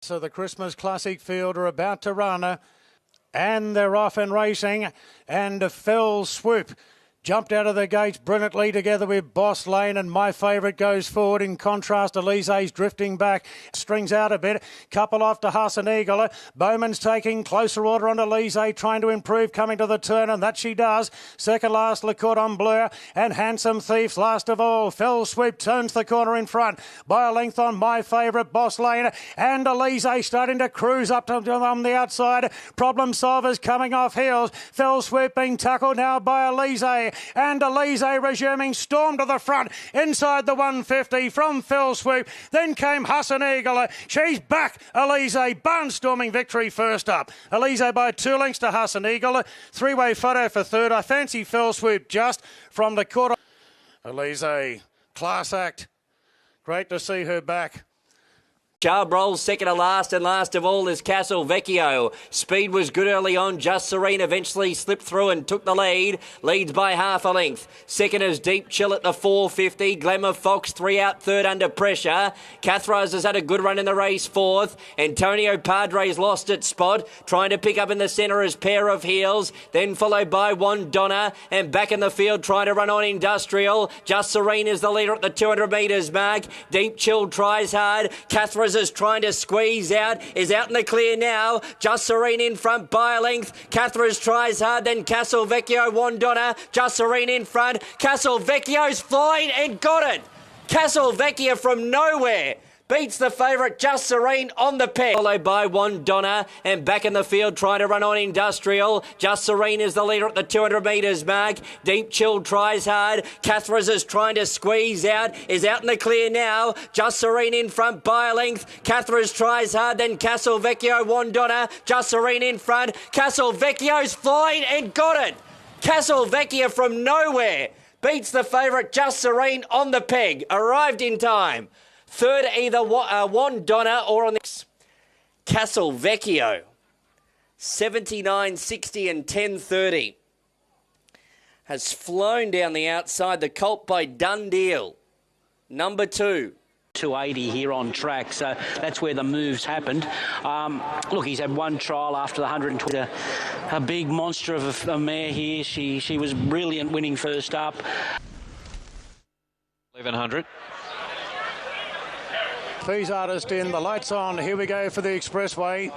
So the Christmas Classic field are about to run, and they're off and racing, and Fell Swoop jumped out of the gates brilliantly together with Boss Lane, and My Favourite goes forward. In contrast, Elise's drifting back, strings out a bit. Couple off to Hassan Eagle. Bowman's taking closer order on Elise, trying to improve, coming to the turn, and that she does. Second last, Le Cordon Bleu, and Handsome Thieves last of all. Fell Swoop turns the corner in front by a length on My Favourite, Boss Lane, and Elise starting to cruise up on the outside. Problem Solvers coming off heels. Fell Swoop being tackled now by Elise, and Elise resuming storm to the front inside the 150 from Fell Swoop. Then came Hassan Eagle. She's back, Elise. Barnstorming victory first up. Elise by 2 lengths to Hassan Eagle. Three-way photo for third. I fancy Fell Swoop just from the quarter. Elise, class act. Great to see her back. Sharp rolls second to last, and last of all is Castle Vecchio. Speed was good early on. Just Serene eventually slipped through and took the lead. Leads by half a length. Second is Deep Chill at the 450. Glamour Fox 3 out, third under pressure. Cathras has had a good run in the race, fourth. Antonio Padres lost its spot. Trying to pick up in the centre is Pair of Heels. Then followed by One Donna. And back in the field trying to run on Industrial. Just Serene is the leader at the 200 metres mark. Deep Chill tries hard. Cathras is trying to squeeze out, is out in the clear now. Just Serene in front by a length. Cathras tries hard, then Castle Vecchio, Wandonna. Just Serene in front. Castle Vecchio's flying and got it. Castle Vecchio from nowhere beats the favourite Just Serene on the peg. Followed by One Donna, and back in the field trying to run on Industrial. Just Serene is the leader at the 200 metres mark. Deep Chill tries hard. Cathras is trying to squeeze out, is out in the clear now. Just Serene in front by a length. Cathras tries hard, then Castle Vecchio, One Donna. Just Serene in front. Castle Vecchio's flying and got it. Castle Vecchio from nowhere beats the favourite Just Serene on the peg. Arrived in time. Third, either One Donna or on the Castle Vecchio. 79.60 and 10.30. Has flown down the outside. The colt by Dundeal. Number 2. 280 here on track, so that's where the moves happened. Look, he's had one trial after the 120. A big monster of a mare here. She was brilliant winning first up. 1100. Fees Artist in, the lights on. Here we go for the expressway.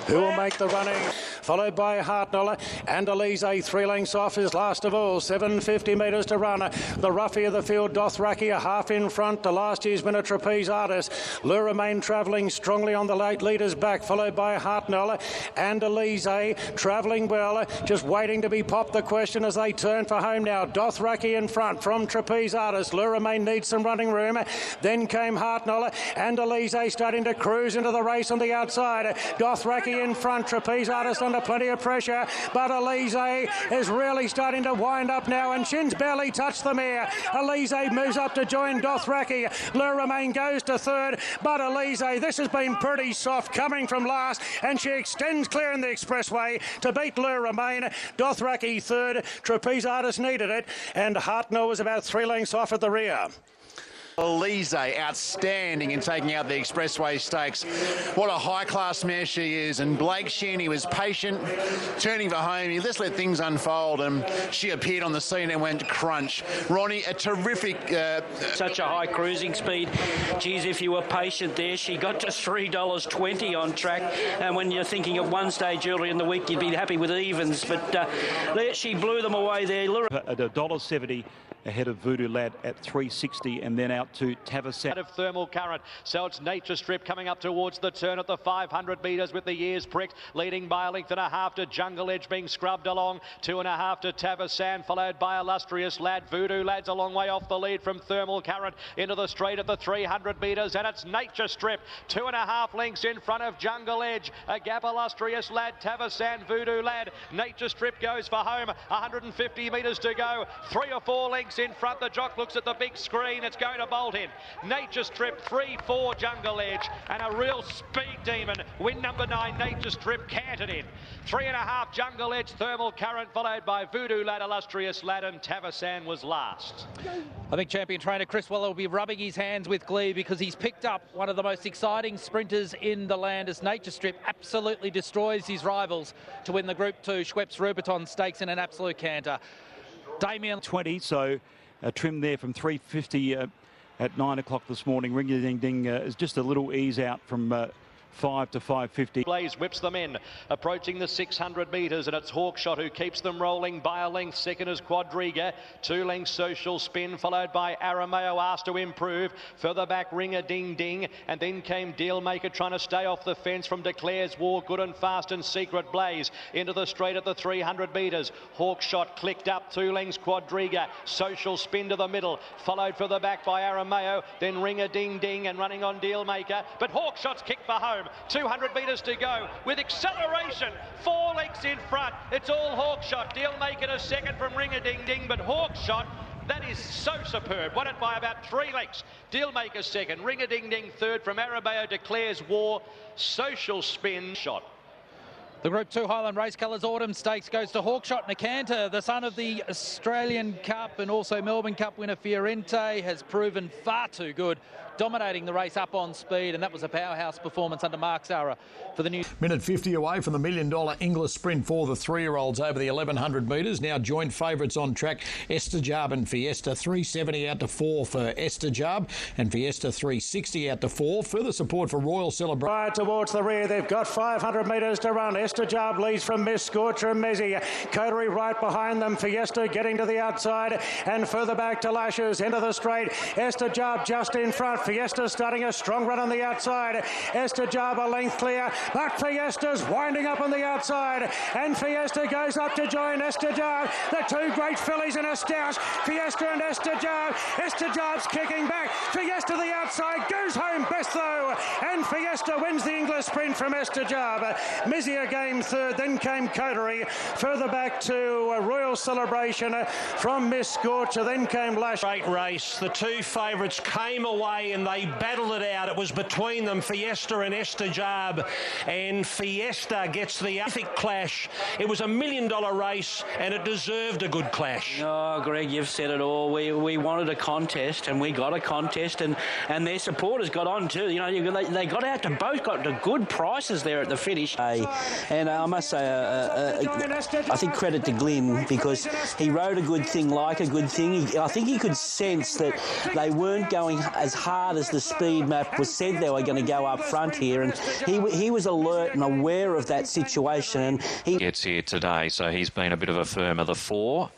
Who will make the running? Followed by Hartnell and Elise, 3 lengths off is last of all. 750 metres to run. The roughie of the field, Dothraki, a half in front. The last year's winner, Trapeze Artist. Lure Remain travelling strongly on the late leader's back, followed by Hartnell and Elise, travelling well, just waiting to be popped. The question as they turn for home now. Dothraki in front from Trapeze Artist. Lure Remain needs some running room. Then came Hartnell and Elise starting to cruise into the race on the outside. Dothraki in front, Trapeze Artist under plenty of pressure, but Elise is really starting to wind up now, and Shin's barely touched the mare. Elise moves up to join Dothraki. Le Remain goes to third, but Elise, this has been pretty soft coming from last, and she extends clear in the expressway to beat Le Remain. Dothraki third, Trapeze Artist needed it, and Hartnell was about 3 lengths off at the rear. Elise, outstanding in taking out the Expressway Stakes. What a high-class mare she is. And Blake Sheeny was patient, turning for home. He just let things unfold, and she appeared on the scene and went crunch. Ronnie, a terrific... Such a high cruising speed. Geez, if you were patient there, she got to $3.20 on track. And when you're thinking at one stage earlier in the week, you'd be happy with evens. But she blew them away there. At $1.70 ahead of Voodoo Lad at $3.60, and then out to Tavasat. Of Thermal Current, so it's Nature Strip coming up towards the turn at the 500 metres with the ears pricked, leading by a length and a half to Jungle Edge being scrubbed along, 2.5 to Tavasan, followed by Illustrious Lad. Voodoo Lad's a long way off the lead from Thermal Current into the straight at the 300 metres, and it's Nature Strip, 2.5 lengths in front of Jungle Edge, a gap Illustrious Lad, Tavasan, Voodoo Lad. Nature Strip goes for home, 150 metres to go, 3 or 4 lengths lengths in front. The jock looks at the big screen. It's going to bolt in. Nature Strip, 3-4 Jungle Edge, and a real speed demon. Win number 9, Nature Strip, canted in. 3.5 Jungle Edge, Thermal Current, followed by Voodoo Lad, Illustrious Lad, and Tavasan was last. I think champion trainer Chris Weller will be rubbing his hands with glee because he's picked up one of the most exciting sprinters in the land as Nature Strip absolutely destroys his rivals to win the Group 2 Schweppes Rubiton Stakes in an absolute canter. Damien 20, so a trim there from 350 at 9 o'clock this morning. Ring-a-ding-ding is just a little ease out from 5 to 550. Blaze whips them in, approaching the 600 metres, and it's Hawkshot who keeps them rolling by a length. Second is Quadriga, 2 lengths Social Spin, followed by Arameo, asked to improve. Further back, Ring-a-Ding-Ding, and then came Dealmaker trying to stay off the fence from Declares War, Good and Fast, and Secret Blaze into the straight at the 300 metres. Hawkshot clicked up, 2 lengths Quadriga, Social Spin to the middle, followed further back by Arameo, then Ring-a-Ding-Ding and running on Dealmaker, but Hawkshot's kicked for home. 200 metres to go with acceleration, 4 lengths in front. It's all Hawkshot. Dealmaker a second from Ring-a-Ding-Ding, but Hawkshot, that is so superb. Won it by about 3 lengths. Dealmaker second, Ring-a-Ding-Ding third from Arameo, Declares War, Social Spin shot. The Group 2 Highland Race Colours Autumn Stakes goes to Hawkshot Nicantor, the son of the Australian Cup and also Melbourne Cup winner Fiorente, has proven far too good, dominating the race up on speed, and that was a powerhouse performance under Mark Zara for the new... Minute 50 away from the $1 million English Sprint for the 3-year-olds over the 1,100 metres. Now joint favourites on track, Estajab and Fiesta, 370 out to 4 for Estajab, and Fiesta 360 out to 4. Further support for Royal Celebration. Right towards the rear, they've got 500 metres to run. Estajab leads from Miss Scorcher and Mezzi. Coterie right behind them. Fiesta getting to the outside, and further back to Lashes into the straight. Estajab just in front. Fiesta starting a strong run on the outside. Estajab a length clear, but Fiesta's winding up on the outside, and Fiesta goes up to join Estajab. The 2 great fillies in a stoush, Fiesta and Estajab. Estajab's kicking back. Fiesta the outside, goes home best though, and Fiesta wins the English Sprint from Estajab. Mizia came third, then came Coterie. Further back to Royal Celebration from Miss Scorcher, then came Lash. Great race. The 2 favourites came away and they battled it out. It was between them, Fiesta and Estajab, and Fiesta gets the epic clash. It was $1 million race and it deserved a good clash. Oh, Greg, you've said it all. We wanted a contest and we got a contest, and their supporters got on too. You know, they got out to both got to good prices there at the finish. And I must say, I think credit to Glyn, because he rode a good thing like a good thing. I think he could sense that they weren't going as hard as the speed map was said they were going to go up front here, and he was alert and aware of that situation. And he gets here today, so he's been a bit of a firm of the 4.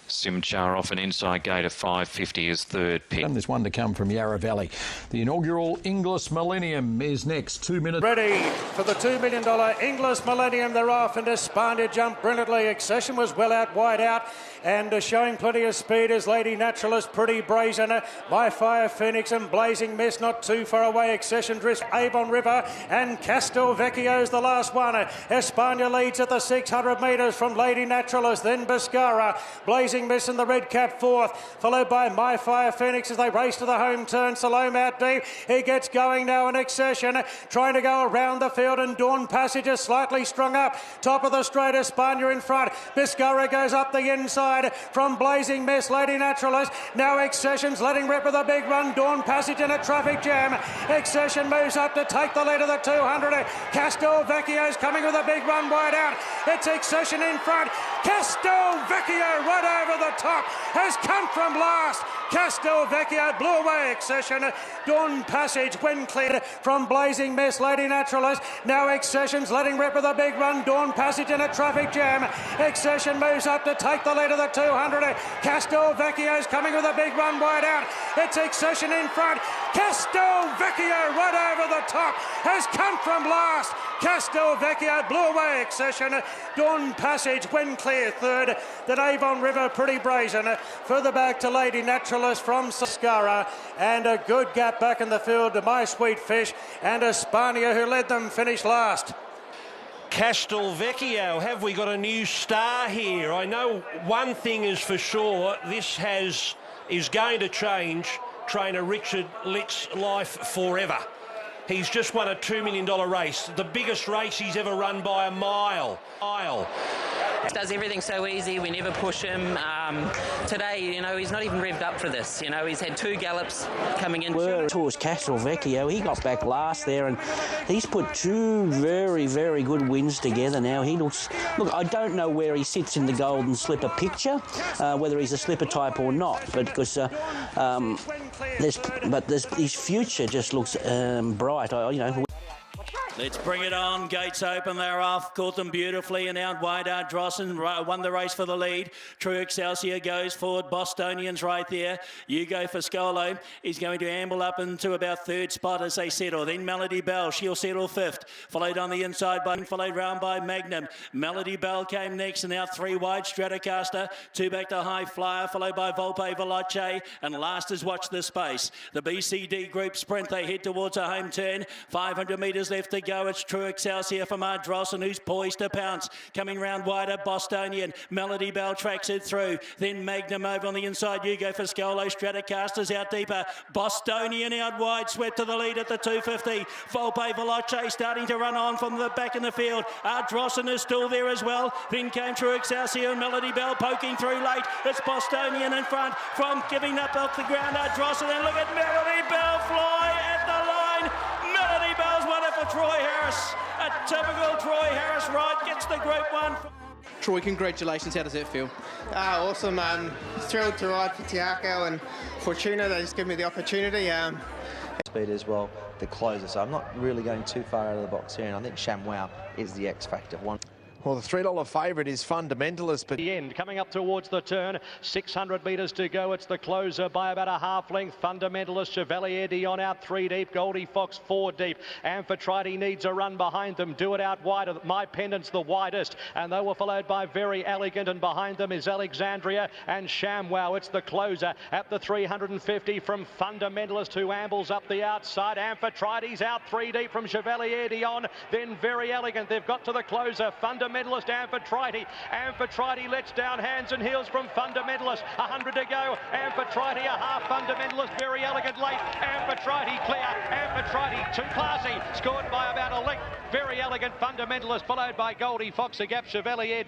Simchar off an inside gate of 550 is third pick. And there's one to come from Yarra Valley. The inaugural Inglis Millennium is next. 2 minutes. Ready for the $2 million Inglis Millennium. They're off, and Espana jumped brilliantly. Accession was well out, wide out, and showing plenty of speed is Lady Naturalist, Pretty Brazen, My Fire Phoenix and Blazing Mist not too far away. Accession Drift, Avon River, and Castelvecchio's the last one. Espana leads at the 600 metres from Lady Naturalist, then Biscara. Blazing Mist in the red cap fourth, followed by My Fire Phoenix as they race to the home turn. Salome out deep. He gets going now in Accession, trying to go around the field, and Dawn Passage is slightly strung up. Top of the straight, Espana in front. Biscara goes up the inside from Blazing Mist, Lady Naturalist. Now Accession's letting rip with a big run. Dawn Passage in a traffic jam. Accession moves up to take the lead of the 200. Castelvecchio's coming with a big run wide out. It's Accession in front. Castelvecchio right over the top has come from last. Castelvecchio blew away Accession. Dawn Passage when cleared from Blazing Mist, Lady Naturalist. Now Accession's letting rip with a big run. Dawn Passage in a traffic jam. Accession moves up to take the lead of the 200. Castelvecchio's coming with a big run wide out. It's Accession in front. Castelvecchio right over the top has come from last. Castelvecchio blew away Accession. Dawn Passage when clear third. Then Avon River, Pretty Brazen. Further back to Lady Naturalist from Saskara, and a good gap back in the field to My Sweet Fish and Espana, who led them, finished last. Castelvecchio, have we got a new star here? I know one thing is for sure, this is going to change trainer Richard Litt's life forever. He's just won a $2 million race, the biggest race he's ever run by a mile. Does everything so easy, we never push him. Today, you know, he's not even revved up for this. You know, he's had 2 gallops coming in. Towards Castelvecchio, he got back last there and he's put 2 very, very good wins together now. He looks, look, I don't know where he sits in the Golden Slipper picture, whether he's a slipper type or not, but because his future just looks bright. You know. Let's bring it on. Gates open. They're off. Caught them beautifully. And out wide, Drossen won the race for the lead. True Excelsior goes forward. Bostonian's right there. Hugo Foscolo is going to amble up into about 3rd spot as they settle. Then Melody Bell. She'll settle 5th. Followed on the inside followed round by Magnum. Melody Bell came next and out 3 wide. Stratocaster. 2 back to High Flyer. Followed by Volpe Veloce. And last is Watch the Space. The BCD group sprint. They head towards a home turn. 500 metres left to go. It's True Excelsior from Drossen, who's poised to pounce. Coming round wider, Bostonian. Melody Bell tracks it through. Then Magnum over on the inside. Hugo Foscolo. Stratocaster's out deeper. Bostonian out wide. Swept to the lead at the 250. Volpe Veloce starting to run on from the back in the field. Drossen is still there as well. Then came True Excelsior and Melody Bell poking through late. It's Bostonian in front from giving up off the ground. Drossen, and look at Melody Bell fly at the line. Melody Bell's won it for Troy Harris. A typical Troy Harris ride, gets the Group 1. Troy, congratulations. How does that feel? Awesome. Thrilled to ride for Tiago and Fortuna. They just give me the opportunity. Speed as well, the closer. So I'm not really going too far out of the box here. And I think ShamWow is the X factor one. Well, the $3 favourite is Fundamentalist, but the end coming up towards the turn. 600 metres to go. It's the closer by about a half length. Fundamentalist, Chevalier Dion out 3 deep. Goldie Fox 4 deep. Amphitrite needs a run behind them. Do it out wider. My Pendant's the widest, and they were followed by Very Elegant, and behind them is Alexandria and ShamWow. It's the closer at the 350 from Fundamentalist, who ambles up the outside. Amphitrite's out 3 deep from Chevalier Dion. Then Very Elegant. They've got to the closer. Fundamentalist, Amphitrite lets down hands and heels from Fundamentalist. 100 to go. Amphitrite a half. Fundamentalist Very Elegant late. Amphitrite clear. Amphitrite too classy. Scored by about a length. Very Elegant Fundamentalist, followed by Goldie Fox, a gap Chevalier.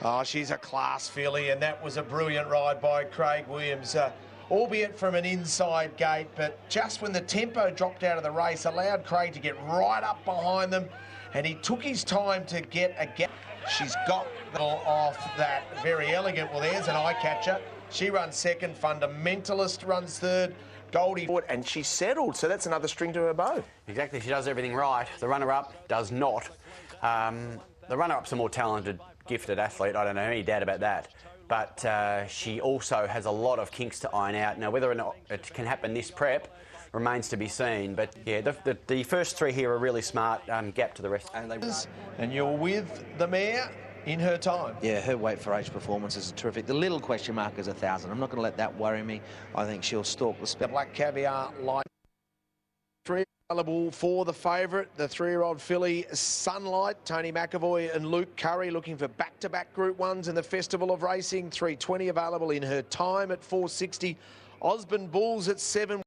Oh, she's a class filly, and that was a brilliant ride by Craig Williams. Albeit from an inside gate, but just when the tempo dropped out of the race, allowed Craig to get right up behind them, and he took his time to get a gap. She's got off that Very Elegant. Well, there's an eye catcher. She runs 2nd. Fundamentalist runs 3rd. Goldie, and she settled, so that's another string to her bow. Exactly, she does everything right. The runner-up does not. The runner-up's a more talented, gifted athlete. I don't know any doubt about that. But she also has a lot of kinks to iron out. Now, whether or not it can happen this prep remains to be seen. But yeah, the first 3 here are really smart, gap to the rest. And you're with the mare in her time. Yeah, her weight for age performance is terrific. The little question mark is 1,000. I'm not going to let that worry me. I think she'll stalk the speed. The Black Caviar Light. 3 available for the favourite, the 3-year-old filly Sunlight. Tony McAvoy and Luke Curry looking for back-to-back Group 1s in the Festival of Racing. 3:20 available in her time at 4:60. Osborne Bulls at 7.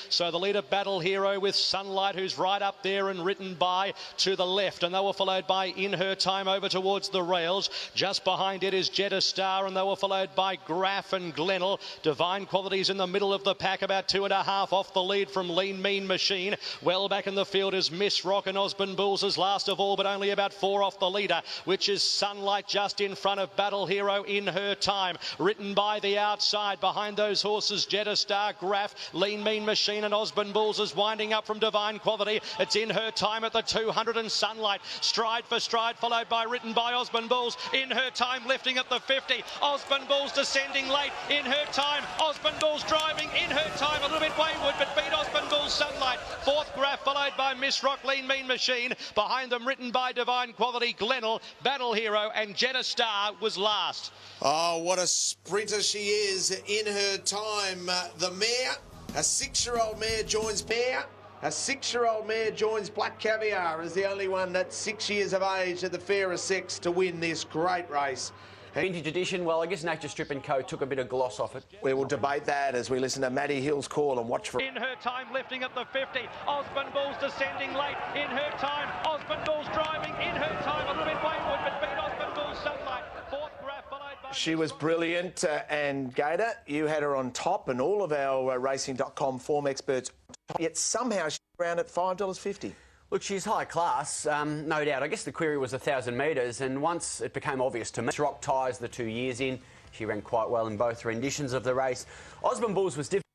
So the leader, Battle Hero, with Sunlight, who's right up there and written by to the left, and they were followed by In Her Time over towards the rails. Just behind it is Jetta Star, and they were followed by Graff and Glenelg. Divine Qualities in the middle of the pack, about 2.5 off the lead from Lean Mean Machine. Well back in the field is Miss Rock, and Osborne Bulls is last of all, but only about 4 off the leader, which is Sunlight, just in front of Battle Hero In Her Time. Written by the outside, behind those horses, Jetta Star, Graff, Lean Mean Machine, and Osborne Bulls is winding up from Divine Quality. It's In Her Time at the 200, and Sunlight stride for stride, followed by Written by Osborne Bulls. In Her Time lifting at the 50. Osborne Bulls descending late. In Her Time. Osborne Bulls driving. In Her Time a little bit wayward, but beat Osborne Bulls. Sunlight. 4th Graff, followed by Miss Rock, Lean Mean Machine. Behind them, Written by Divine Quality, Glenelg, Battle Hero, and Jetta Star was last. Oh, what a sprinter she is. In Her Time. The mare, a 6-year-old mare, joins mare. A 6-year-old mare joins Black Caviar as the only one that's 6 years of age at the fairest sex to win this great race. Vintage Edition, well, I guess Nature Strip & Co took a bit of gloss off it. We will debate that as we listen to Maddie Hill's call and watch for... In her time, lifting at the 50. Osborne Bull's descending late. In her time, Osborne Bull's driving. In her time, a little bit wayward, but beat Osborne Bull's Sunlight. Fourth graph followed by... She was brilliant, and Gator, you had her on top, and all of our racing.com form experts, yet somehow she's around at $5.50. Look, she's high class, no doubt. I guess the query was 1,000 metres, and once it became obvious to me, rock tyres the 2 years in. She ran quite well in both renditions of the race. Osborne Bulls was different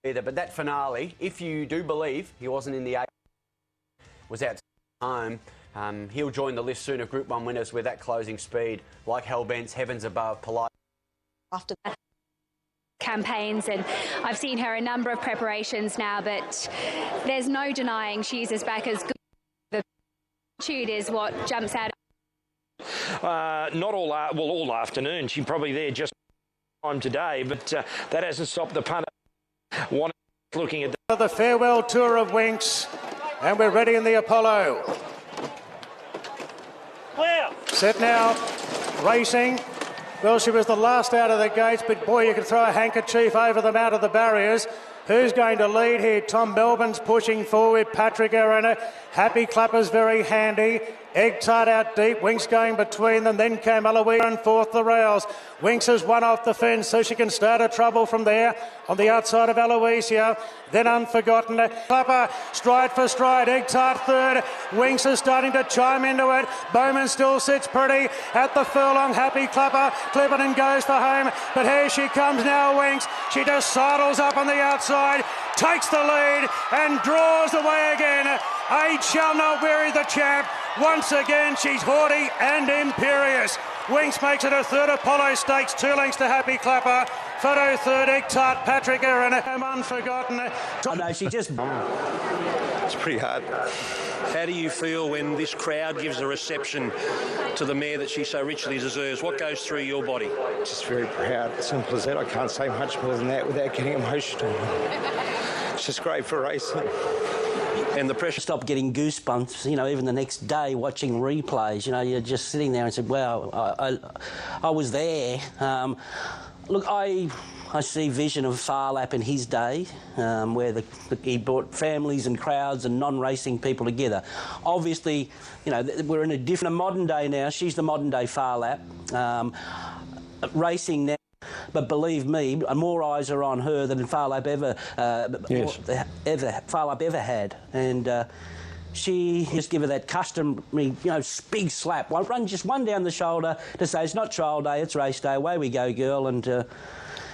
either, but that finale, if you do believe he wasn't in the 8, was out home. He'll join the list soon of Group 1 winners with that closing speed, like Hellbent's, Heavens Above, Polite. After that campaigns, and I've seen her a number of preparations now, but there's no denying she's as back as good. The attitude is what jumps out. Not all afternoon. She's probably there just time today, but that hasn't stopped the punter looking at the farewell tour of Winx, and we're ready in the Apollo. Clear. Set now, racing. Well, she was the last out of the gates, but boy, you could throw a handkerchief over them out of the barriers. Who's going to lead here? Tom Melbourne's pushing forward. Patrick Arena. Happy Clapper's very handy. Egg Tart out deep. Winx going between them. Then came Eloise and fourth the rails. Winx has won off the fence, so she can start a trouble from there on the outside of Eloisia. Then Unforgotten. Clapper, stride for stride. Egg Tart third. Winx is starting to chime into it. Bowman still sits pretty at the furlong. Happy Clapper. Clipperton goes for home, but here she comes now, Winx. She just sidles up on the outside, takes the lead and draws away again. Age shall not weary the champ. Once again, she's haughty and imperious. Winx makes it a third Apollo Stakes, 2 lengths to Happy Clapper. Photo third, Egg Tart, Patrick Arena. Unforgotten. I know, she just... It's pretty hard. How do you feel when this crowd gives a reception to the mare that she so richly deserves? What goes through your body? Just very proud. Simple as that. I can't say much more than that without getting emotional. It's just great for racing. And the pressure. Stop getting goosebumps, you know, even the next day watching replays. You know, you're just sitting there and said, wow, I was there. Look, I see vision of Phar Lap in his day, where he brought families and crowds and non-racing people together. Obviously, you know, we're in a modern day now. She's the modern day Phar Lap. Racing now. But believe me, more eyes are on her than Phar Lap ever had. And she just give her that customary, you know, big slap. Run just one down the shoulder to say it's not trial day, it's race day. Away we go, girl. And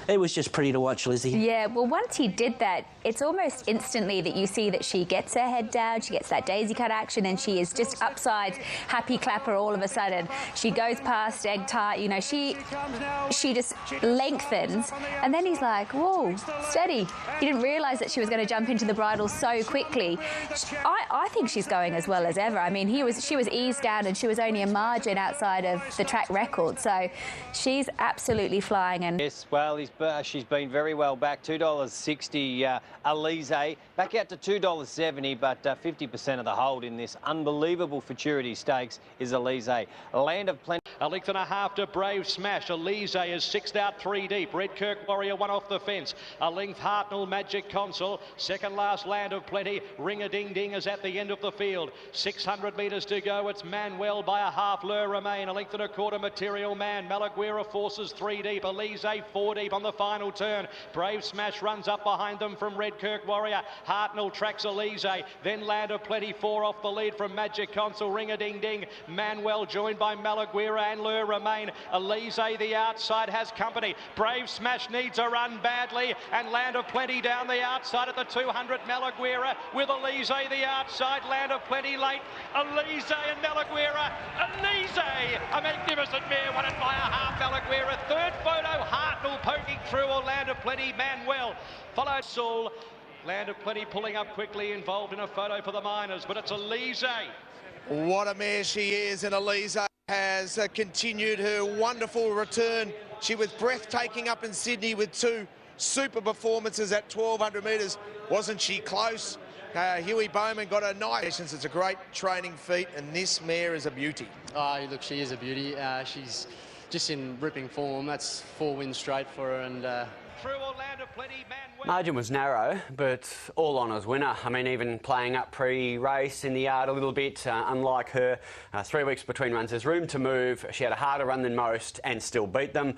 it was just pretty to watch, Lizzie. Yeah, well, once he did that, it's almost instantly that you see that she gets her head down, she gets that daisy cut action, and she is just upside Happy Clapper all of a sudden. She goes past Egg Tart, you know, she just lengthens, and then he's like, whoa, steady. He didn't realise that she was going to jump into the bridle so quickly. I think she's going as well as ever. I mean, she was eased down, and she was only a margin outside of the track record, so she's absolutely flying. And yes, well, she's been very well back. $2.60, Elise, back out to $2.70, but 50% of the hold in this unbelievable Futurity Stakes is Elise. Land of Plenty. A length and a half to Brave Smash. Elise is 6th out 3 deep. Redkirk Warrior 1 off the fence. A length Hartnell Magic Consul. Second last Land of Plenty. Ring a Ding Ding is at the end of the field. 600 metres to go. It's Manuel by a half. Le Remain. A length and a quarter Material Man. Malaguera forces 3 deep. Elise 4 deep on the final turn. Brave Smash runs up behind them from Redkirk Warrior. Hartnell tracks Elise. Then Land of Plenty 4 off the lead from Magic Consul. Ring a Ding Ding. Manuel joined by Malaguera and Le Remain. Elise the outside has company. Brave Smash needs a run badly, and Land of Plenty down the outside at the 200. Malaguera with Elise the outside. Land of Plenty late. Elise and Malaguera. Elise, a magnificent mare, won it by a half. Malaguera third photo. Hartnell poking through. Or Land of Plenty. Manuel followed Saul. Land of Plenty pulling up quickly, involved in a photo for the miners, but it's Elise. What a mare she is, and Elise has continued her wonderful return. She was breathtaking up in Sydney with 2 super performances at 1,200 metres. Wasn't she close? Huey Bowman got a nice. It's a great training feat, and this mare is a beauty. Oh, look, she is a beauty. She's just in ripping form. That's 4 wins straight for her, and Margin was narrow, but all honours winner. I mean, even playing up pre-race in the yard a little bit, unlike her. 3 weeks between runs, there's room to move. She had a harder run than most and still beat them.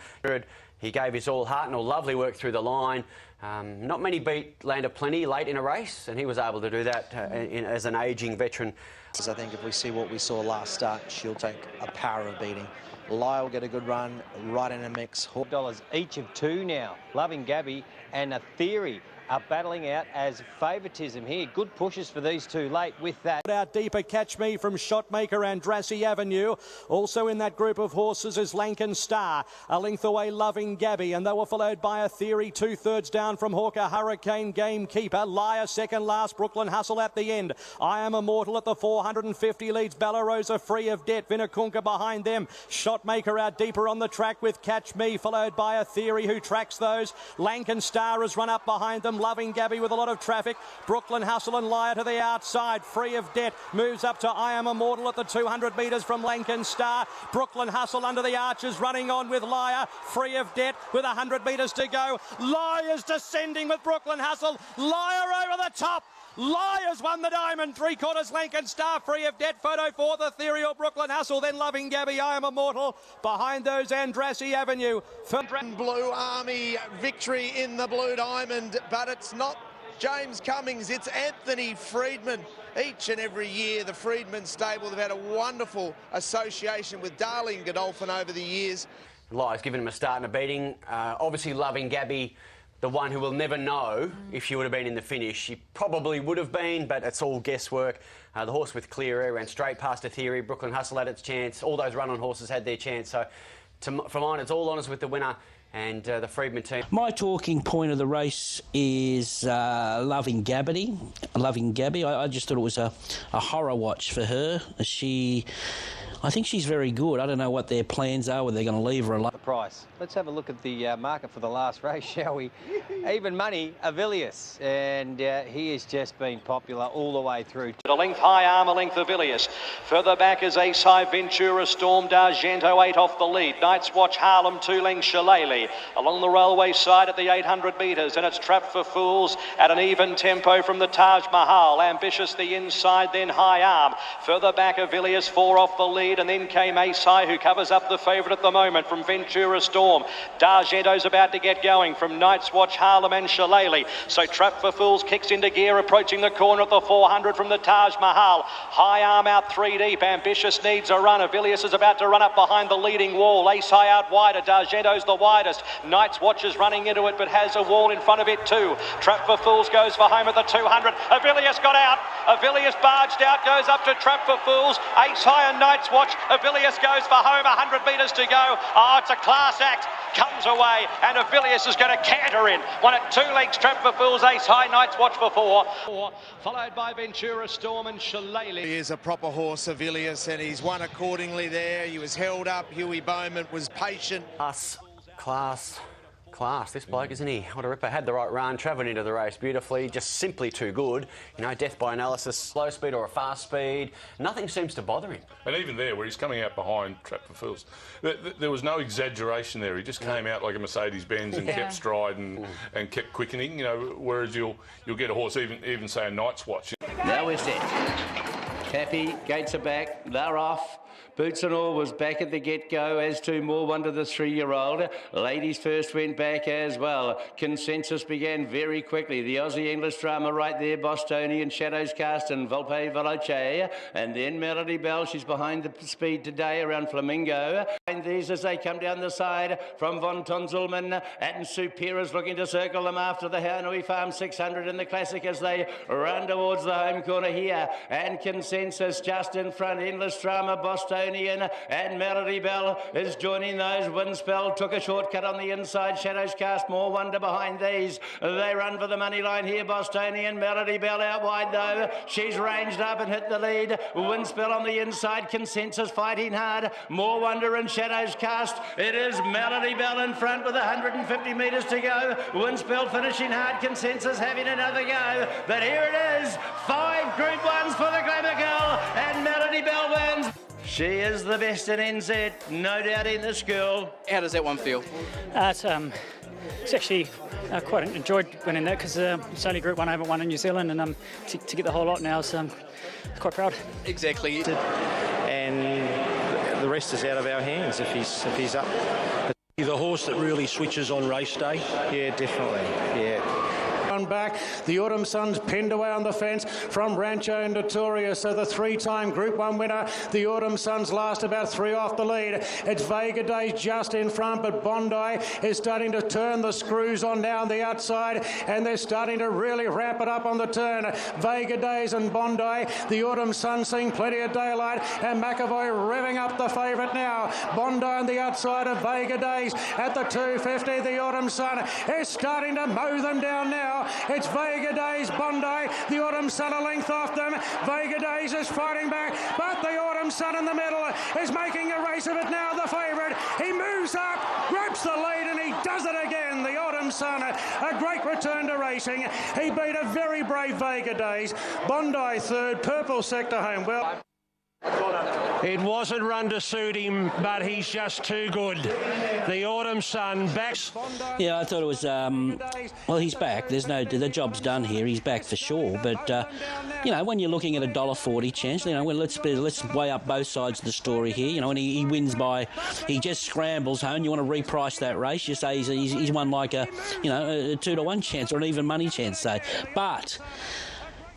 He gave his all heart and all lovely work through the line. Not many beat Land of Plenty late in a race, and he was able to do that as an ageing veteran. I think if we see what we saw last start, she'll take a power of beating. Lyle will get a good run, right in a mix. $4 each of 2 now. Loving Gabby and A Theory are battling out as favouritism here. Good pushes for these two late with that. Out deeper, Catch Me from Shotmaker and Drassy Avenue. Also in that group of horses is Lankan Star. A length away, Loving Gabby, and they were followed by A Theory, 2/3 down from Hawker Hurricane Gamekeeper. Liar second last, Brooklyn Hustle at the end. I Am Immortal at the 450 leads. Ballarosa Free of Debt. Vinakunka behind them. Shotmaker out deeper on the track with Catch Me, followed by A Theory who tracks those. Lankan Star has run up behind them. Loving Gabby with a lot of traffic. Brooklyn Hustle and Liar to the outside. Free of Debt moves up to I Am Immortal at the 200 metres from Lankan Star. Brooklyn Hustle under the arches running on with Liar. Free of Debt with 100 metres to go. Liar's descending with Brooklyn Hustle. Liar over the top. Liars won the diamond, 3/4 Lankan Star, Free of Debt, photo 4th, Ethereal, Brooklyn Hustle, then Loving Gabby, I Am Immortal, behind those Andrassy Avenue. Blue Army victory in the Blue Diamond, but it's not James Cummings, it's Anthony Freedman. Each and every year, the Freedman stable have had a wonderful association with Darling Godolphin over the years. Lies giving him a start and a beating. Obviously, Loving Gabby, the one who will never know if she would have been in the finish. She probably would have been, but it's all guesswork. The horse with clear air ran straight past A Theory. Brooklyn Hustle had its chance. All those run-on horses had their chance. So, for mine, it's all honours with the winner and the Freedman team. My talking point of the race is Loving Gabby. Loving Gabby. I just thought it was a horror watch for her. I think she's very good. I don't know what their plans are, whether they're going to leave her alone. Price. Let's have a look at the market for the last race, shall we? Even money, Avilius, and he has just been popular all the way through. A length High Arm, a length Avilius. Further back is Ace High, Ventura Storm, D'Argento 8 off the lead. Night's Watch, Harlem, 2 lengths Shillelagh. Along the railway side at the 800 metres, and it's Trap for Fools at an even tempo from the Taj Mahal. Ambitious the inside, then High Arm. Further back, Avilius 4 off the lead, and then came Ace High, who covers up the favourite at the moment from Ventura Storm. D'Argento's about to get going from Night's Watch, Harlem and Shillelagh. So Trap for Fools kicks into gear, approaching the corner at the 400 from the Taj Mahal. High Arm out 3 deep. Ambitious needs a run. Avilius is about to run up behind the leading wall. Ace High out wider. D'Argento's the widest. Night's Watch is running into it, but has a wall in front of it too. Trap for Fools goes for home at the 200. Avilius got out. Avilius barged out, goes up to Trap for Fools. Ace High and Night's Watch. Avilius goes for home, 100 metres to go. Oh, it's a class act. Comes away, and Avilius is going to canter in. Won at 2 legs, Trap for Fools, Ace High, Night's Watch for 4. Followed by Ventura Storm and Shillelagh. He is a proper horse, Avilius, and he's won accordingly there. He was held up. Huey Bowman was patient. Class, this bloke, isn't he? What a ripper. Had the right run, travelled into the race beautifully, just simply too good. You know, death by analysis, slow speed or a fast speed, nothing seems to bother him. And even there, where he's coming out behind Trap for Fools, there was no exaggeration there. He just came out like a Mercedes-Benz and kept stride and kept quickening, you know, whereas you'll get a horse, even say a Night's Watch. Now we're set. Cappy, gates are back, they're off. Boots and All was back at the get-go, as to More Wonder, the 3-year-old. Ladies First went back as well. Consensus began very quickly. The Aussie English drama right there, Bostonian, Shadows Cast and Volpe Veloce. And then Melody Bell, she's behind the speed today around Flamingo. And these as they come down the side from Von Tonzelman. And Supera's looking to circle them after the Hanoi Farm 600 in the Classic as they run towards the home corner here. And Consensus just in front. Endless Drama, Bostonian Bostonian, and Melody Bell is joining those. Windspell took a shortcut on the inside. Shadows Cast, More Wonder behind these. They run for the money line here. Bostonian, Melody Bell out wide though. She's ranged up and hit the lead. Windspell on the inside. Consensus fighting hard. More Wonder and Shadows Cast. It is Melody Bell in front with 150 metres to go. Windspell finishing hard. Consensus having another go. But here it is. 5 Group 1s for the Glamour Girl, and Melody Bell wins. She is the best in NZ, no doubt in the school. How does that one feel? It's actually quite enjoyed winning that because it's only Group 1 I haven't won in New Zealand, and to get the whole lot now is quite proud. Exactly. And the rest is out of our hands if he's up. The horse that really switches on race day. Yeah, definitely. Yeah. Back, the Autumn Sun's pinned away on the fence from Rancho and Notorious, so the 3-time Group 1 winner, the Autumn Sun's last about 3 off the lead. It's Vega Days just in front, but Bondi is starting to turn the screws on down the outside, and they're starting to really ramp it up on the turn. Vega Days and Bondi, the Autumn Sun seeing plenty of daylight, and McAvoy revving up the favourite now. Bondi on the outside of Vega Days at the 250. The Autumn Sun is starting to mow them down now. It's Vega Days, Bondi, the Autumn Sun a length off them. Vega Days is fighting back, but the Autumn Sun in the middle is making a race of it now, the favourite. He moves up, grabs the lead, and he does it again. The Autumn Sun, a great return to racing. He beat a very brave Vega Days. Bondi third, Purple Sector home. Well, it wasn't run to suit him, but he's just too good. The Autumn Sun backs. Yeah, I thought it was. Well, he's back. The job's done here. He's back for sure. But when you're looking at $1.40 chance, let's weigh up both sides of the story here. And he wins by, he just scrambles home. You want to reprice that race. You say he's won like a 2-to-1 chance or an even money chance, say, but.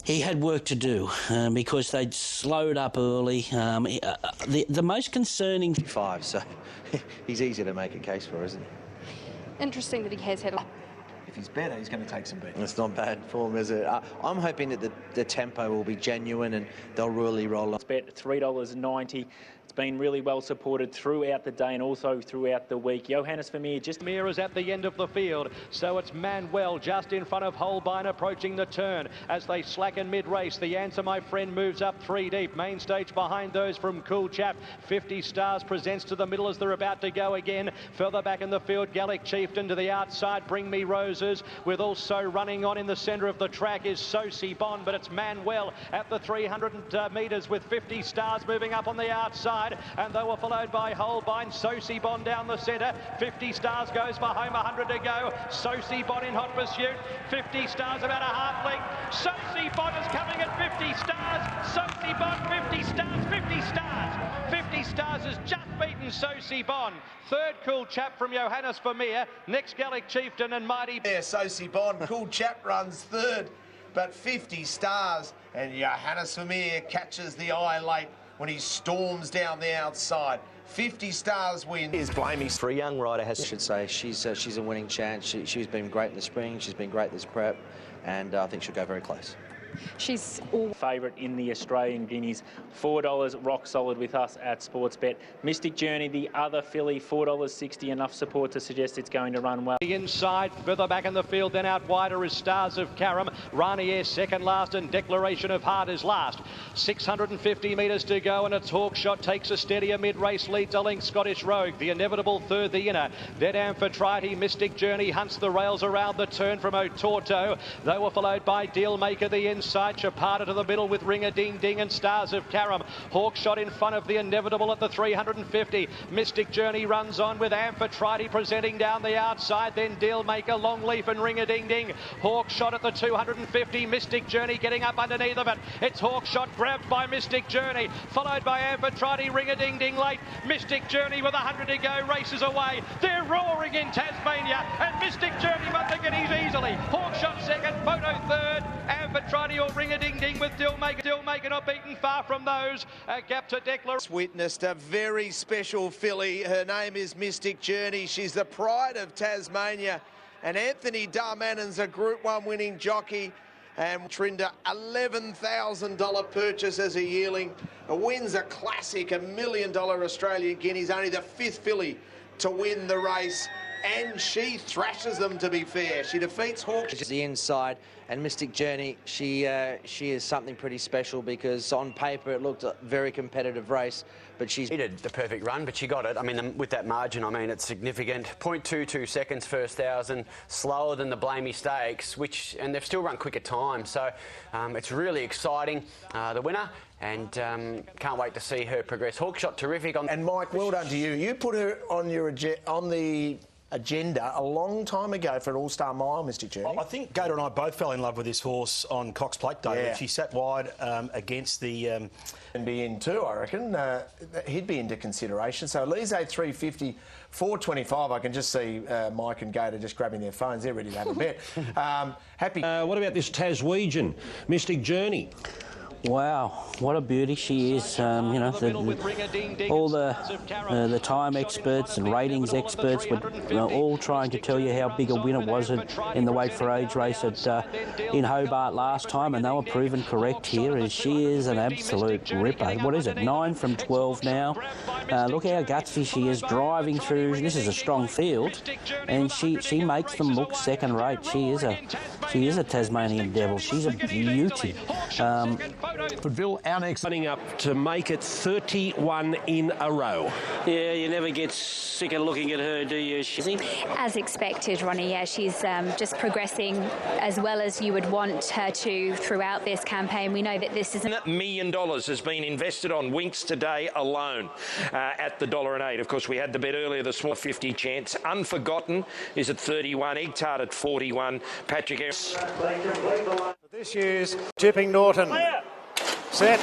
He had work to do because they'd slowed up early. The most concerning... 5, so he's easy to make a case for, isn't he? Interesting that he has had... If he's better, he's going to take some better. It's not bad form, is it? I'm hoping that the tempo will be genuine and they'll really roll up. It's bet $3.90. It's been really well supported throughout the day and also throughout the week. Johannes Vermeer just... Vermeer is at the end of the field, so it's Manuel just in front of Holbein approaching the turn. As they slacken mid-race, the Answer My Friend moves up 3 deep. Main stage behind those from Cool Chap. 50 Stars presents to the middle as they're about to go again. Further back in the field, Gallic Chieftain to the outside, Bring Me Roses. With also running on in the centre of the track is Sosie Bond, but it's Manuel at the 300 metres with 50 Stars moving up on the outside. And they were followed by Holbein. Sosie Bond down the centre. 50 Stars goes for home, 100 to go. Sosie Bond in hot pursuit. 50 Stars about a half length. Sosie Bond is coming at 50 Stars. Sosie Bond, 50 Stars, 50 Stars. 50 Stars has just beaten Sosie Bond. Third Cool Chap from Johannes Vermeer. Next Gallic Chieftain and Mighty... Yeah, Sosie Bond. Cool Chap runs third, but 50 Stars. And Johannes Vermeer catches the eye late when he storms down the outside. 50 Stars win. Is blaming for a young rider, I should say. She's a winning chance. She's been great in the spring. She's been great this prep, and I think she'll go very close. She's all favourite in the Australian Guineas. $4 rock solid with us at Sportsbet. Mystic Journey, the other filly, $4.60. Enough support to suggest it's going to run well. The inside, further back in the field, then out wider is Stars of Karam. Ranier second last and Declaration of Heart is last. 650 metres to go and it's Hawkshot takes a steadier mid-race lead to length. Scottish Rogue, the inevitable third, the inner. Then Amphitrite, Mystic Journey hunts the rails around the turn from Otorto. They were followed by Dealmaker, the inside. Chapada to the middle with Ring a Ding Ding and Stars of Karam. Hawkshot in front of the inevitable at the 350. Mystic Journey runs on with Amphitrite presenting down the outside. Then Dealmaker, Longleaf and Ring a Ding Ding. Hawkshot at the 250. Mystic Journey getting up underneath of it. It's Hawkshot grabbed by Mystic Journey, followed by Amphitrite, Ring a Ding Ding late. Mystic Journey with 100 to go races away. They're roaring in Tasmania and Mystic Journey won the Guineas easily. Hawkshot second, Photo third. Amphitrite or Ring a Ding Ding with Dealmaker not beaten far from those. A gap to Declaration. Witnessed a very special filly. Her name is Mystic Journey. She's the pride of Tasmania. And Anthony Darmanon's a Group 1 winning jockey. And Trinda, $11,000 purchase as a yearling. Wins a classic, $1 million Australian guineas, only the 5th filly to win the race. And she thrashes them, to be fair. She defeats Hawk. The inside, and Mystic Journey, she is something pretty special, because on paper it looked a very competitive race, but she's needed the perfect run, but she got it. I mean, with that margin, I mean, it's significant. 0.22 seconds first 1,000, slower than the Blamey Stakes, and they've still run quicker time. So it's really exciting, the winner. And can't wait to see her progress. Hawkshot terrific. And Mike, well done to you. You put her on the agenda a long time ago for an All-Star Mile, Mr. Journey. I think Gator and I both fell in love with this horse on Cox Plate Day. Yeah. She sat wide against the... And be in too, I reckon. He'd be into consideration. So Elise 350, 425. I can just see Mike and Gator just grabbing their phones. They're ready to have a bet. Happy. What about this Taswegian, Mystic Journey? Wow, what a beauty she is. You know, all the time experts and ratings experts were all trying to tell you how big a winner was in the Weight for Age race in Hobart last time, and they were proven correct here. As she is an absolute ripper. What is it, 9 from 12 now? Look how gutsy she is driving through. This is a strong field, and she makes them look second rate. She is a Tasmanian devil. She's a beauty. Woodville, our next running up to make it 31 in a row. Yeah, you never get sick of looking at her, do you? As expected, Ronnie, yeah, she's just progressing as well as you would want her to throughout this campaign. We know that this isn't... $1 million has been invested on Winx today alone at the $1.08. Of course, we had the bet earlier, the small 50 chance. Unforgotten is at 31, Egg Tart at 41, Patrick Harris. This year's Tipping Norton. Set,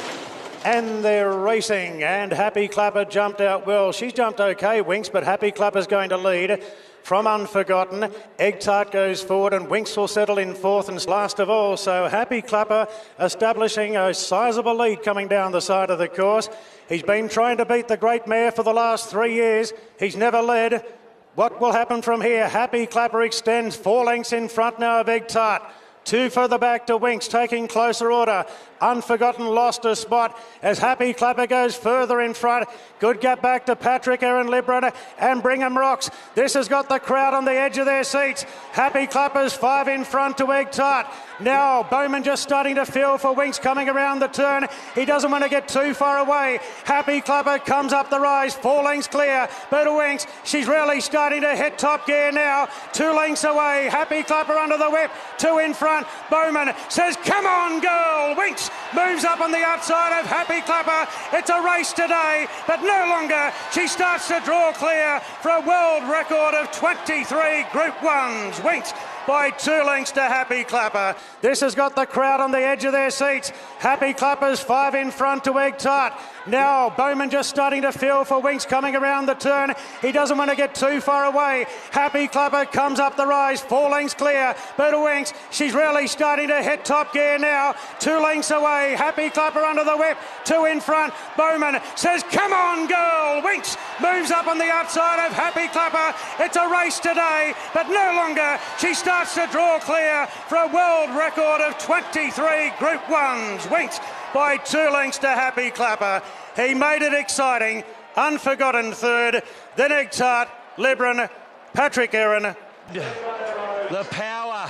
and they're racing, and Happy Clapper jumped out well. She's jumped okay, Winx, but Happy Clapper's going to lead from Unforgotten. Egg Tart goes forward, and Winx will settle in 4th and last of all. So Happy Clapper establishing a sizable lead coming down the side of the course. He's been trying to beat the great mare for the last 3 years. He's never led. What will happen from here? Happy Clapper extends 4 lengths in front now of Egg Tart. 2 further back to Winx, taking closer order. Unforgotten lost a spot as Happy Clapper goes further in front. Good gap back to Patrick Aaron Libran and Brigham Rocks. This has got the crowd on the edge of their seats. Happy Clapper's 5 in front to Egg Tart. Now Bowman just starting to feel for Winx coming around the turn. He doesn't want to get too far away. Happy Clapper comes up the rise, 4 lengths clear. But Winx, she's really starting to hit top gear now. 2 lengths away. Happy Clapper under the whip. 2 in front. Bowman says, "Come on, girl." Winx moves up on the outside of Happy Clapper. It's a race today, but no longer. She starts to draw clear for a world record of 23 Group 1s. Winx by 2 lengths to Happy Clapper. This has got the crowd on the edge of their seats. Happy Clapper's 5 in front to Egg Tart. Now Bowman just starting to feel for Winx coming around the turn. He doesn't want to get too far away. Happy Clapper comes up the rise, 4 lengths clear. But Winx, she's really starting to hit top gear now. 2 lengths away. Happy Clapper under the whip. 2 in front. Bowman says, "Come on, girl." Winx moves up on the outside of Happy Clapper. It's a race today, but no longer. She starts to draw clear for a world record of 23 Group 1s. Winx by 2 lengths to Happy Clapper. He made it exciting. Unforgotten 3rd, then Egg Tart, Libran, Patrick Aaron. The power,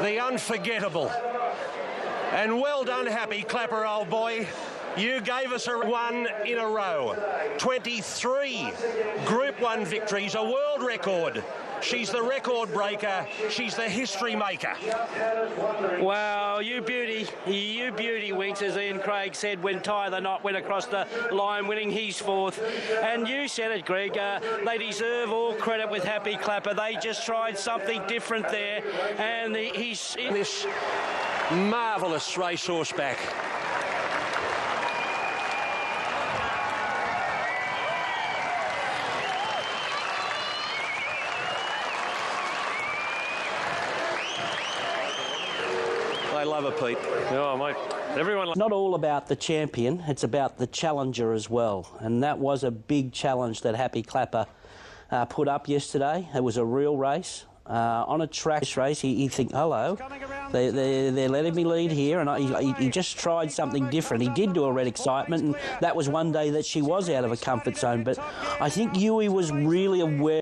the unforgettable. And well done, Happy Clapper, old boy. You gave us a 1 in a row. 23 Group 1 victories, a world record. She's the record breaker. She's the history maker. Wow, you beauty, Winx, as Ian Craig said when Tie the Knot went across the line, winning his 4th. And you said it, Greg. They deserve all credit with Happy Clapper. They just tried something different there, and he's in this marvellous racehorse back. They love her, Pete. Oh, mate. Everyone. Not all about the champion, it's about the challenger as well. And that was a big challenge that Happy Clapper put up yesterday. It was a real race. on a track race, you think, hello, they're letting me lead here, and he just tried something different. He did do a Red Excitement, and that was one day that she was out of her comfort zone, but I think Yui was really aware.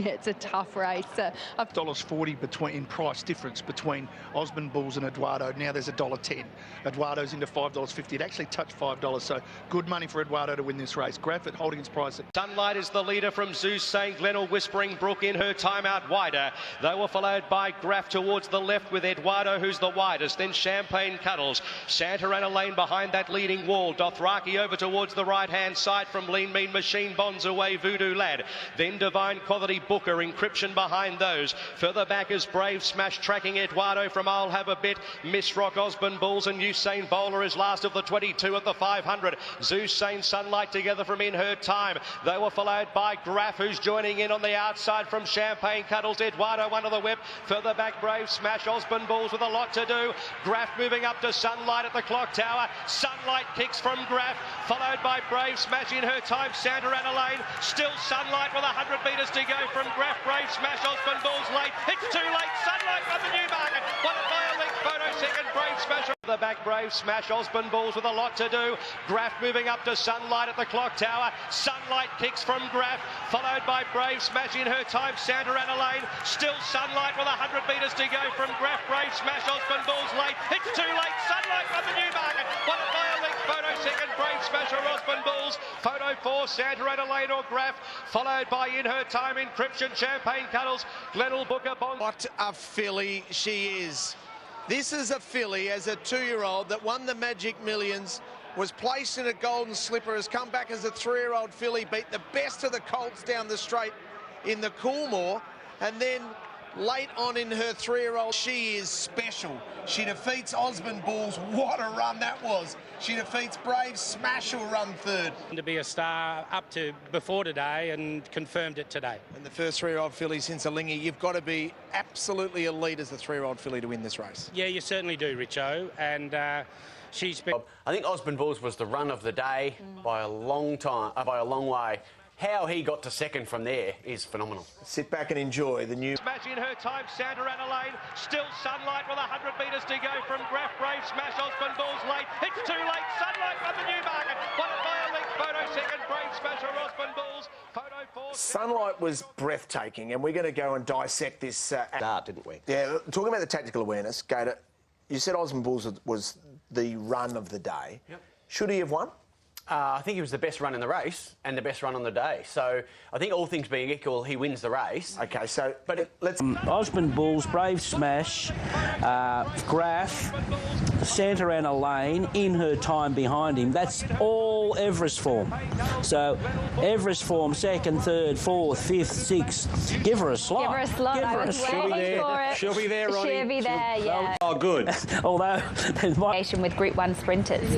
Yeah, it's a tough race. $1.40 between price difference between Osborne Bulls and Eduardo. Now there's $1.10. Eduardo's into $5.50. It actually touched $5, so good money for Eduardo to win this race. Grafford holding its price. Sunlight is the leader from Zeus St. Glenelg, Whispering Brook in her time out wider. They were followed by Graff towards the left with Eduardo, who's the widest. Then Champagne Cuddles. Santa Ana Lane behind that leading wall. Dothraki over towards the right-hand side from Lean Mean Machine Bonds away Voodoo Lad. Then Divine Quality Booker, Encryption behind those. Further back is Brave Smash tracking Eduardo from I'll Have a Bit. Miss Rock, Osborne Bulls and Usain Bowler is last of the 22 at the 500. Zeus Saint Sunlight together from In Her Time. They were followed by Graff, who's joining in on the outside from Champagne Cuddles. Eduardo under the whip. Further back Brave Smash. Osborne Bulls with a lot to do. Graff moving up to Sunlight at the clock tower. Sunlight kicks from Graff, followed by Brave Smash In Her Time. Santa Ana Lane. Still Sunlight with 100 metres to go from Graff. Brave Smash, Osborne Bulls late. It's too late. Sunlight from the Newmarket. Won it by a length. Photo second. Brave Smash. The back Brave Smash. Osborne Bulls with a lot to do. Graff moving up to Sunlight at the clock tower. Sunlight kicks from Graff, followed by Brave Smash In Her Time. Santa Ana Lane. Still Sunlight with 100 metres to go from Graff. Brave Smash, Osborne Bulls late. It's too late. Sunlight from the Newmarket. Won it by a length. Photo second. Brave Smash or Osborne Bulls. Photo 4. Santa Ana Lane or Graff, followed by In Her Time. Encryption. Champagne Cuddles, Glenelg Booker Bond. What a filly she is. This is a filly as a 2-year-old that won the Magic Millions, was placed in a Golden Slipper, has come back as a 3-year-old filly, beat the best of the colts down the straight in the Coolmore, and then late on in her 3-year-old, she is special. She defeats Osborne Bulls. What a run that was. She defeats Brave Smash, who'll run third. To be a star up to before today and confirmed it today. And the first 3-year-old filly since Alingi, you've got to be absolutely elite as a 3-year-old filly to win this race. Yeah, you certainly do, Richo. And she's been... I think Osborne Bulls was the run of the day by a long time, by a long way. How he got to second from there is phenomenal. Sit back and enjoy the new... Smash In Her Time, Santa Ana Lane. Still Sunlight with 100 metres to go from Graff. Brave Smash, Osborne Bulls late. It's too late. Sunlight from the Newmarket. Won it by a length. Photo second. Brave Smash or Osborne Bulls. Photo 4. Sunlight was breathtaking, and we're going to go and dissect this... Start, didn't we? Yeah, talking about the tactical awareness, Gator, you said Osborne Bulls was the run of the day. Yep. Should he have won? I think he was the best run in the race and the best run on the day. So I think all things being equal, he wins the race. Okay, so but let's... Osborne Bulls, Brave Smash, Graff, Santa Ana Lane, In Her Time behind him. That's all Everest form. So Everest form, second, third, fourth, fifth, sixth. Give her a slot. Give her a slot. I was waiting for it. She'll be there, Ronnie. She'll be there, yeah. Oh, good. Although there's my... with Group 1 sprinters.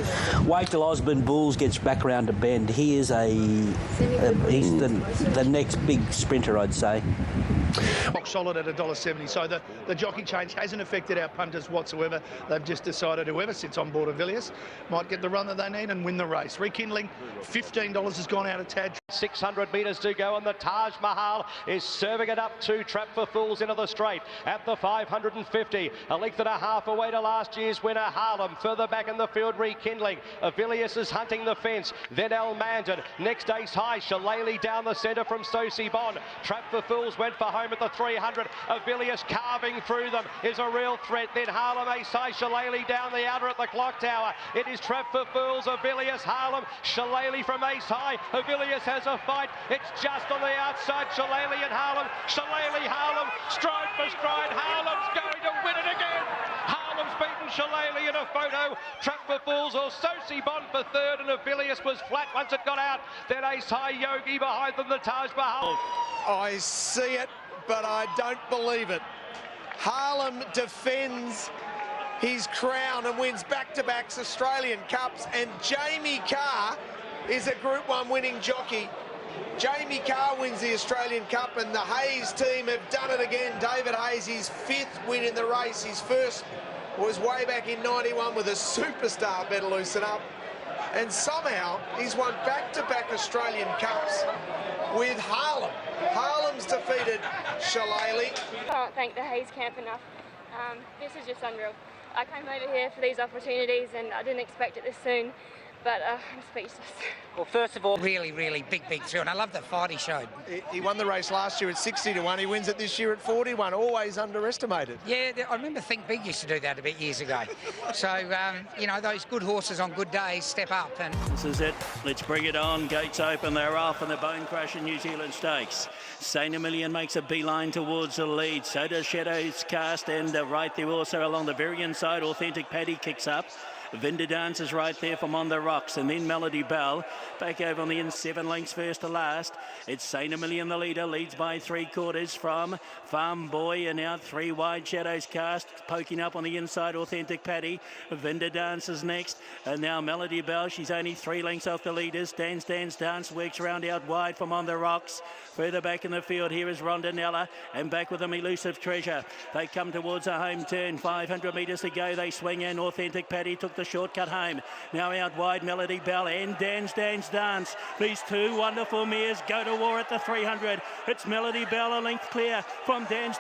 Wait till Osborne Bulls gets back around to bend. He is he's the next big sprinter, I'd say. Rock solid at $1.70. So the jockey change hasn't affected our punters whatsoever. They've just decided whoever sits on board Avilius might get the run that they need and win the race. Rekindling, $15 has gone out of Tad. 600 metres to go, and the Taj Mahal is serving it up to Trap for Fools into the straight at the 550. A length and a half away to last year's winner, Harlem. Further back in the field, Rekindling. Avilius is hunting the fence. Then El Mandan. Next Ace High. Shillelagh down the centre from Stacey Bond. Trap for Fools went for home at the 300. Avilius carving through them is a real threat. Then Harlem, Ace High, Shillelagh down the outer at the clock tower. It is Trap for Fools, Avilius, Harlem, Shillelagh from Ace High. Avilius has a fight. It's just on the outside. Shillelagh and Harlem. Shillelagh, Harlem, stride for stride. Harlem's going to win it again. Harlem's beaten Shillelagh in a photo. Trap for Fools or Stacey Bond for third, and Avilius was flat once it got out. Then Ace High, Yogi behind them, the Taj Mahal. I see it, but I don't believe it. Harlem defends his crown and wins back-to-backs Australian Cups, and Jamie Carr is a Group 1 winning jockey. Jamie Carr wins the Australian Cup, and the Hayes team have done it again. David Hayes, his 5th win in the race. His first was way back in 91 with a superstar, Better Loosen Up. And somehow he's won back-to-back Australian Cups with Harlem. Harlem Williams defeated Shillelagh. I can't thank the Hayes camp enough. This is just unreal. I came over here for these opportunities and I didn't expect it this soon, but I'm speechless. Well, first of all, really big thrill, and I love the fight he showed. He won the race last year at 60-1. He wins it this year at 40-1. Always underestimated. Yeah, I remember Think Big used to do that a bit years ago. So, you know, those good horses on good days step up. And This is it. Let's bring it on. Gates open. They're off in the Bone Crusher New Zealand Stakes. Saint Emilion makes a beeline towards the lead. So does Shadows Cast, and right there also along the very inside, Authentic Paddy kicks up. Vinda Dance is right there from On the Rocks, and then Melody Bell back over on the in, 7 lengths first to last. It's Saint Emilion the leader, leads by 3/4 from Farm Boy, and out 3 wide. Shadows Cast poking up on the inside, Authentic Paddy. Vinda Dance is next, and now Melody Bell, she's only 3 lengths off the leaders. Dance works round out wide from On the Rocks. Further back in the field here is Rondinella, and back with them Elusive Treasure. They come towards a home turn, 500 metres to go. They swing in. Authentic Paddy took the shortcut home. Now out wide, Melody Bell and Dance. These 2 wonderful mares go to war at the 300. It's Melody Bell a length clear from Dance.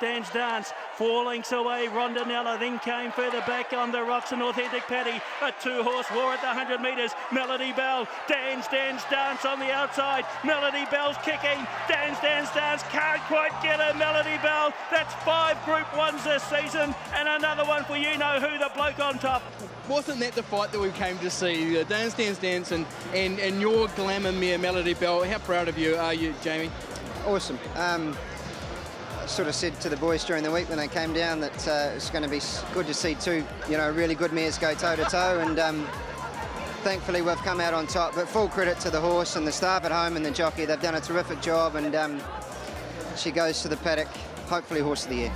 4 lengths away, Rondinella. Then came further back On the Rocks and Authentic Paddy. A 2-horse war at the 100 metres. Melody Bell, Dance on the outside. Melody Bell's kicking. Dance can't quite get her. Melody Bell. That's 5 Group 1s this season, and another one for you know who, the bloke on top. Wasn't that the fight that we came to see? Dance and your glamour mare Melody Bell. How proud of you are you, Jamie? Awesome. I sort of said to the boys during the week when they came down that it's going to be good to see 2, really good mares go toe to toe, and thankfully we've come out on top. But full credit to the horse and the staff at home and the jockey. They've done a terrific job, and she goes to the paddock, hopefully horse of the year.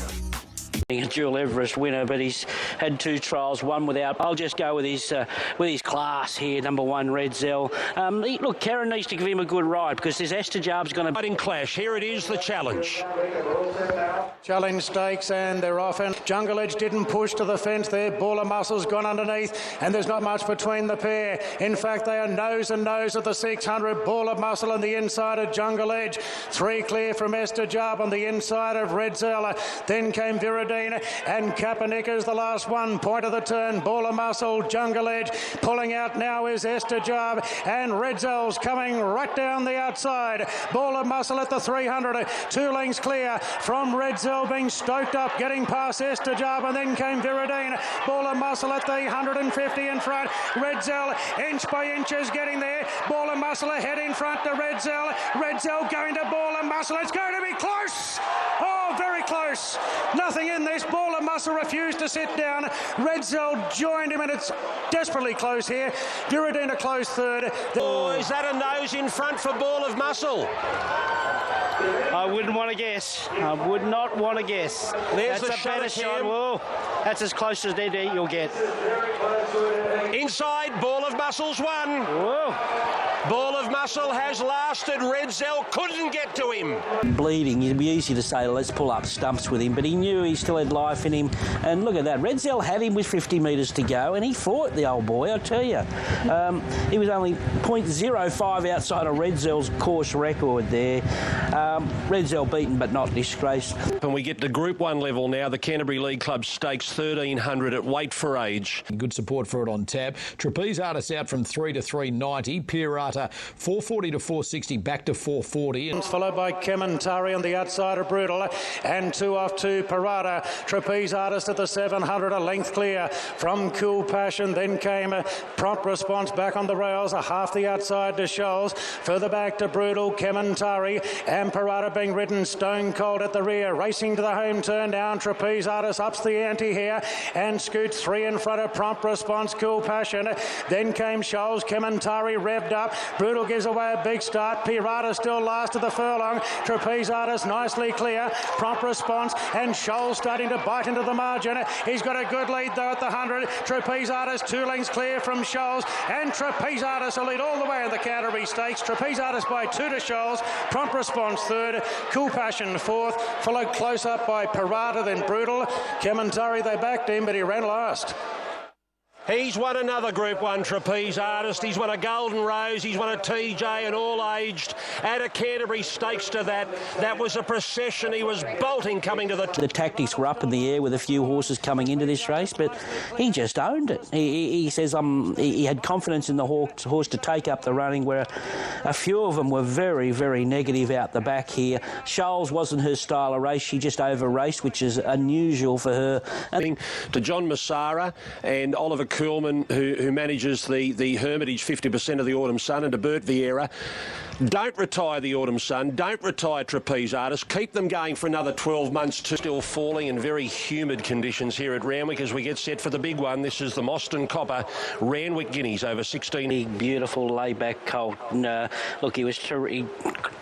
A dual Everest winner, but he's had 2 trials, one without. I'll just go with his class here. Number 1, Red Zell. Look, Karen needs to give him a good ride because this Estajab's going to Fighting clash. Here it is, the challenge. Challenge Stakes, and they're off, and Jungle Edge didn't push to the fence there. Ball of Muscle's gone underneath, and there's not much between the pair. In fact, they are nose and nose at the 600. Ball of Muscle on the inside of Jungle Edge. 3 clear from Estajab on the inside of Red Zell. Then came Viridine and Kapanicka's the last one. Point of the turn, Ball of Muscle, Jungle Edge. Pulling out now is Estajab, and Red Zell's coming right down the outside. Ball of Muscle at the 300. 2 lengths clear from Red Zell, being stoked up, getting past Estajab, and then came Viridine. Ball of Muscle at the 150 in front. Red Zell inch by inches getting there. Ball of Muscle ahead in front to Red Zell. Red Zell going to Ball of Muscle. It's going to be close. Oh, very close. Nothing in this. Ball of Muscle refused to sit down. Red Zell joined him, and it's desperately close here. Viridine a close third. Oh, is that a nose in front for Ball of Muscle? I wouldn't want to guess. I would not want to guess. There's that's the a better shot. Whoa, that's as close as you'll get. Inside, Ball of Muscle's won. Whoa. Ball of Muscle has lasted. Red Zell couldn't get to him. Bleeding, it'd be easy to say, let's pull up stumps with him, but he knew he still had life in him. And look at that, Red Zell had him with 50 metres to go, and he fought the old boy, I tell you. He was only 0.05 outside of Red Zell's course record there. Red Zell beaten, but not disgraced. And we get to Group 1 level now, the Canterbury League Club Stakes 1300 at weight for age. Good support for it on tab. Trapeze Artist out from 3 to 390. Pirata 440 to 460, back to 440. Followed by Kementari on the outside of Brutal, and 2 off to Parada. Trapeze Artist at the 700, a length clear from Cool Passion. Then came a Prompt Response back on the rails, a half the outside to Shoals. Further back to Brutal, Kementari, and Parada being ridden stone cold at the rear. Racing to the home turn down. Trapeze Artist ups the ante here and scoots 3 in front of Prompt Response, Cool Passion. Then came Shoals, Kementari revved up. Brutal gives away a big start. Pirata still last of the furlong. Trapeze Artist nicely clear. Prompt Response, and Shoals starting to bite into the margin. He's got a good lead though at the 100. Trapeze Artist 2 lengths clear from Shoals, and Trapeze Artist will lead all the way in the Canterbury Stakes. Trapeze Artist by 2 to Shoals. Prompt Response third. Cool Passion fourth. Followed close up by Parada, then Brutal. Kementari, they backed him, but he ran last. He's won another Group 1 Trapeze Artist. He's won a Golden Rose. He's won a TJ and all-aged. Add a Canterbury Stakes to that. That was a procession. He was bolting coming to the... The tactics were up in the air with a few horses coming into this race, but he just owned it. He says he had confidence in the horse to take up the running, where a few of them were very, very negative out the back here. Shoals wasn't her style of race. She just over-raced, which is unusual for her. To John Massara and Oliver Kuhlman, who manages the Hermitage 50% of the Autumn Sun, and to Bert Vieira. Don't retire the Autumn Sun. Don't retire Trapeze Artist. Keep them going for another 12 months too. Still falling in very humid conditions here at Randwick as we get set for the big one. This is the Mostyn Copper Randwick Guineas over 16. Beautiful laid-back colt. Look, he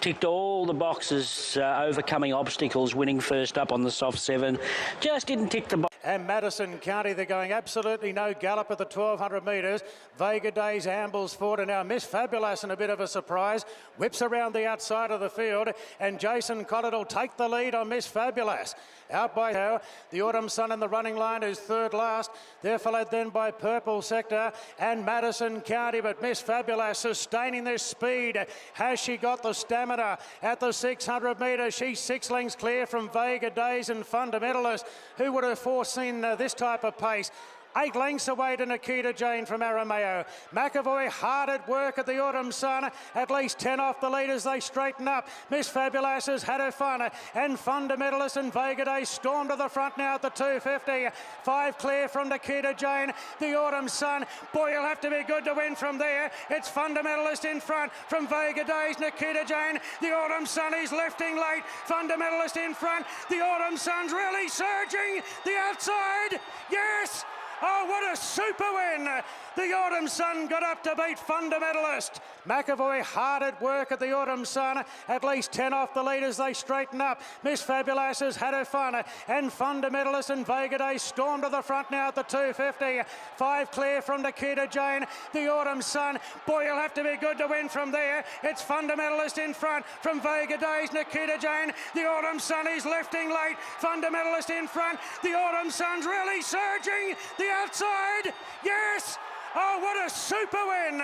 ticked all the boxes, overcoming obstacles, winning first up on the soft 7. Just didn't tick the box. And Madison County, they're going absolutely no gallop at the 1,200 metres. Vega Days ambles forward, and now Miss Fabulous in a bit of a surprise. Whips around the outside of the field, and Jason Collett will take the lead on Miss Fabulous. Out by her, the Autumn Sun in the running line is third last. They're followed then by Purple Sector and Madison County, but Miss Fabulous sustaining this speed. Has she got the stamina at the 600 metres? She's 6 lengths clear from Vega Days and Fundamentalist. Who would have foreseen this type of pace? 8 lengths away to Nikita Jane from Arameo. McAvoy hard at work at the Autumn Sun. At least 10 off the lead as they straighten up. Miss Fabulous has had her fun. And Fundamentalist and Vega Day storm to the front now at the 250. 5 clear from Nikita Jane. The Autumn Sun. Boy, you'll have to be good to win from there. It's Fundamentalist in front from Vega Days. Nikita Jane. The Autumn Sun is lifting late. Fundamentalist in front. The Autumn Sun's really surging. The outside. Yes! Oh, what a super win! The Autumn Sun got up to beat Fundamentalist. McAvoy hard at work at the Autumn Sun. At least 10 off the lead as they straighten up. Miss Fabulous has had her fun. And Fundamentalist and Vega Day storm to the front now at the 250. 5 clear from Nikita Jane. The Autumn Sun. Boy, you'll have to be good to win from there. It's Fundamentalist in front from Vega Days. Nikita Jane. The Autumn Sun is lifting late. Fundamentalist in front. The Autumn Sun's really surging. The outside. Yes! Oh, what a super win!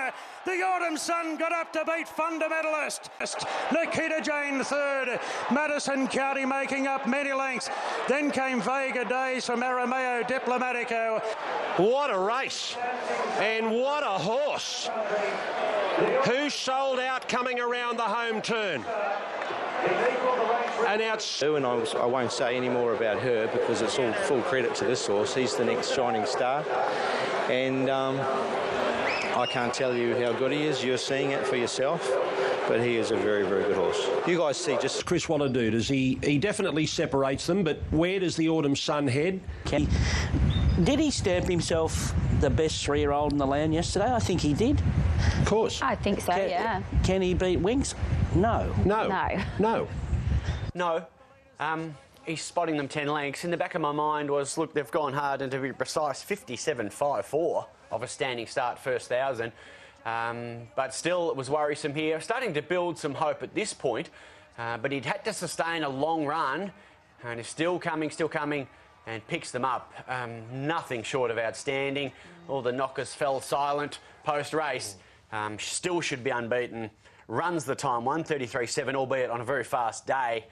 The Autumn Sun got up to beat Fundamentalist. Nikita Jane third. Madison County making up many lengths. Then came Vega Days from Arameo Diplomatico. What a race. And what a horse. Who sold out coming around the home turn? And I won't say any more about her because it's all full credit to this horse. He's the next shining star. And I can't tell you how good he is. You're seeing it for yourself. But he is a very, very good horse. You guys see just... Chris Walladoodles, he definitely separates them, but where does the Autumn Sun head? Did he stamp himself the best 3-year-old in the land yesterday? I think he did. Of course. I think so, yeah. Can he beat Winks? No. He's spotting them 10 lengths. In the back of my mind was, look, they've gone hard, and to be precise, 57.54 of a standing start first 1,000. But still, it was worrisome here. Starting to build some hope at this point, but he'd had to sustain a long run, and is still coming, and picks them up. Nothing short of outstanding. All the knockers fell silent post-race. Still should be unbeaten. Runs the time, 1:33.7, albeit on a very fast day.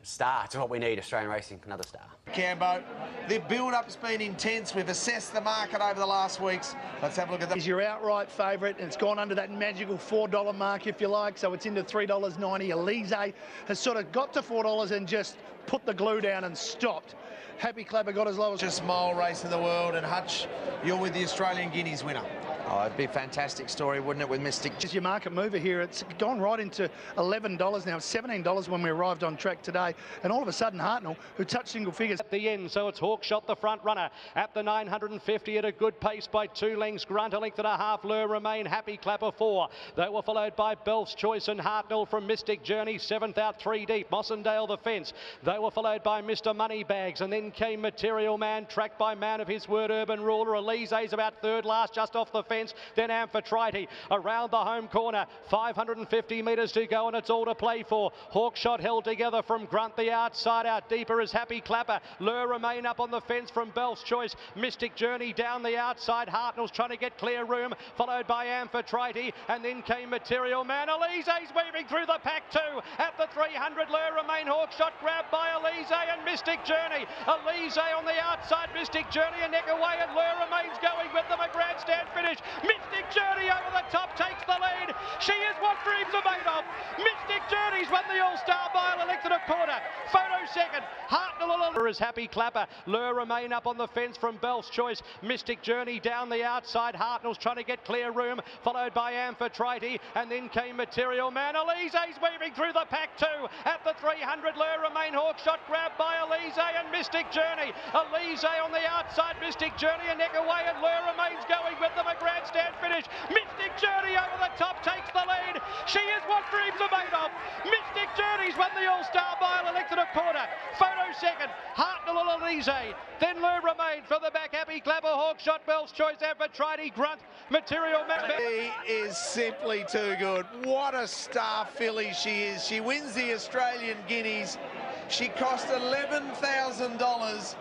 Star, it's what we need, Australian racing, another star. Cambo, the build-up's been intense. We've assessed the market over the last weeks. Let's have a look at that. He's your outright favourite, and it's gone under that magical $4 mark, if you like, so it's into $3.90. Elise has sort of got to $4 and just put the glue down and stopped. Happy Clapper got as low as... Just mile race of the world, and Hutch, you're with the Australian Guineas winner. Oh, it'd be a fantastic story, wouldn't it, with Mystic? Just your market mover here. It's gone right into $11 now. It's $17 when we arrived on track today. And all of a sudden, Hartnell, who touched single figures at the end, so it's Hawkshot, the front runner, at the 950 at a good pace by 2 lengths. Grunt, a length and a half. Lure Remain, Happy Clapper 4. They were followed by Belf's Choice and Hartnell from Mystic Journey, 7th out 3 deep. Mossendale the fence. They were followed by Mr. Moneybags, and then came Material Man, tracked by Man of His Word, Urban Ruler. Elise's about third last, just off the fence. fence. Then Amphitrite around the home corner. 550 metres to go, and it's all to play for. Hawkshot held together from Grunt the outside. Out deeper is Happy Clapper. Lure Remain up on the fence from Bell's Choice. Mystic Journey down the outside. Hartnell's trying to get clear room, followed by Amphitrite, and then came Material Man. Elise's weaving through the pack too. At the 300, Lure Remain. Hawkshot grabbed by Elise and Mystic Journey. Elise on the outside. Mystic Journey a neck away, and Lure Remain's going with them. A grandstand finish. Mystic Journey over the top takes the lead. She is what dreams are made of. Mystic Journey's won the All-Star by a length and a quarter. Photo second. Hartnell is Happy Clapper. Lure Remain up on the fence from Bell's Choice. Mystic Journey down the outside. Hartnell's trying to get clear room, followed by Amphitrite, and then came Material Man. Elise's weaving through the pack too. At the 300, Lure Remain. Hawkshot grabbed by Elise and Mystic Journey. Elise on the outside. Mystic Journey a neck away, and Lure Remain's going with them. A grandstand finish. Mystic Journey over the top takes the lead. She is what dreams are made of. Mystic Journey's won the All-Star by a length and a quarter. Photo second. Hartnell and Elise. Then Lure Remain for the back. Happy Clapper, Hawkshot, Bell's Choice, Amphitrite, Grunt, Material Man. He is simply too good. What a star filly she is. She wins the Australian Guineas. She cost $11,000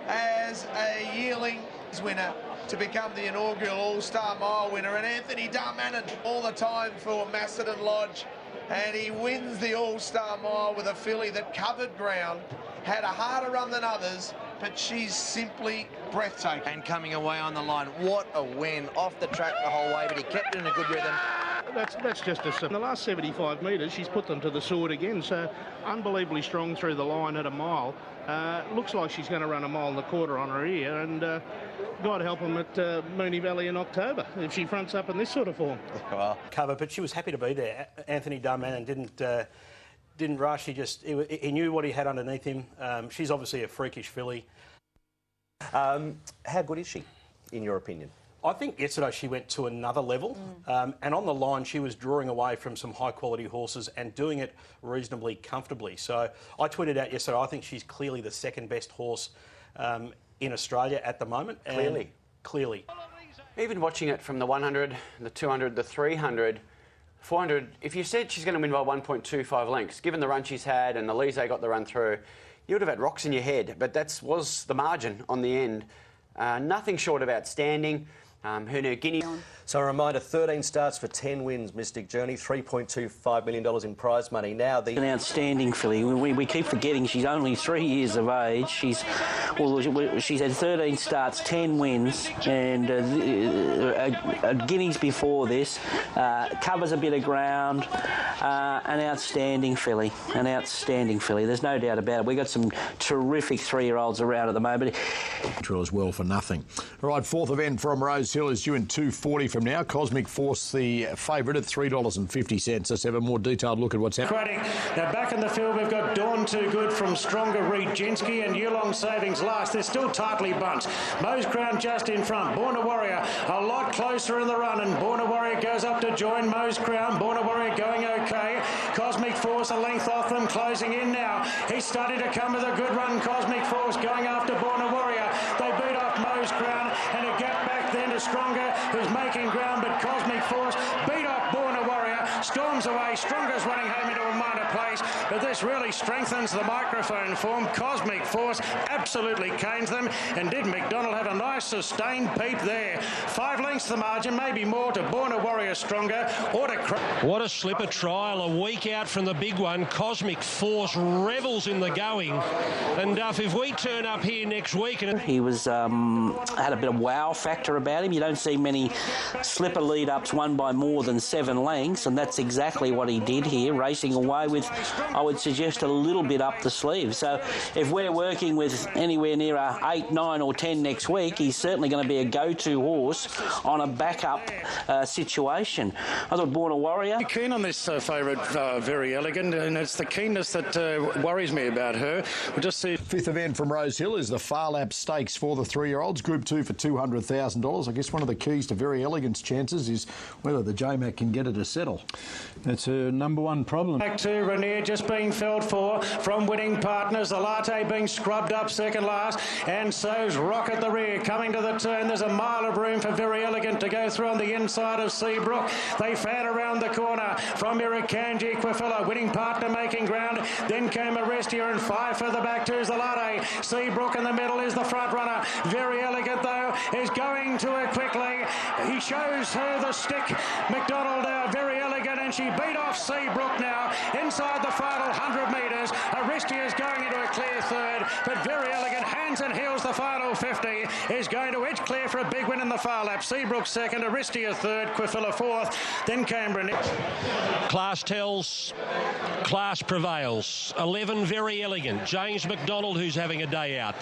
as a yearling winner to become the inaugural All-Star Mile winner. And Anthony Darmanin all the time for Macedon Lodge. And he wins the All-Star Mile with a filly that covered ground, had a harder run than others, but she's simply breathtaking. And coming away on the line, what a win. Off the track the whole way, but he kept it in a good rhythm. That's just in the last 75 metres, she's put them to the sword again. So unbelievably strong through the line at a mile. Looks like she's going to run a mile and a quarter on her ear, and God help him at Moonee Valley in October if she fronts up in this sort of form. Well, cover, but she was happy to be there. Anthony Darmanin didn't rush. He knew what he had underneath him. She's obviously a freakish filly. How good is she, in your opinion? I think yesterday she went to another level, and on the line she was drawing away from some high-quality horses and doing it reasonably comfortably. So I tweeted out yesterday, I think she's clearly the second best horse in Australia at the moment. Clearly. Even watching it from the 100, the 200, the 300, 400, if you said she's going to win by 1.25 lengths, given the run she's had and Elise got the run through, you would have had rocks in your head, but that was the margin on the end. Nothing short of outstanding. Her new Guinea. So a reminder, 13 starts for 10 wins, Mystic Journey, $3.25 million in prize money. Now An outstanding filly. We keep forgetting she's only 3 years of age. She's had 13 starts, 10 wins, and Guineas before this. Covers a bit of ground. An outstanding filly. There's no doubt about it. We've got some terrific 3-year-olds around at the moment. As well for nothing. All right, fourth event from Rose Hill is due in 2:40 from now. Cosmic Force, the favourite, at $3.50. Let's have a more detailed look at what's happening. Now back in the field, we've got Dawn Too Good from Stronger Reed Jensky and Yulong Savings last. They're still tightly bunched. Moe's Crown just in front. Born a Warrior a lot closer in the run, and Born a Warrior goes up to join Moe's Crown. Born a Warrior going okay. Cosmic Force a length off them, closing in now. He's starting to come with a good run. Cosmic Force going after Born a Warrior. They beat off Moe's Crown, and a gap back then to Stronger, who's making ground, but Cosmic Force beat off Born a Warrior, storms away. Stronger's running home into a minor place, but this really strengthens the microphone form. Cosmic Force absolutely canes them, and did McDonald have a nice sustained peep there. 5 lengths the margin, maybe more, to Born a Warrior Stronger, or to... What a slipper trial, a week out from the big one. Cosmic Force revels in the going, and if we turn up here next week... He was had a bit of wow factor about him. You don't see many slipper lead-ups won by more than 7 lengths, and that's exactly what he did here, racing away with, I would suggest, a little bit up the sleeve. So if we're working with anywhere near a 8, 9 or 10 next week, he's certainly going to be a go-to horse on a backup situation. I thought Born a Warrior... Keen on this favourite, Very Elegant, and it's the keenness that worries me about her. We'll just see... Fifth event from Rose Hill is the Far Lap Stakes for the 3-year-olds. Group 2 for $200,000. I guess one of the keys to Very Elegant's chances is whether the JMac can get her to settle. Bell. That's her number one problem. Back to Rainier just being filled for from Winning Partners. The Latte being scrubbed up second last, and so's Rock at the rear. Coming to the turn, there's a mile of room for Very Elegant to go through on the inside of Seabrook. They fan around the corner from Irrikanji Quifilla. Winning Partner making ground. Then came Arestia, and 5 further back to is the Latte. Seabrook in the middle is the front runner. Very Elegant though is going to her quickly. He shows her the stick. McDonald now Very Elegant, and she beat off Seabrook now inside the final 100 metres. Arestia is going into a clear third, but Very Elegant hands and heels the final 50, is going to edge clear for a big win in the far lap. Seabrook second, Arestia third, Quifilla fourth, then Canberra. Class tells, class prevails. 11 Very Elegant, James McDonald, who's having a day out,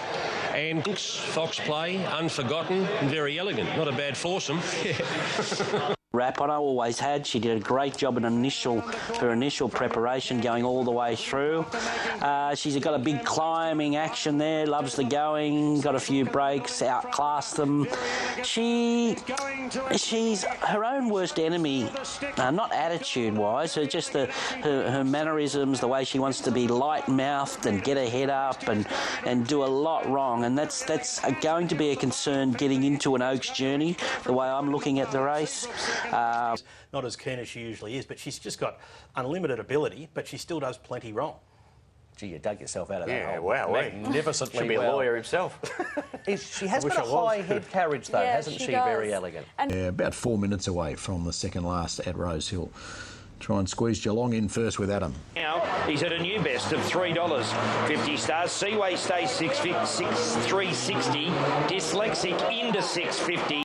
and Fox Play, Unforgotten, and Very Elegant. Not a bad foursome. Rap on her, always had. She did a great job in her initial preparation, going all the way through. She's got a big climbing action there, loves the going, got a few breaks, outclassed them. She's her own worst enemy, not attitude-wise, just her mannerisms, the way she wants to be light-mouthed and get her head up and do a lot wrong, and that's going to be a concern getting into an Oaks journey, the way I'm looking at the race. Not as keen as she usually is, but she's just got unlimited ability, but she still does plenty wrong. Gee, you dug yourself out of that hole. Wow, Magnificently. Should be a lawyer himself. She has got a high head carriage, though, hasn't she? Very Elegant. Yeah, about 4 minutes away from the second last at Rose Hill. Try and squeeze Geelong in first with Adam. Now he's at a new best of $3.50 stars. Seaway stays 360. Dyslexic into 650.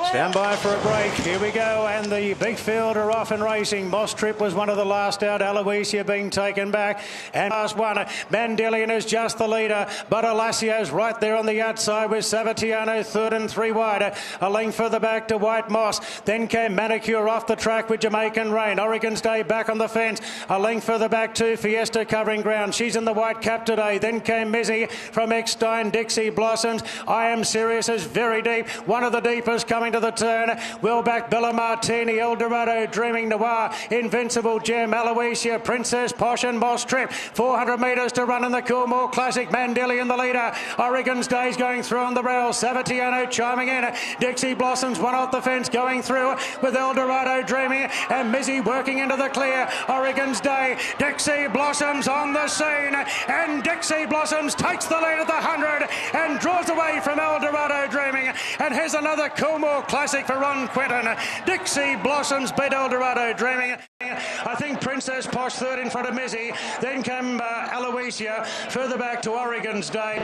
Stand by for a break. Here we go, and the big field are off and racing. Moss Trip was one of the last out. Aloysia being taken back, and last one. Mandelian is just the leader, but Alacio's right there on the outside with Savatiano third and 3 wide. A length further back to White Moss. Then came Manicure off the track with Jamaican Rain. Oregon's Day back on the fence. A length further back to Fiesta covering ground. She's in the white cap today. Then came Mizzy from Eckstein. Dixie Blossoms. I Am Serious is very deep. One of the deepest coming to the turn. Well back Bella Martini, Eldorado, Dreaming Noir, Invincible Gem, Aloysia, Princess Posh and Moss Trip. 400 metres to run in the Coolmore Classic. Mandelian the leader. Oregon's Days going through on the rail. Savatiano chiming in. Dixie Blossoms one off the fence going through with Eldorado Dreaming, and Mizzy working into the clear. Oregon's Day. Dixie Blossoms on the scene, and Dixie Blossoms takes the lead at the 100 and draws away from Eldorado Dreaming, and here's another Coolmore Classic for Ron Quinton. Dixie Blossoms beat Eldorado Dreaming. I think Princess Posh third in front of Mizzy. Then came Aloysia further back to Oregon's Day.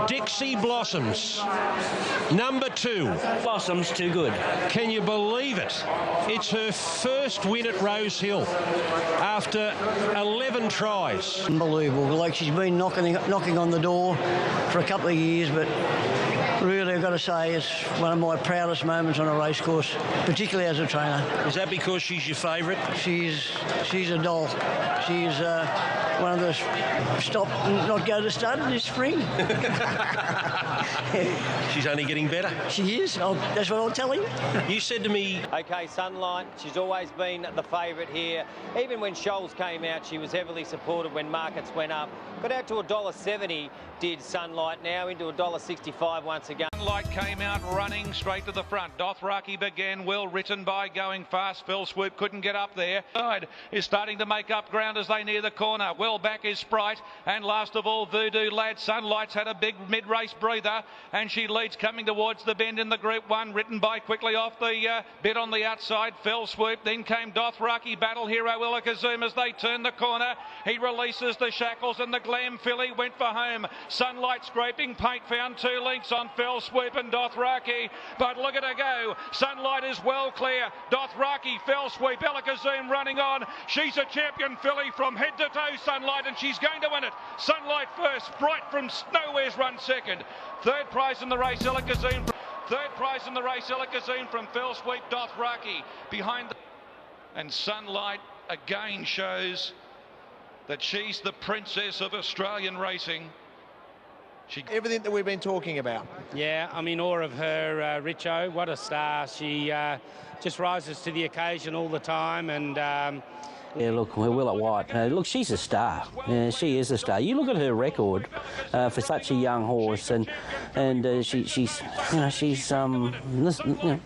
Dixie Blossoms, number 2. Blossoms too good. Can you believe it? It's her first win at Rose Hill after 11 tries. Unbelievable. Like, she's been knocking on the door for a couple of years, but really, I've got to say, it's one of my proudest moments on a racecourse, particularly as a trainer. Is that because she's your favourite? She's a doll. She's one of those stop and not go to stud this spring. She's only getting better. She is. That's what I'll tell you. You said to me... OK, Sunlight, she's always been the favourite here. Even when Shoals came out, she was heavily supported when markets went up. Got out to $1.70, did Sunlight, now into $1.65 once again. Sunlight came out running straight to the front. Dothraki began well, written by going fast. Fell Swoop couldn't get up there. Side is starting to make up ground as they near the corner. Well back is Sprite, and last of all Voodoo Lad. Sunlight's had a big mid-race breather, and she leads coming towards the bend in the Group 1, written by quickly off the bit on the outside. Fell Swoop, then came Dothraki, Battle Hero Illakazoom as they turn the corner. He releases the shackles, and the Glam filly went for home. Sunlight scraping paint, found 2 lengths on Fell Swoop and Dothraki, but look at her go. Sunlight is well clear. Dothraki, Fell Swoop, Illakazoom running on. She's a champion filly from head to toe, Sunlight, and she's going to win it. Sunlight first, Bright from Nowhere's run second. Third prize in the race, Illakazoom. Third prize in the race, Illakazoom from Fell Swoop, Dothraki behind the... And Sunlight again shows that she's the princess of Australian racing. Everything that we've been talking about. Yeah, I'm in awe of her, Richo. What a star. She just rises to the occasion all the time, and yeah, look, Willa White. Look, she's a star. Yeah, she is a star. You look at her record for such a young horse, and she's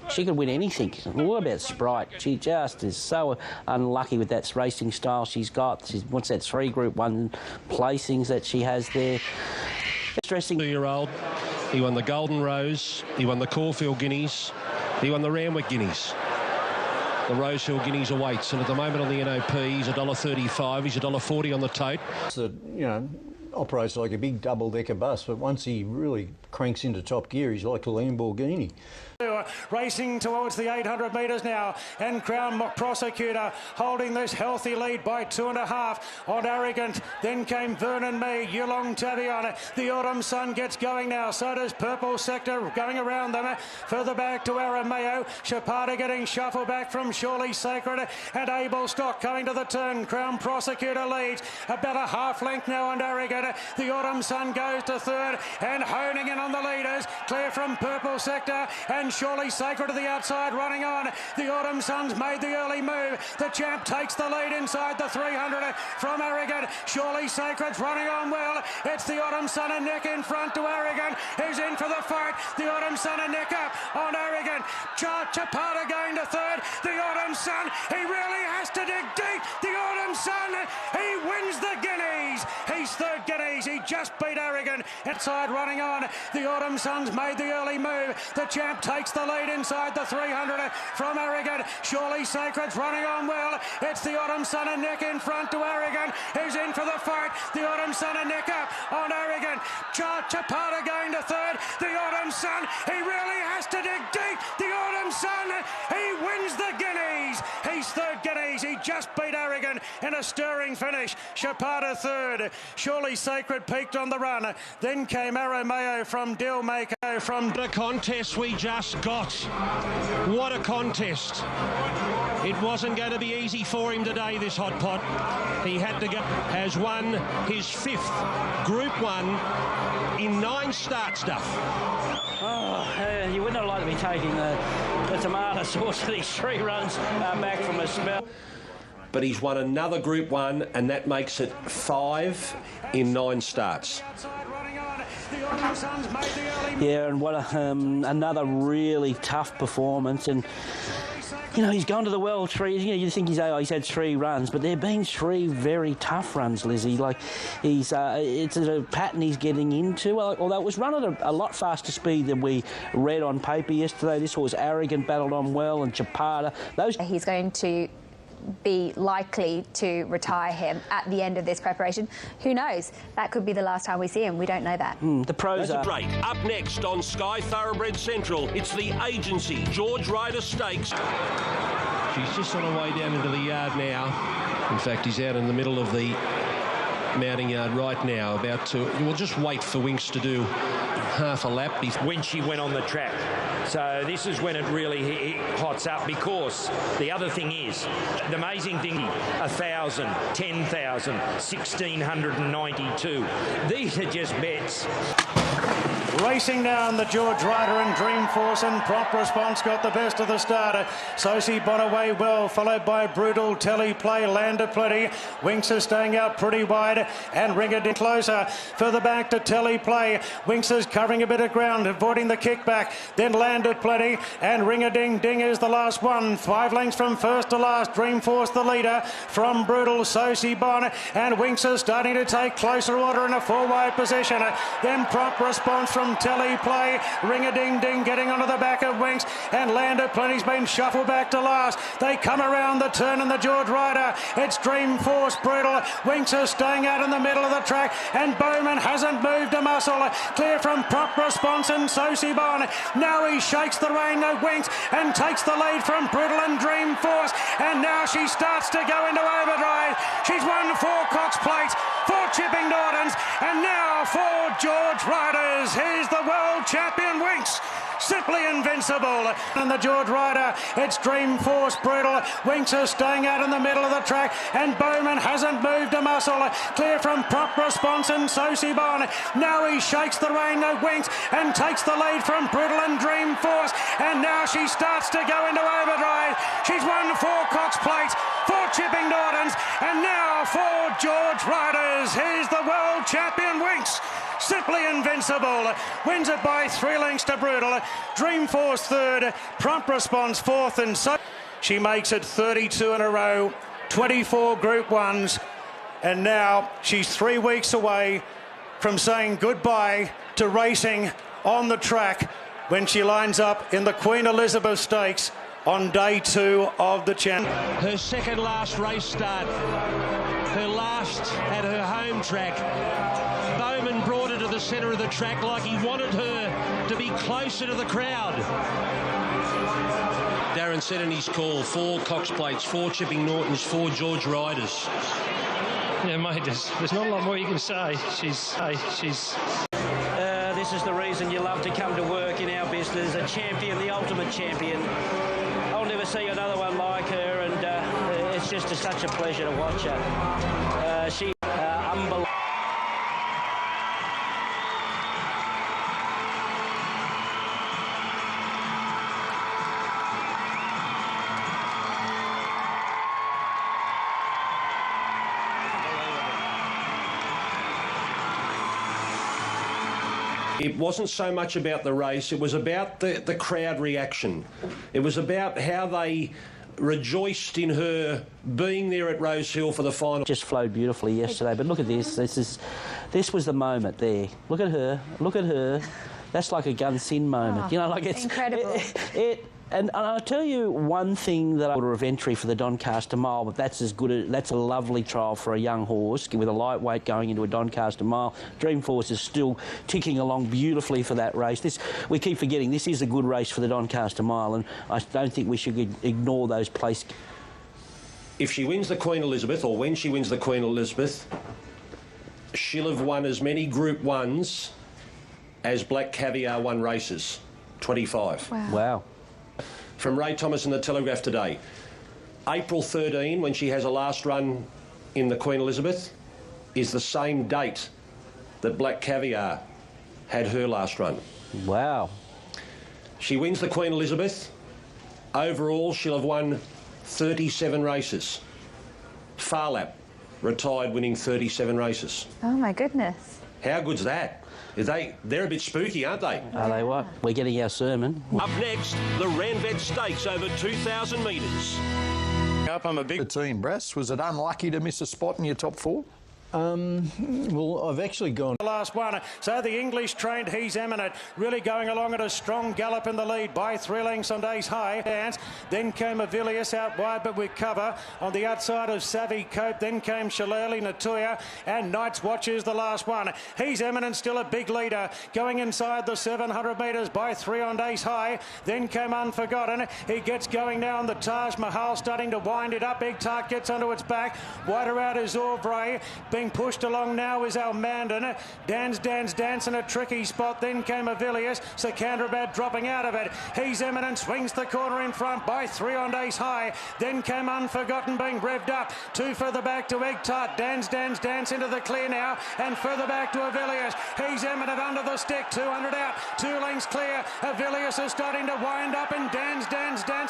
she could win anything. What about Sprite? She just is so unlucky with that racing style she's got. What's that 3 Group 1 placings that she has there? Stressing. 2-year-old. He won the Golden Rose. He won the Caulfield Guineas. He won the Randwick Guineas. The Rosehill Guineas awaits, and at the moment on the NOP, he's $1.35. He's $1.40 on the tote. Operates like a big double-decker bus, but once he really cranks into top gear, he's like a Lamborghini. Racing towards the 800 metres now, and Crown Prosecutor holding this healthy lead by 2.5 on Arrogant. Then came Vernon Mee, Yulong Tavion. The Autumn Sun gets going now, so does Purple Sector going around them. Further back to Arameo, Chapada getting shuffled back from Surely Sacred, and Able Stock coming to the turn. Crown Prosecutor leads about a half length now on Arrogant. The Autumn Sun goes to third, and honing in on the leaders, clear from Purple Sector, and Surely Sacred to the outside, running on. The Autumn Sun's made the early move. The champ takes the lead inside the 300 from Arrogant. Surely Sacred's running on well. It's the Autumn Sun and neck in front to Arrogant, who's in for the fight. The Autumn Sun and neck up on Arrogant. Chapada going to third. The Autumn Sun, he really has to dig deep. The Autumn Sun, he wins the Guineas. He's third Guineas. He just beat Arrogant. Inside running on. The Autumn Sun's made the early move. The champ takes the lead inside the 300 from Arrogant. Surely Sacred's running on well. It's the Autumn Sun and neck in front to Arrogant, who's in for the fight. The Autumn Sun and neck up on Arrogant. Chapada going to third. The Autumn Sun, he really has to dig deep. The Autumn Sun, he wins the Guineas. He's third Guineas. He just beat Arrogant in a stirring finish. Chapada third. Surely Sacred peaked on the run. Then came Arameo from Dillmaker from the contest we just got. What a contest. It wasn't going to be easy for him today, this hot pot. He had to go. Has won his 5th Group 1 in 9 start stuff. Oh, you wouldn't have liked to be taking the tomato sauce of these 3 runs back from a smell. But he's won another Group 1, and that makes it 5 in 9 starts. Yeah, and what another really tough performance. And you know, he's gone to the World 3. You know, you think he's had 3 runs, but there have been 3 very tough runs, Lizzie. Like it's a pattern he's getting into. Although it was run at a lot faster speed than we read on paper yesterday. This horse Arrogant battled on well, and Chapada. He's going to be likely to retire him at the end of this preparation. Who knows? That could be the last time we see him. We don't know that. The pros are... break. Up next on Sky Thoroughbred Central, it's the Agency George Ryder Stakes. She's just on her way down into the yard now. In fact, he's out in the middle of the mounting yard right now, about to... We'll just wait for Winks to do half a lap. When she went on the track. So this is when it really hots up, because the other thing is, the amazing thing, 1,000, 10,000, 1,692. These are just bets. Racing down the George Ryder and Dreamforce, and Prompt Response got the best of the starter. Sosie Bonaway well, followed by Brutal Teleplay, Land of Plenty. Winks is staying out pretty wide, and Ringading closer. Further back to Teleplay. Winks is covering a bit of ground, avoiding the kickback. Then Land of Plenty, and Ringading Ding is the last one. 5 lengths from first to last. Dreamforce the leader from Brutal Sosie Bon, and Winks is starting to take closer order in a 4-wide position. Then Prompt Response from Teleplay, Ring-a-ding-ding getting onto the back of Winks, and Land of Plenty's been shuffled back to last. They come around the turn in the George Ryder. It's Dreamforce Brutal. Winks is staying out in the middle of the track, and Bowman hasn't moved a muscle. Clear from Prompt Response and Sosie Bon. Now he shakes the rein of Winks and takes the lead from Brutal and Dreamforce, and now she starts to go into overdrive. She's won 4 Cox Plates, 4 Chipping Nortons, and now 4 George Ryders. Here's the world champion Winks. Simply Invincible. And the George Ryder, it's Dreamforce Brutal. Winks are staying out in the middle of the track, and Bowman hasn't moved a muscle. Clear from Prompt Response and Sosibon. Now he shakes the rein of Winks and takes the lead from Brutal and Dreamforce. And now she starts to go into overdrive. She's won 4 Cox Plates, 4 Chipping Nortons, and now 4 George Riders. Here's the world champion Winks. Simply Invincible wins it by 3 lengths to Brutal. Dreamforce third, Prompt Response fourth, and so she makes it 32 in a row, 24 Group 1s, and now she's 3 weeks away from saying goodbye to racing on the track when she lines up in the Queen Elizabeth Stakes on day 2 of the Challenge. Her second last race start, her last at her home track. Bowman brought her to the centre of the track like he wanted her to be closer to the crowd. Darren said in his call, 4 Cox Plates, 4 Chipping Nortons, 4 George Riders. Yeah, mate, there's not a lot more you can say. She's This is the reason you love to come to work in our business. A champion, the ultimate champion. I'll never see another one like her, and it's just such a pleasure to watch her. She's unbelievable. It wasn't so much about the race, it was about the crowd reaction. It was about how they rejoiced in her being there at Rosehill for the final. Just flowed beautifully yesterday, but look at this. This was the moment there. Look at her. That's like a Gun-Sin moment. You know, like it's incredible. And I'll tell you one thing that order of entry for the Doncaster Mile, but that's a lovely trial for a young horse with a lightweight going into a Doncaster Mile. Dreamforce is still ticking along beautifully for that race. We keep forgetting this is a good race for the Doncaster Mile, and I don't think we should ignore those place. If she wins the Queen Elizabeth, or when she wins the Queen Elizabeth, she'll have won as many Group 1s as Black Caviar won races. 25. Wow. From Ray Thomas in the Telegraph today. April 13, when she has a last run in the Queen Elizabeth, is the same date that Black Caviar had her last run. Wow. She wins the Queen Elizabeth. Overall, she'll have won 37 races. Farlap retired winning 37 races. Oh, my goodness. How good's that? They're a bit spooky, aren't they? Are they what? We're getting our sermon. Up next, the Ranvet Stakes over 2,000 metres. I'm a big team, Brass. Was it unlucky to miss a spot in your top 4? Well, I've actually gone... The last one. So the English trained He's Eminent really going along at a strong gallop in the lead by 3 lengths on Days High. Dance. Then came Avilius out wide but with cover on the outside of Savvy Cope. Then came Shillelagh, Natuya and Night's Watch is the last one. He's Eminent still a big leader going inside the 700 metres by 3 on Days High. Then came Unforgotten. He gets going now on the Taj Mahal starting to wind it up. Big Tart gets onto its back. Wider out is Aubrey. Being pushed along now is Almandan. Dance in a tricky spot. Then came Avilius. Secunderabad dropping out of it. He's Eminent swings the corner in front by 3 on Days High. Then came Unforgotten being revved up. 2 further back to Egg Tart. Dance into the clear now. And further back to Avilius. He's Eminent under the stick. 200 out. 2 lengths clear. Avilius is starting to wind up and dance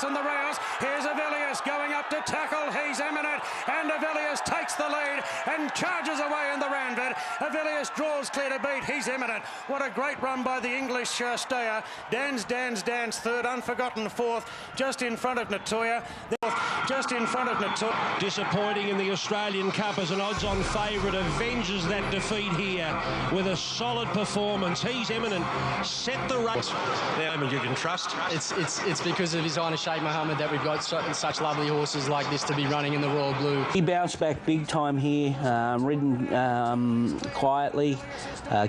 on the rails. Here's Avilius going up to tackle He's Eminent. And Avilius takes the lead and charges away in the Ranvet. Avilius draws clear to beat He's Eminent. What a great run by the English stayer. Dance third. Unforgotten fourth. Just in front of Natuya. Disappointing in the Australian Cup as an odds-on favourite, avenges that defeat here with a solid performance. He's Eminent set the race. Now you can trust. It's because of His Highness Sheikh Mohammed that we've got such lovely horses like this to be running in the Royal Blue. He bounced back big time here, ridden quietly,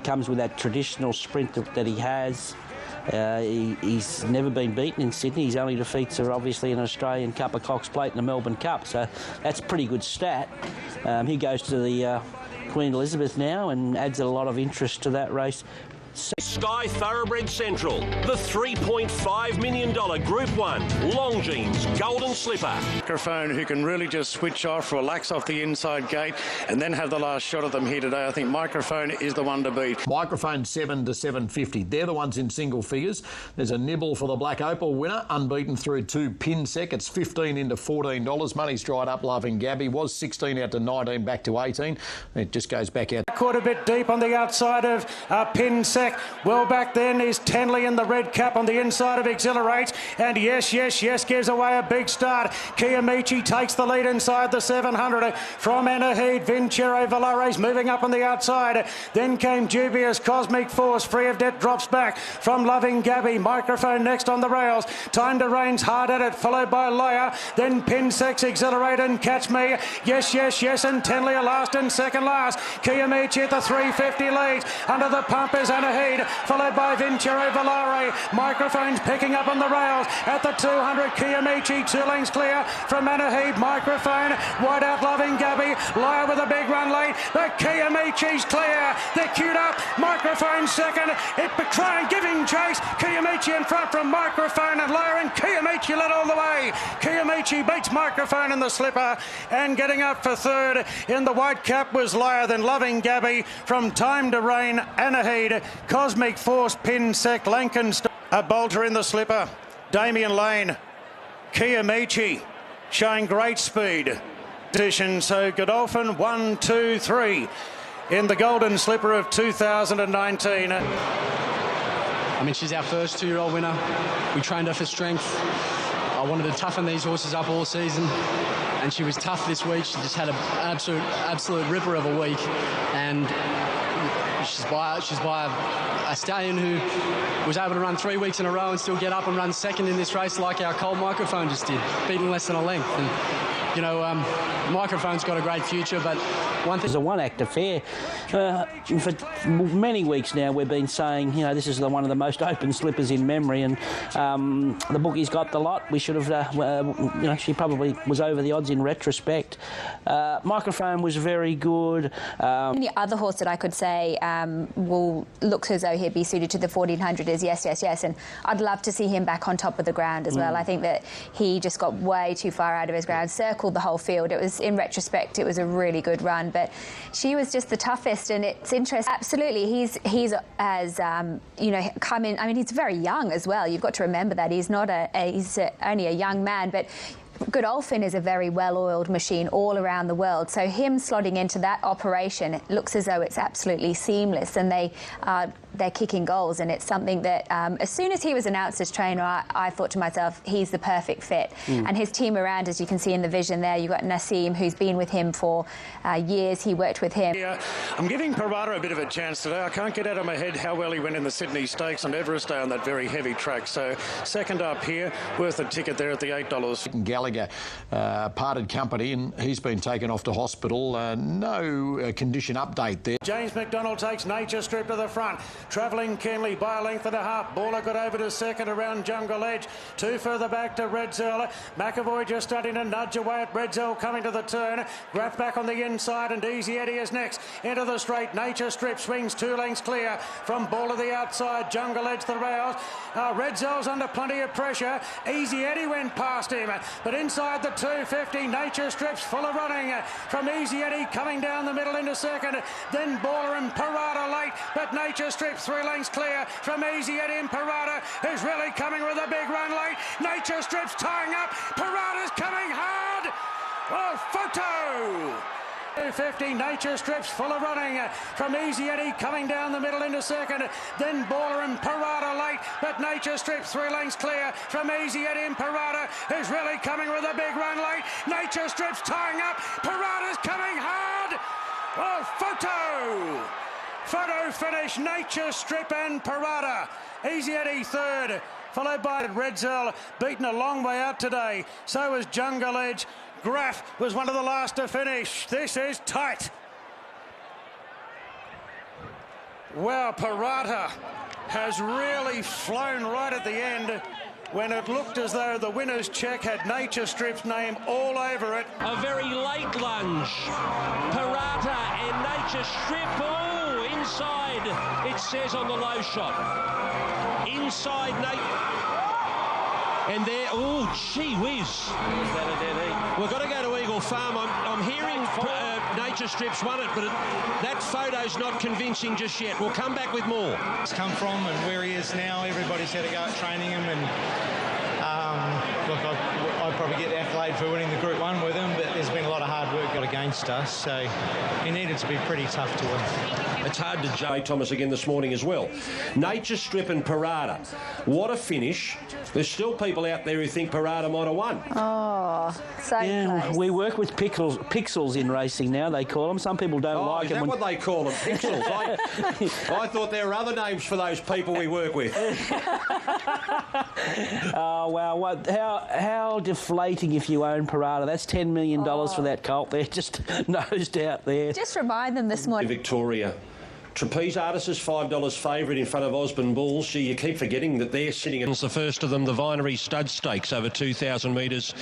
comes with that traditional sprint that he has. He's never been beaten in Sydney. His only defeats are obviously an Australian Cup, a Cox Plate and a Melbourne Cup, so that's a pretty good stat. He goes to the Queen Elizabeth now and adds a lot of interest to that race. Sky Thoroughbred Central, the $3.5 million Group 1 Longines Golden Slipper. Microphone, who can really just switch off, relax off the inside gate, and then have the last shot of them here today. I think Microphone is the one to beat. Microphone 7 to 750. They're the ones in single figures. There's a nibble for the Black Opal winner, unbeaten through 2 Pinsec. It's 15 into $14. Money's dried up. Loving Gabby was 16 out to 19, back to 18. It just goes back out. Caught a bit deep on the outside of Pinsec. Well back then is Tenley in the red cap on the inside of Exhilarate. And yes, gives away a big start. Kiamichi takes the lead inside the 700 from Anahid. Vincero Valares moving up on the outside. Then came Dubious Cosmic Force. Free of Debt drops back from Loving Gabby. Microphone next on the rails. Time to Reigns hard at it, followed by Leia. Then Pinsec's Exhilarate and Catch Me. Yes, and Tenley are last and second last. Kiamichi at the 350 lead. Under the pump is Anahid, followed by Vincero Valare. Microphone's picking up on the rails at the 200. Kiamichi 2 lengths clear from Anahid. Microphone wide out Loving Gabby. Leia with a big run late, but Kiamichi's clear. They're queued up. Microphone second. It betraying giving chase. Kiamichi in front from Microphone and Leia, and Kiamichi led all the way. Kiamichi beats Microphone in the slipper, and getting up for third in the white cap was Leia, then Loving Gabby from Time to Reign, Anahid, Cosmic Force, Pinsec, Lankenstein, a bolter in the slipper, Damien Lane, Kiamichi showing great speed. So Godolphin 1, 2, 3 in the Golden Slipper of 2019. I mean, she's our first 2-year-old winner. We trained her for strength. I wanted to toughen these horses up all season, and she was tough this week. She just had an absolute ripper of a week, and she's by a stallion who was able to run 3 weeks in a row and still get up and run second in this race, like our Cold Microphone just did, beating less than a length. And, you know, Microphone's got a great future, but one thing... It's a one-act affair. For many weeks now, we've been saying, you know, this is one of the most open slippers in memory, and the bookies got the lot. We should have, you know, she probably was over the odds in retrospect. Microphone was very good. The other horse that I could say looks as though he'd be suited to the 1400 is Yes, and I'd love to see him back on top of the ground as well. I think that he just got way too far out of his ground, circled the whole field. It was, in retrospect, it was a really good run, but she was just the toughest, and it's interesting. Absolutely, he's as you know, come in. I mean, he's very young as well. You've got to remember that he's not he's only a young man, but Godolphin is a very well-oiled machine all around the world. So him slotting into that operation, it looks as though it's absolutely seamless, and they're kicking goals, and it's something that as soon as he was announced as trainer, I thought to myself, he's the perfect fit. And his team around, as you can see in the vision there, you've got Nassim, who's been with him for years. He worked with him. Yeah, I'm giving Parada a bit of a chance today. I can't get out of my head how well he went in the Sydney Stakes and Everest Day on that very heavy track. So second up here, worth a ticket there at the $8. Gallagher parted company, and he's been taken off to hospital. No condition update there. James McDonald takes Nature Strip to the front. Travelling keenly by a length and a half. Baller got over to second around Jungle Edge. 2 further back to Redzel. McAvoy just starting to nudge away at Redzel, coming to the turn. Graf back on the inside, and Easy Eddie is next. Into the straight. Nature Strip swings 2 lengths clear from Baller the outside. Jungle Edge the rails. Redzel's under plenty of pressure. Easy Eddie went past him, but inside the 250, Nature Strip's full of running from Easy Eddie, coming down the middle into second. Then Baller and Parada late, but Nature Strip 3 lengths clear from Easy Eddie, and Parada is really coming with a big run late. Nature Strip's tying up. Parada's coming hard. Oh, photo! 250, Nature Strip's full of running from Easy Eddie, coming down the middle into second. Then Baller and Parada late, but Nature Strip 3 lengths clear from Easy Eddie, and Parada is really coming with a big run late. Nature Strip's tying up. Parada's coming hard. Oh, photo! Photo finish, Nature Strip and Parada. Easy Eddie third, followed by Redzel, beaten a long way out today. So was Jungle Edge. Graf was one of the last to finish. This is tight. Well, Parada has really flown right at the end when it looked as though the winner's check had Nature Strip's name all over it. A very late lunge. Parada and Nature Strip, inside, it says on the low shot. Inside, Nate. And there, oh, gee whiz. We've got to go to Eagle Farm. I'm hearing Nature Strip's won it, but that photo's not convincing just yet. We'll come back with more. He's come from and where he is now, everybody's had to go at training him, and look, I'd probably get the accolade for winning the Group 1 with him, but there's been a lot of hard work got against us, so he needed to be pretty tough to win. It's hard to judge. Thomas again this morning as well. Nature Strip and Parada. What a finish. There's still people out there who think Parada might have won. Oh, so close. We work with pixels in racing now, they call them. Some people don't like them. Is that what they call them? Pixels? I thought there were other names for those people we work with. Oh, wow. How deflating if you own Parada. That's $10 million for that colt there, just nosed out there. Just remind them this morning. Victoria. Trapeze Artist is $5 favourite in front of Osborne Bulls. Gee, you keep forgetting that they're sitting in the first of them, the Vinery Stud Stakes, over 2,000 metres.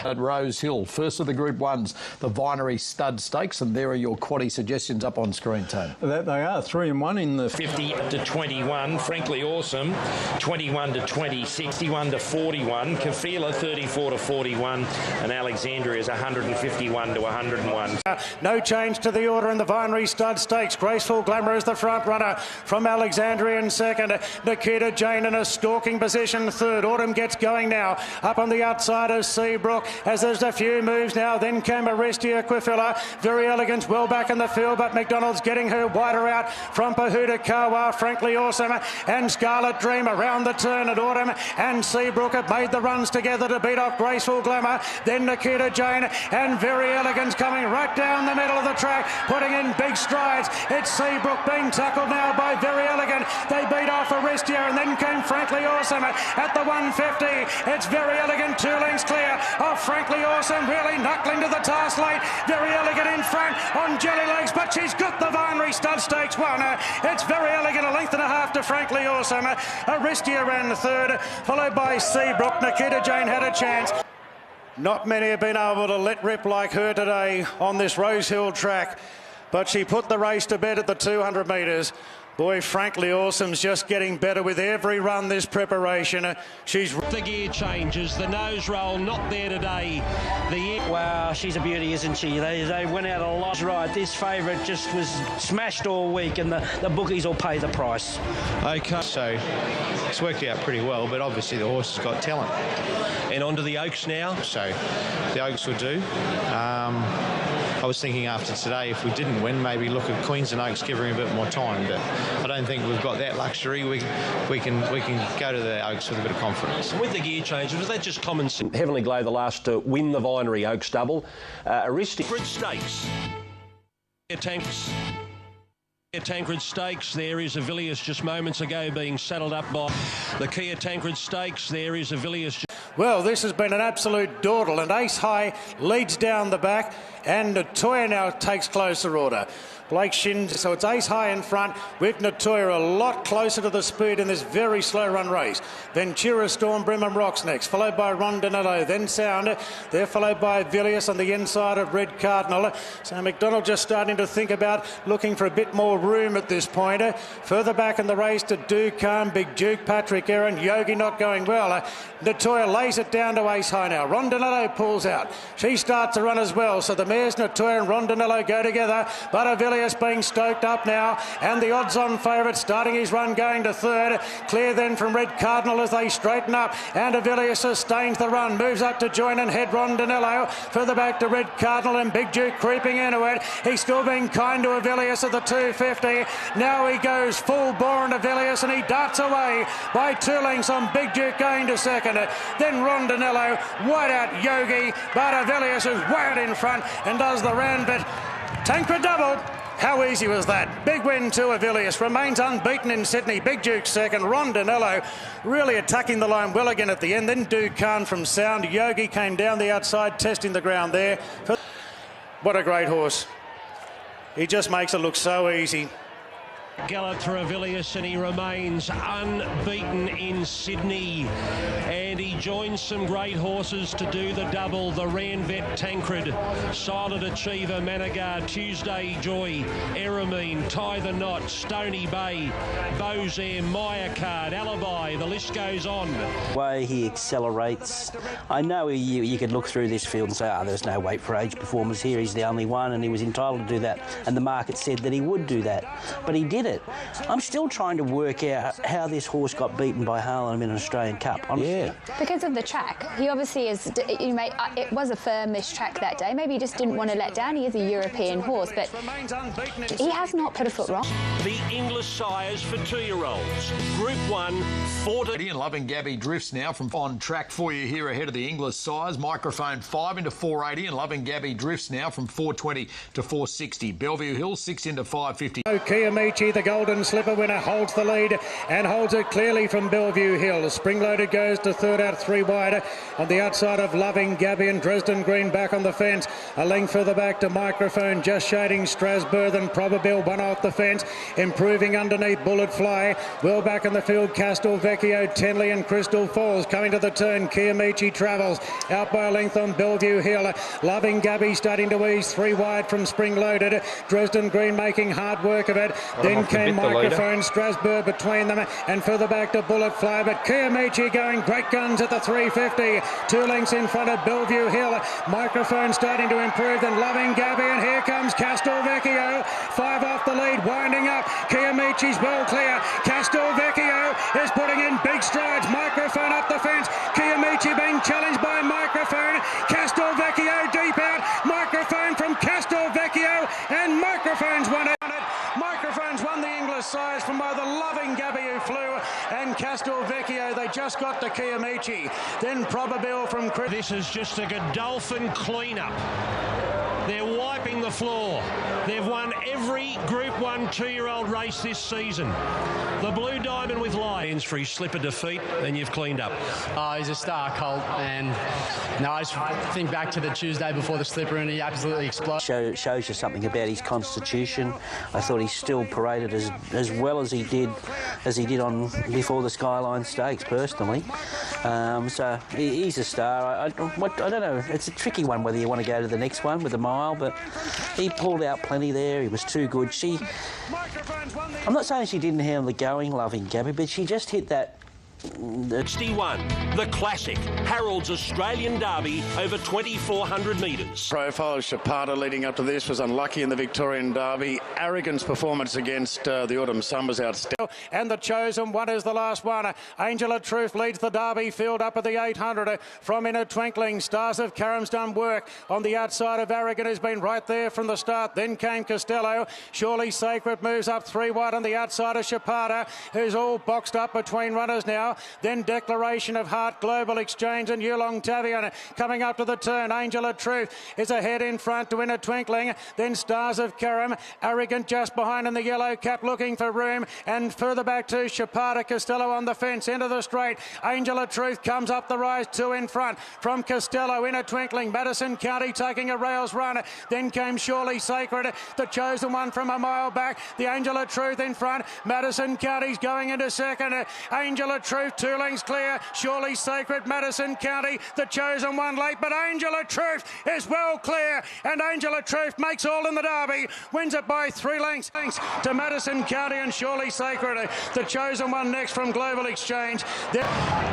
At Rose Hill, first of the Group 1s, the Vinery Stud Stakes, and there are your quaddie suggestions up on screen, Tone. That they are 3 and 1 in the 50 to 21, Frankly Awesome, 21 to 20, 61 to 41, Kafila 34 to 41, and Alexandria is 151 to 101. No change to the order in the Vinery Stud Stakes. Graceful Glamour is the front runner from Alexandria in second. Nikita Jane in a stalking position third. Autumn gets going now. Up on the outside of Seabrook as there's a few moves now. Then came Arestia Quifilla. Very Elegant well back in the field, but McDonald's getting her wider out from Pahuta Kawa. Frankly Awesome and Scarlet Dream around the turn at Autumn, and Seabrook have made the runs together to beat off Graceful Glamour. Then Nikita Jane and Very Elegant coming right down the middle of the track, putting in big strides. It's Seabrook being tackled now by Very Elegant. They beat off Arestia, and then came Frankly Awesome at the 150. It's Very Elegant 2 lengths clear of Frankly Awesome, really knuckling to the task late. Very Elegant in front on Jelly Legs, but she's got the Vinery Stud Stakes won. It's Very Elegant, a length and a half to Frankly Awesome. Arestia ran third, followed by Seabrook. Nikita Jane had a chance. Not many have been able to let rip like her today on this Rose Hill track, but she put the race to bed at the 200 metres. Boy, Frankly Awesome's just getting better with every run this preparation. She's... The gear changes, the nose roll not there today. Wow, she's a beauty, isn't she? They went out a lot. Right, this favourite just was smashed all week, and the bookies will pay the price. Okay, so it's worked out pretty well, but obviously the horse has got talent. And on to the Oaks now. So the Oaks will do. I was thinking after today, if we didn't win, maybe look at Queens and Oaks, give her a bit more time, but I don't think we've got that luxury. We can go to the Oaks with a bit of confidence. With the gear change, was that just common sense? Heavenly Glow, the last to win the Vinery Oaks double. Aristic Stakes. Tancred Stakes, there is Avilius just moments ago being saddled up by the Kia Tancred Stakes. There is Avilius. Well, this has been an absolute dawdle, and Ace High leads down the back, and Natoya now takes closer order. Blake Shins, so it's Ace High in front with Natoya a lot closer to the speed in this very slow run race. Ventura Storm, Brimham Rocks next, followed by Rondinello, then Sound. They're followed by Villiers on the inside of Red Cardinal. So McDonald just starting to think about looking for a bit more room at this point. Further back in the race to Dukan, Big Duke, Patrick Aaron, Yogi not going well. Natoya lays it down to Ace High now. Rondinello pulls out. She starts to run as well. So the mares Natoya and Rondinello go together, but Avilius being stoked up now, and the odds-on favourite starting his run going to third. Clear then from Red Cardinal as they straighten up, and Avilius sustains the run, moves up to join and head Rondinello. Further back to Red Cardinal and Big Duke creeping into it. He's still being kind to Avilius at the 250. Now he goes full bore on Avilius, and he darts away by 2 lengths on Big Duke going to second. Then Rondinello, wide out Yogi, but Avilius is way out in front and does the round bit. Tancred double. How easy was that? Big win to Avilius. Remains unbeaten in Sydney. Big Duke second. Rondinello really attacking the line well again at the end. Then Dukan from Sound. Yogi came down the outside, testing the ground there. What a great horse. He just makes it look so easy. Galloped for Avilius and he remains unbeaten in Sydney. And he joins some great horses to do the double. The Ranvet Tancred, Silent Achiever, Managard, Tuesday Joy, Eramine, Tie the Knot, Stony Bay, Beauzaire, Maya Card, Alibi. The list goes on. The way he accelerates. I know you could look through this field and say, there's no weight for age performers here. He's the only one and he was entitled to do that. And the market said that he would do that. But he did it. I'm still trying to work out how this horse got beaten by Harlem in an Australian Cup. Because of the track. He obviously is, it was a firmish track that day. Maybe he just didn't want to let down. He is a European horse, but he has not put a foot wrong. The English sires for 2-year-olds. Group 1, 40. And Loving Gabby drifts now from on track for you here ahead of the English sires. Microphone 5 into 480 and Loving Gabby drifts now from 420 to 460. Bellevue Hill 6 into 550. Kiyomichi, the Golden Slipper winner, holds the lead and holds it clearly from Bellevue Hill. Spring Loaded goes to third out 3 wide on the outside of Loving Gabby and Dresden Green back on the fence. A length further back to Microphone, just shading Strasbourg and Probabile, one off the fence. Improving underneath Bullet Fly. Well back in the field, Castel Vecchio, Tenley and Crystal Falls. Coming to the turn, Kiyomichi travels out by a length on Bellevue Hill. Loving Gabby starting to ease 3 wide from Spring Loaded. Dresden Green making hard work of it. Then came Microphone, Strasbourg between them and further back to Bullet Fly. But Kiyomichi going great guns at the 350. 2 lengths in front of Bellevue Hill. Microphone starting to improve. Then Loving Gabby and here comes Castel Vecchio. 5 off the lead, winding up. Kiyomichi's well clear. Castel Vecchio is putting in big strides. Microphone up the fence. Kiyomichi being challenged by Microphone. Castel Vecchio deep out. Microphone from Castel Vecchio and Microphone's won it. Microphone's won the English sires from both the Loving Gabby who flew and Castel Vecchio. They just got to Kiyomichi. Then Probabile from Chris. This is just a Godolphin clean-up. They're wiping the floor. They've won every Group 1 2-year-old race this season. The Blue Diamond with Lions for his slipper defeat, and you've cleaned up. He's a star, Colt, and I just think back to the Tuesday before the slipper, and he absolutely exploded. Shows you something about his constitution. I thought he still paraded as well as he did on before the Skyline Stakes, personally. So he's a star. I don't know. It's a tricky one whether you want to go to the next one with the mile, but he pulled out plenty there. He was too good. I'm not saying she didn't handle the going, Loving Gabby, but she just hit that. 61, the classic, Harold's Australian Derby over 2,400 metres. Profile Chapada leading up to this was unlucky in the Victorian Derby. Arrogance performance against the Autumn Summers outstanding. And the chosen one is the last one. Angel of Truth leads the Derby field up at the 800 from In a Twinkling. Stars of Karam's done work on the outside of Arrogant, has been right there from the start. Then came Costello. Surely Sacred moves up 3 wide on the outside of Chapada, who's all boxed up between runners now. Then Declaration of Heart, Global Exchange and Yulong Tavian coming up to the turn. Angel of Truth is ahead in front to In a Twinkling. Then Stars of Karam, Arrogant just behind in the yellow cap looking for room, and further back to Chapada. Costello on the fence into the straight. Angel of Truth comes up the rise, 2 in front from Costello. In a Twinkling, Madison County taking a rails run. Then came Surely Sacred, the chosen one from a mile back. The Angel of Truth in front. Madison County's going into second. Angel of Truth 2 lengths clear. Surely Sacred, Madison County, the chosen one late, but Angel of Truth is well clear, and Angel of Truth makes all in the Derby, wins it by 3 lengths to Madison County and Surely Sacred, the chosen one next from Global Exchange.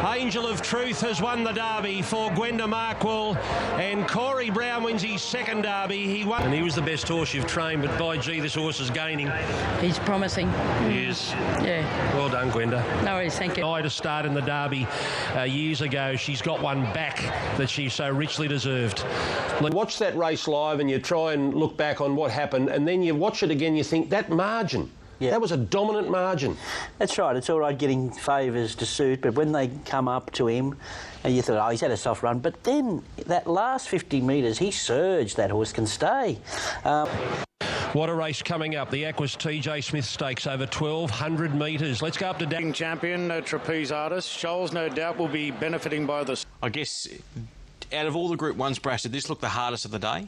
Angel of Truth has won the Derby for Gwenda Markwell, and Corey Brown wins his second Derby. He won, and he was the best horse you've trained, but by gee, this horse is gaining. He's promising. He is. Yeah. Well done, Gwenda. No worries, thank you. I to start in the Derby years ago. She's got one back that she so richly deserved. Watch that race live and you try and look back on what happened, and then you watch it again, you think, that margin. Yeah. That was a dominant margin. That's right. It's all right getting favours to suit, but when they come up to him and you thought, he's had a soft run, but then that last 50 metres, he surged. That horse can stay. What a race coming up. The Aquas TJ Smith Stakes over 1,200 metres. Let's go up to champion, trapeze artist. Scholes, no doubt, will be benefiting by this. I guess out of all the Group 1s, Brash, did this look the hardest of the day?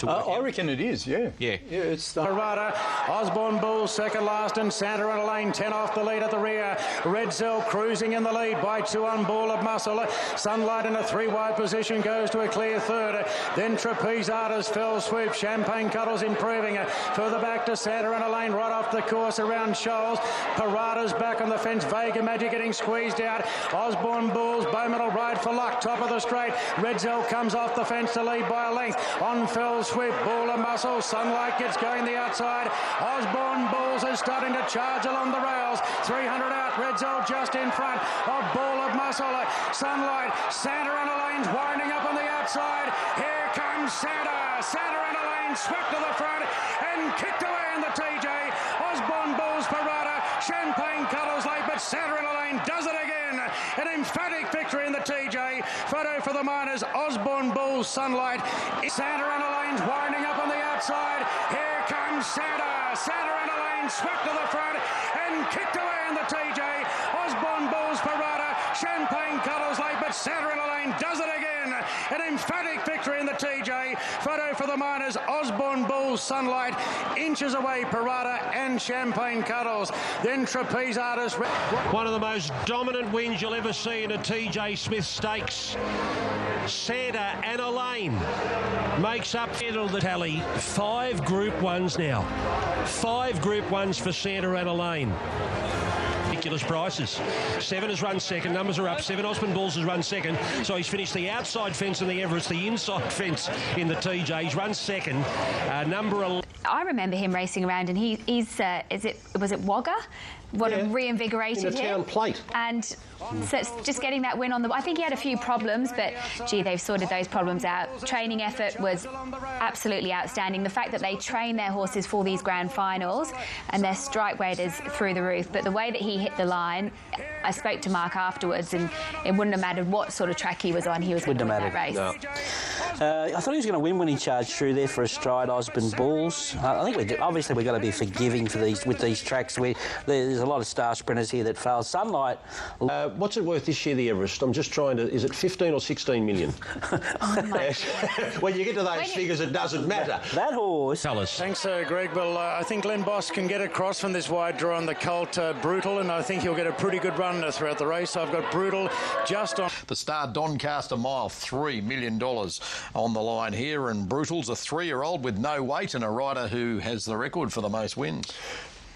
to work I reckon it is, yeah. Yeah. Yeah, it's the... Parada, Osborne Bull second last, and Santa Ana Lane 10 off the lead at the rear. Red Zell cruising in the lead by 2 on Ball of Muscle. Sunlight in a 3-wide position goes to a clear third. Then Trapeze Artist, Fell Swoop, Champagne Cuddles improving. Further back to Santa Ana Lane, right off the course around Shoals. Parada's back on the fence. Vega Magic getting squeezed out. Osborne Bulls, Bowman will ride for luck. Top of the straight. Red Zell comes off the fence to lead by a length. On Fell Swoop, Ball of Muscle. Sunlight gets going the outside. Osborne Bulls is starting to charge along the rails. 300 out. Red Zell just in front of Ball of Muscle. Sunlight. Santa Ana Lane's winding up on the outside. Here comes Santa. Santa Ana Lane swept to the front and kicked away in the TJ. Osborne Bulls, Parada, Champagne Cuddles late, but Santa Ana Lane does it again. An emphatic victory in the TJ. Photo for the Miners. Osborne Bulls, Sunlight. Santa Ana Lane's winding up on the outside. Here comes Santa. Santa Ana Lane swept to the front and kicked away in the TJ. Osborne Bulls, Parada, Champagne Cuddles late, but Santa Ana Lane does it again. An emphatic victory in the TJ. Photo for the Miners. Osborne Bulls, Sunlight. Inches away, Parada and Champagne Cuddles. Then Trapeze Artist. One of the most dominant wins you'll ever see in a TJ Smith Stakes. Santa Ana Lane makes up the tally. 5 Group 1s now. 5 Group 1s for Santa Ana Lane. Ridiculous prices. 7 has run second. Numbers are up. 7 Osborne Bulls has run second. So he's finished the outside fence in the Everest, the inside fence in the TJ. He's run second. Number 11. I remember him racing around, and was it Wagga? What a reinvigorated in a town plate. And so it's just getting that win on the... I think he had a few problems, but, gee, they've sorted those problems out. Training effort was absolutely outstanding. The fact that they train their horses for these grand finals and their strike rate is through the roof. But the way that he hit the line, I spoke to Mark afterwards, and it wouldn't have mattered what sort of track he was on. He was going to win that race. No. I thought he was going to win when he charged through there for a stride, Osborne Bulls. I think obviously we've got to be forgiving for these tracks. There's a lot of star sprinters here that fail. Sunlight. What's it worth this year, the Everest? I'm just trying to... Is it 15 or 16 million? When you get to those figures, it doesn't matter. That horse... Thanks, Greg. Well, I think Glenn Boss can get across from this wide draw on the colt Brutal, and I think he'll get a pretty good run throughout the race. I've got Brutal just on... The Star Doncaster Mile, $3 million on the line here, and Brutal's a 3-year-old with no weight and a rider who has the record for the most wins.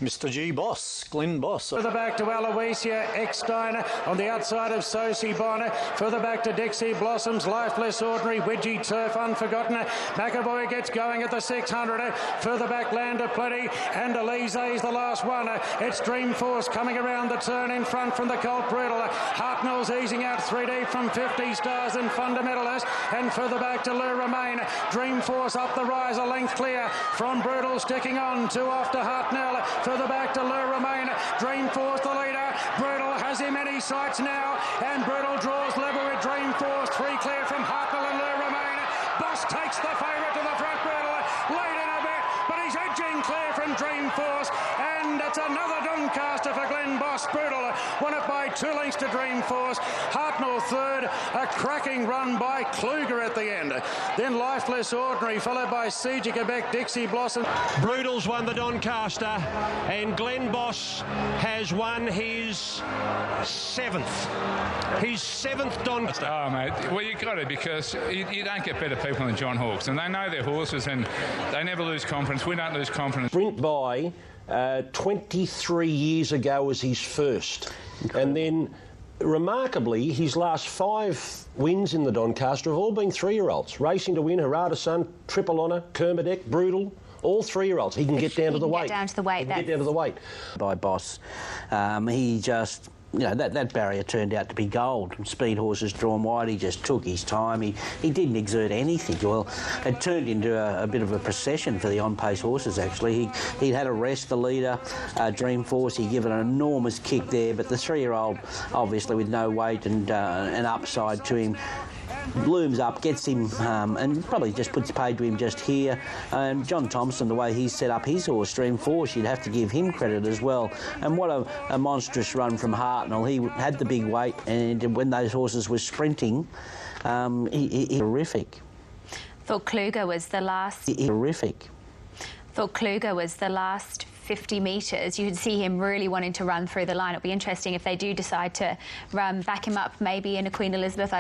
Mr. G Boss, Glenn Boss. Further back to Aloysia Ecksteiner on the outside of Sosie Bonner. Further back to Dixie Blossoms, Lifeless Ordinary, Widgie Turf, Unforgotten. McAvoy gets going at the 600. Further back, Land of Plenty, and Elise's the last one. It's Dreamforce coming around the turn in front from the Colt Brutal. Hartnell's easing out 3 deep from 50 Stars and Fundamentalist. And further back to Le Romain. Dreamforce up the rise, a length clear from Brutal, sticking on 2 off to Hartnell. Further back to Le Romain. Dreamforce the leader. Brutal has him in his sights now, and Brutal draws level with Dreamforce. 3 clear from Hartnell and Le Romain. Boss takes the favourite to the front. Brutal late in a bit, but he's edging clear from Dreamforce, and it's another Doncaster for Glenn Boss. Brutal won it by 2 lengths to Dreamforce. Hartnell third. A cracking run by Kluger at the end. Then Lifeless Ordinary, followed by Siege Quebec, Dixie Blossom. Brutal's won the Doncaster, and Glenn Boss has won his 7th. His 7th Doncaster. Oh, mate. Well, you got it, because you don't get better people than John Hawkes, and they know their horses, and they never lose confidence. We don't lose confidence. Sprint by 23 years ago was his first. And then, remarkably, his last 5 wins in the Doncaster have all been 3-year-olds. Racing to Win, Harada Sun, Triple Honour, Kermadec, Brutal, all 3-year-olds. He can get down to the weight. Get down to the weight. Get down to the weight. By Boss. He just... You know, that barrier turned out to be gold. Speed horses drawn wide, he just took his time. He didn't exert anything. Well, it turned into a bit of a procession for the on-pace horses, actually. He had a rest, the leader, Dreamforce. He gave it an enormous kick there, but the 3-year-old, obviously with no weight and an upside to him, looms up, gets him, and probably just puts paid to him just here. And John Thompson, the way he's set up his horse, Dreamforce, you'd have to give him credit as well. And what a monstrous run from Hartnell. He had the big weight, and when those horses were sprinting, he terrific. Thought Kluger was the last... Terrific. Thought Kluger was the last 50 metres. You could see him really wanting to run through the line. It'll be interesting if they do decide to back him up maybe in a Queen Elizabeth.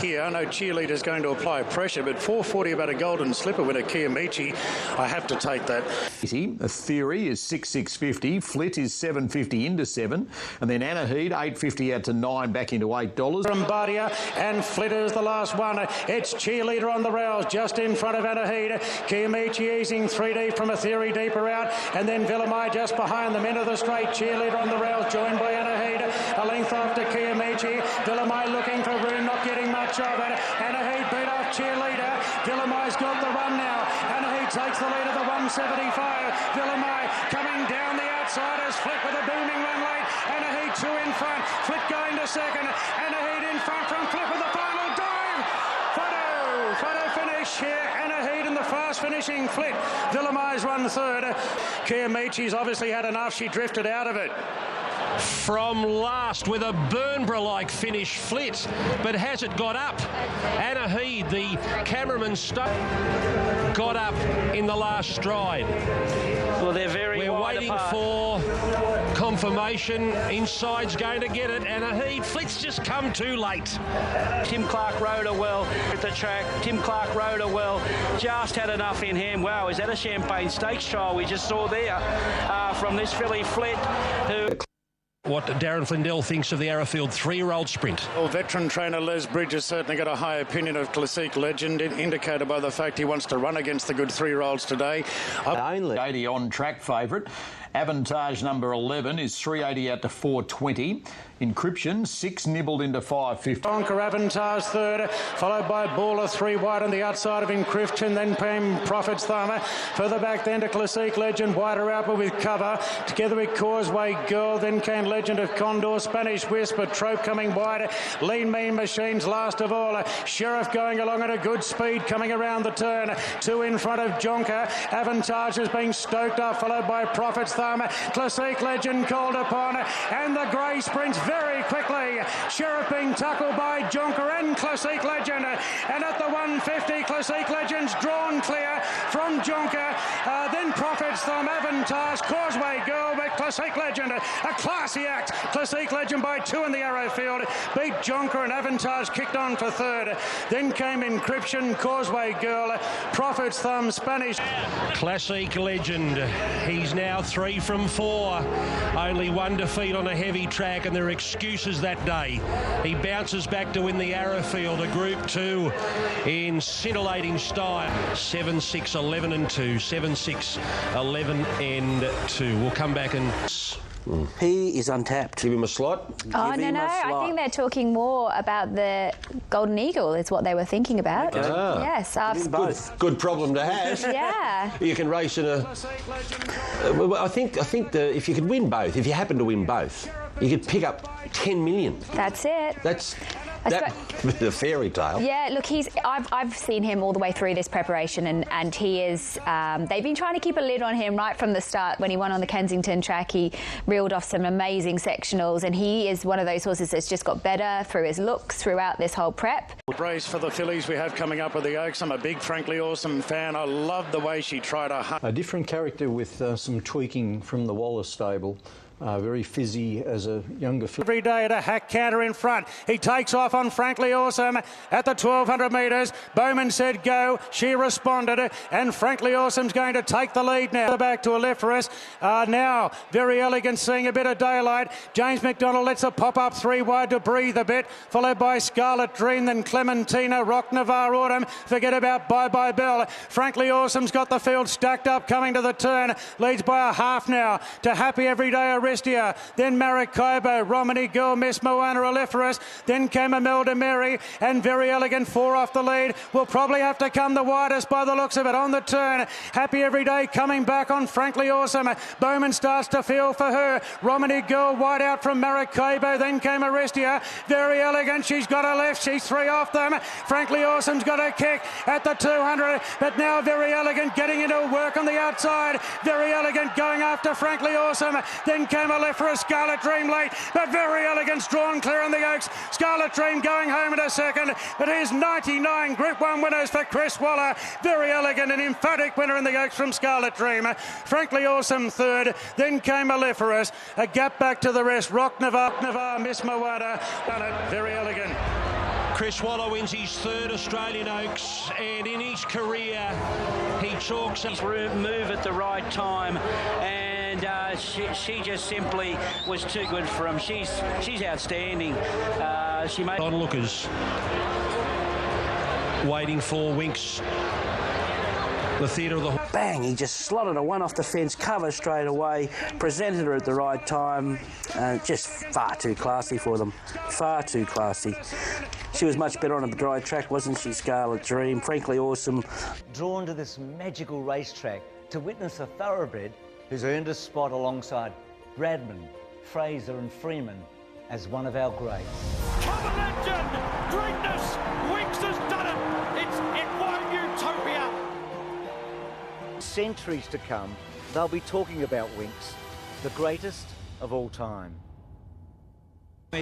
Here, I know Cheerleader's going to apply pressure, but 440 about a golden slipper with a Kiamichi. I have to take that. A Theory is 6,650. Flit is 750 into 7. And then Anaheed, 850 out to 9, back into $8. From Bardia, and Flit is the last one. It's Cheerleader on the rails, just in front of Anaheed. Kiamichi easing 3D from a Theory deeper out, and then Villamai just behind them into the straight. Cheerleader on the rails, joined by Anaheed. A length after Kiamichi. Villamai looking for room, not getting much of it. Anaheed beat off Cheerleader. Villamai's got the run now. Anaheed takes the lead of the 175. Villamai coming down the outside as Flit with a booming run late. Anaheed 2 in front. Flit going to second. Anaheed in front from Flit with the final dive. Photo finish here. Anaheed in the fast finishing Flit. Villamai's run third. Kiamichi's obviously had enough. She drifted out of it. From last with a Burnborough-like finish, Flit, but has it got up? Anaheed, the cameraman, got up in the last stride. Well, they're very We're wide waiting apart. for confirmation. Inside's going to get it. Anaheed, Flit's just come too late. Tim Clark rode her well at the track. Tim Clark rode her well. Just had enough in hand. Wow, is that a Champagne Stakes trial we just saw there from this filly Flit, who... What Darren Flindell thinks of the Arrowfield 3-year-old sprint. Well, veteran trainer Les Bridge has certainly got a high opinion of Classique Legend, indicated by the fact he wants to run against the good 3-year-olds today. Only 80 on track favourite. Avantage number 11 is 380 out to 420. Encryption, 6 nibbled into 550. Conquer Avantage third, followed by Baller 3 wide on the outside of Encryption, then came Prophet's Thumb. Further back then to Classique Legend, wider out with cover. Together with Causeway Girl, then came Legend of Condor, Spanish Whisper, Trope coming wide. Lean Mean Machines last of all. Sheriff going along at a good speed, coming around the turn. 2 in front of Jonker. Avantage is being stoked up, followed by Prophet's Thumb. Classique Legend called upon, and the grey sprints very quickly. Sheriff being tackled by Jonker and Classique Legend. And at the 150, Classique Legend's drawn clear from Jonker. Then Prophet's Thumb, Avantage, Causeway Girl, but Classique Legend, a classy act. Classique Legend by 2 in the Arrowfield. Beat Jonker and Avantage kicked on for third. Then came Encryption, Causeway Girl, Prophet's Thumb, Spanish. Classique Legend. He's now 3 from 4. Only 1 defeat on a heavy track, and there are excuses that day. He bounces back to win the Arrowfield, a Group 2 in scintillating style. 7-6, 11 and 2. 7-6, 11 and 2. We'll come back and... He is untapped. Give him a slot. Oh, no. I think they're talking more about the Golden Eagle is what they were thinking about. Ah. Yes. Good problem to have. Yeah. You can race in a... I think if you could win both, if you happen to win both, you could pick up 10 million. That's it. That's the fairy tale. Yeah, look, I've seen him all the way through this preparation, and he is. They've been trying to keep a lid on him right from the start. When he won on the Kensington track, he reeled off some amazing sectionals, and he is one of those horses that's just got better through his looks throughout this whole prep. Race for the fillies we have coming up at the Oaks. I'm a big, frankly awesome fan. I love the way she tried to hunt. A different character with some tweaking from the Wallace stable. Very fizzy as a younger filly. Every day at a hack canter in front. He takes off on Frankly Awesome at the 1,200 metres. Bowman said go. She responded, and Frankly Awesome's going to take the lead now. Back to Alephorus. Now, Very Elegant seeing a bit of daylight. James McDonald lets it pop up 3 wide to breathe a bit, followed by Scarlet Dream, then Clementina, Rock Navarre Autumn. Forget about Bye Bye Bell. Frankly Awesome's got the field stacked up, coming to the turn. Leads by a half now to Happy Everyday Arestia, then Maracaibo, Romany Girl, Miss Moana, Alephorus, then came Imelda Mary, and Very Elegant 4 off the lead. Will probably have to come the widest by the looks of it on the turn. Happy Everyday coming back on Frankly Awesome. Bowman starts to feel for her. Romany Girl wide out from Maracaibo, then came Arestia. Very Elegant, she's got a left, she's 3 off them. Frankly Awesome's got a kick at the 200, but now Very Elegant getting into work on the outside. Very Elegant going after Frankly Awesome, then came came Alephra, Scarlet Dream late, but Very Elegant's drawn clear in the Oaks. Scarlet Dream going home in a second. But here's 99 Group 1 winners for Chris Waller. Very Elegant, an emphatic winner in the Oaks from Scarlet Dream. Frankly Awesome third. Then came Alephra. A gap back to the rest. Rock Navarre, Miss Mawada. Done it. Very Elegant. Chris Waller wins his third Australian Oaks, and in his career he chalks his move at the right time, and she just simply was too good for him. She's outstanding. She made onlookers waiting for Winks. The theatre of the... Bang, he just slotted a one off the fence cover straight away, presented her at the right time. Just far too classy for them. Far too classy. She was much better on the dry track, wasn't she, Scarlet Dream? Frankly Awesome. Drawn to this magical racetrack to witness a thoroughbred who's earned a spot alongside Bradman, Fraser and Freeman as one of our greats. Common legend! Greatness! Winks has done it! It's N1 Utopia! Centuries to come, they'll be talking about Winks, the greatest of all time.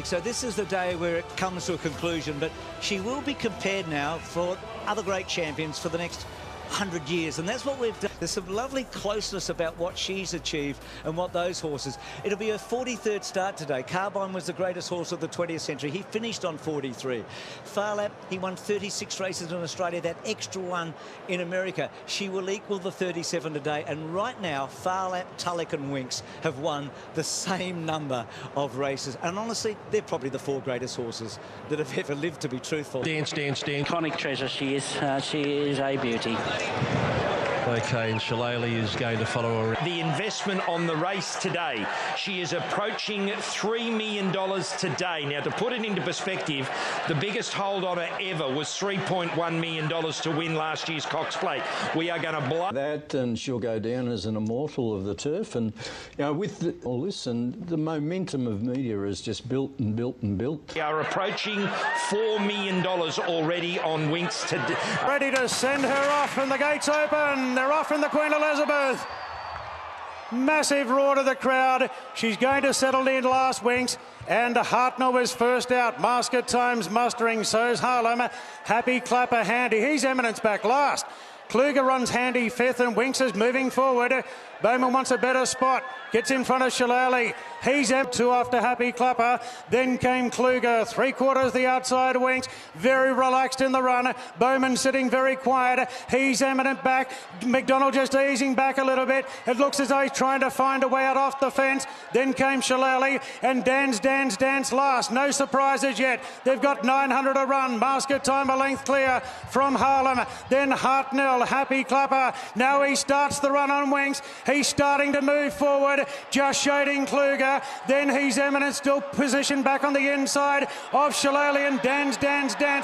So this is the day where it comes to a conclusion, but she will be compared now for other great champions for the next 100 years, and that's what we've done. There's some lovely closeness about what she's achieved and what those horses. It'll be her 43rd start today. Carbine was the greatest horse of the 20th century. He finished on 43. Phar Lap, he won 36 races in Australia, that extra one in America. She will equal the 37 today, and right now Phar Lap, Tulloch and Winks have won the same number of races, and honestly they're probably the 4 greatest horses that have ever lived, to be truthful. Dance. Iconic treasure she is. She is a beauty. Okay, and Shillelagh is going to follow her. The investment on the race today, she is approaching $3 million today. Now, to put it into perspective, the biggest hold on her ever was $3.1 million to win last year's Cox Plate. We are going to blow that, and she'll go down as an immortal of the turf. And you know, with all this, and the momentum of media has just built and built and built. We are approaching $4 million already on Winks today. Ready to send her off, and the gates open. They're off in the Queen Elizabeth. Massive roar to the crowd. She's going to settle in last, Winks. And Hartnell was first out. Mascot Times mustering, so's Harlem. Happy Clapper handy. He's Eminence back last. Kluger runs handy fifth, and Winks is moving forward. Bowman wants a better spot. Gets in front of Shillelagh. He's M2 after Happy Clapper. Then came Kluger. 3/4 the outside Winks. Very relaxed in the run. Bowman sitting very quiet. He's Eminent back. McDonald just easing back a little bit. It looks as though he's trying to find a way out off the fence. Then came Shillelagh, and Dance last. No surprises yet. They've got 900 to run. Mascot Time a length clear from Harlem. Then Hartnell, Happy Clapper. Now he starts the run on Winks. He's starting to move forward, just shading Kluger. Then he's Eminent, still positioned back on the inside of Shillelagh, and Dance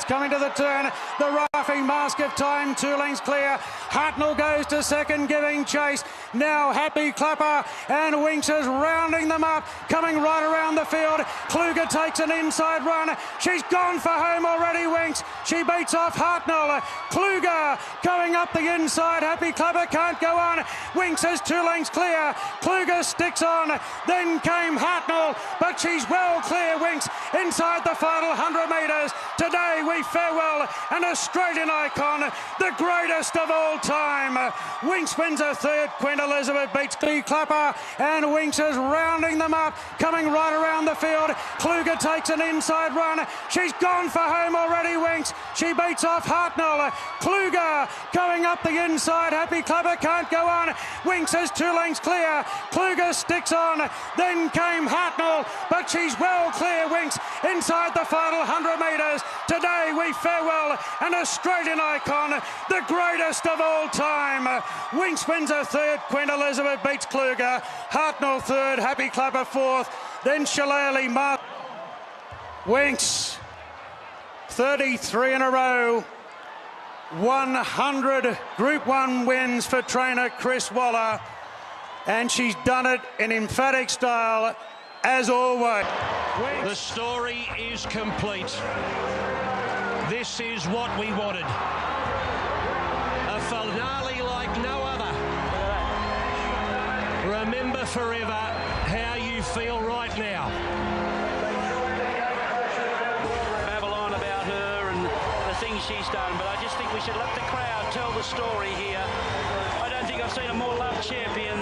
coming to the turn. The roughing Mask of Time, 2 lengths clear. Hartnell goes to second, giving chase. Now Happy Clapper, and Winks is rounding them up, coming right around the field. Kluger takes an inside run. She's gone for home already, Winks. She beats off Hartnell. Kluger going up the inside. Happy Clapper can't go on. Winks is 2 lengths clear. Kluger sticks on. Then came Hartnell, but she's well clear, Winks, inside the final 100 metres. Today we farewell an Australian icon, the greatest of all time. Winks wins a third. Queen Elizabeth beats Clapper, and Winks is rounding them up, coming right around the field. Kluger takes an inside run. She's gone for home already, Winks. She beats off Hartnell. Kluger going up the inside. Happy Clapper can't go on. Winks is 2 lengths clear. Kluger sticks on. Then came Hartnell, but she's well clear, Winks, inside the final 100 metres. Today we farewell an Australian icon, the greatest of all time. Winks wins a third. Queen Elizabeth beats Kluger. Hartnell third. Happy Clapper fourth. Then Shillelagh. Winks, 33 in a row. 100 Group 1 wins for trainer Chris Waller. And she's done it in emphatic style, as always. The story is complete. This is what we wanted. A finale like no other. Remember forever. how you feel right now. Babylon about her and the things she's done, but I just think we should let the crowd tell the story here. I don't think I've seen a more loved champion.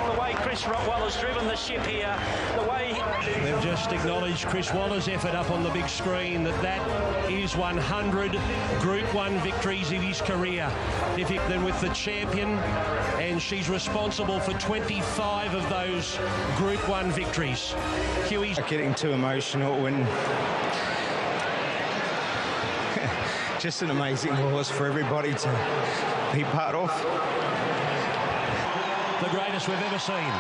The way Chris Waller's driven the ship here, the way... They've just acknowledged Chris Waller's effort up on the big screen, that is 100 Group 1 victories of his career. Then with the champion, and she's responsible for 25 of those Group 1 victories. Huey's getting too emotional, and just an amazing horse for everybody to be part of. The greatest we've ever seen.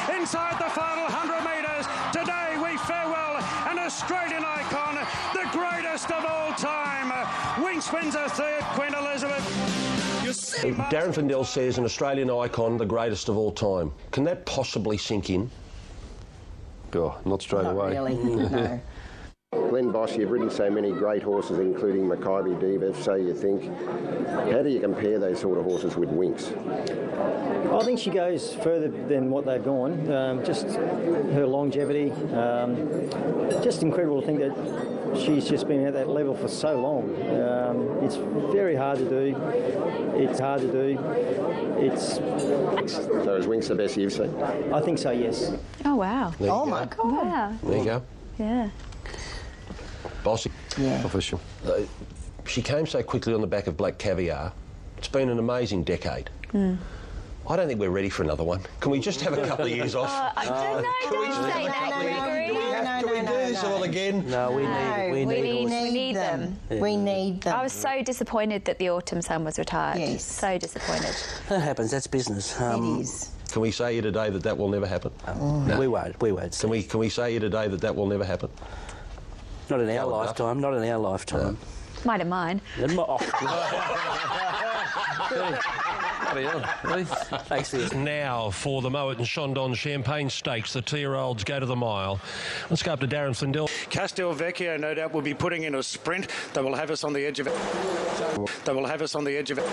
Inside the final 100 metres, today we farewell an Australian icon, the greatest of all time. Winx wins a third, Queen Elizabeth. Darren Flindell says an Australian icon, the greatest of all time. Can that possibly sink in? Oh, not straight away. Really, no. Glenn Bosch, you've ridden so many great horses, including Makybe Diva, so you think. How do you compare those sort of horses with Winx? I think she goes further than what they've gone. Just her longevity, just incredible to think that she's just been at that level for so long. It's very hard to do. It's hard to do. So is Winx the best you've seen? I think so, yes. Oh, wow. Oh, my God. Wow. There you go. Yeah. Bossy. Yeah. Official. She came so quickly on the back of Black Caviar. It's been an amazing decade. I don't think we're ready for another one. Can we just have a couple of years off? I don't know. Don't say that, Can we do this all again? No, we need them. We need them. I was so disappointed that the Autumn Sun was retired. Yes. So disappointed. That happens. That's business. It is. Can we say here today that will never happen? No. We won't. We won't. Can we say here today that will never happen? Not in our lifetime. Not in our lifetime. Might have mine. Thanks for this. Now for the Mowat and Chandon Champagne Stakes, the 2-year-olds go to the mile. Let's go up to Darren Flindell. Castelvecchio no doubt will be putting in a sprint. They will have us on the edge of it. They will have us on the edge of it.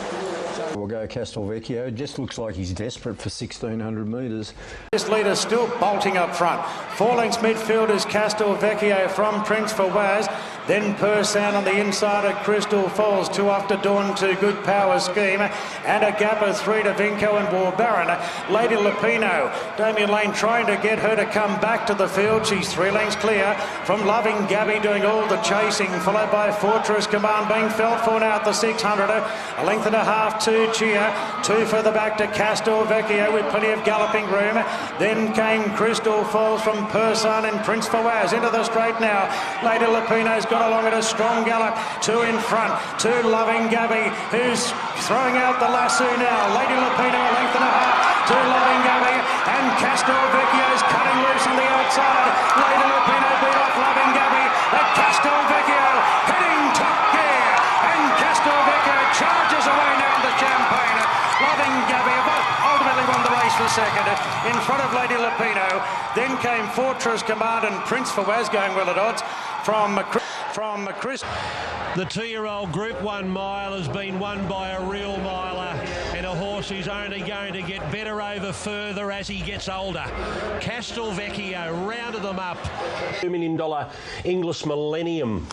We'll go Castelvecchio. Just looks like he's desperate for 1,600 metres. This leader still bolting up front. 4 lengths midfield is Castelvecchio from Prince Fawaz. Then Persan on the inside of Crystal Falls. 2 after Dawn to Good Power Scheme. And a gap of 3 to Vinco and War Baron. Lady Lupino. Damien Lane trying to get her to come back to the field. She's 3 lengths clear from Loving Gabby doing all the chasing. Followed by Fortress Command being felt for now at the 600. A length and a half to Cheer. 2 further back to Castelvecchio with plenty of galloping room. Then came Crystal Falls from Persan and Prince Fawaz into the straight now. Lady Lupino's got along at a strong gallop. 2 in front to Loving Gabby, who's throwing out the lasso now. Lady Lupino a length and a half to Loving Gabby, and Castelvecchio's cutting loose on the outside. Lady Lupino beat off Loving Gabby, but Castelvecchio heading top gear, and Castelvecchio charges away now to Champagne. Loving Gabby ultimately won the race for second in front of Lady Lupino. Then came Fortress Command and Prince Fawaz going well at odds from Chris. The 2-year-old Group 1 mile has been won by a real miler, and a horse who's only going to get better over further as he gets older. Castelvecchio rounded them up. $2 million Inglis Millennium,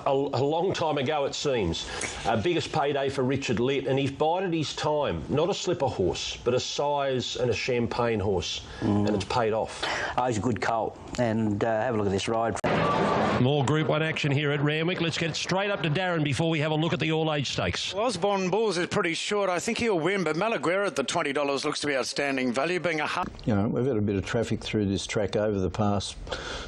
a long time ago it seems. Biggest payday for Richard Litt, and he's bided his time. Not a slipper horse, but a size and a champagne horse, and it's paid off. Oh, he's a good colt, and have a look at this ride. More Group 1 action here at Randwick. Let's get straight up to Darren before we have a look at the all-age stakes. Well, Osborne Bulls is pretty short. I think he'll win, but Malaguera at the $20 looks to be outstanding value, being a hub. You know, we've had a bit of traffic through this track over the past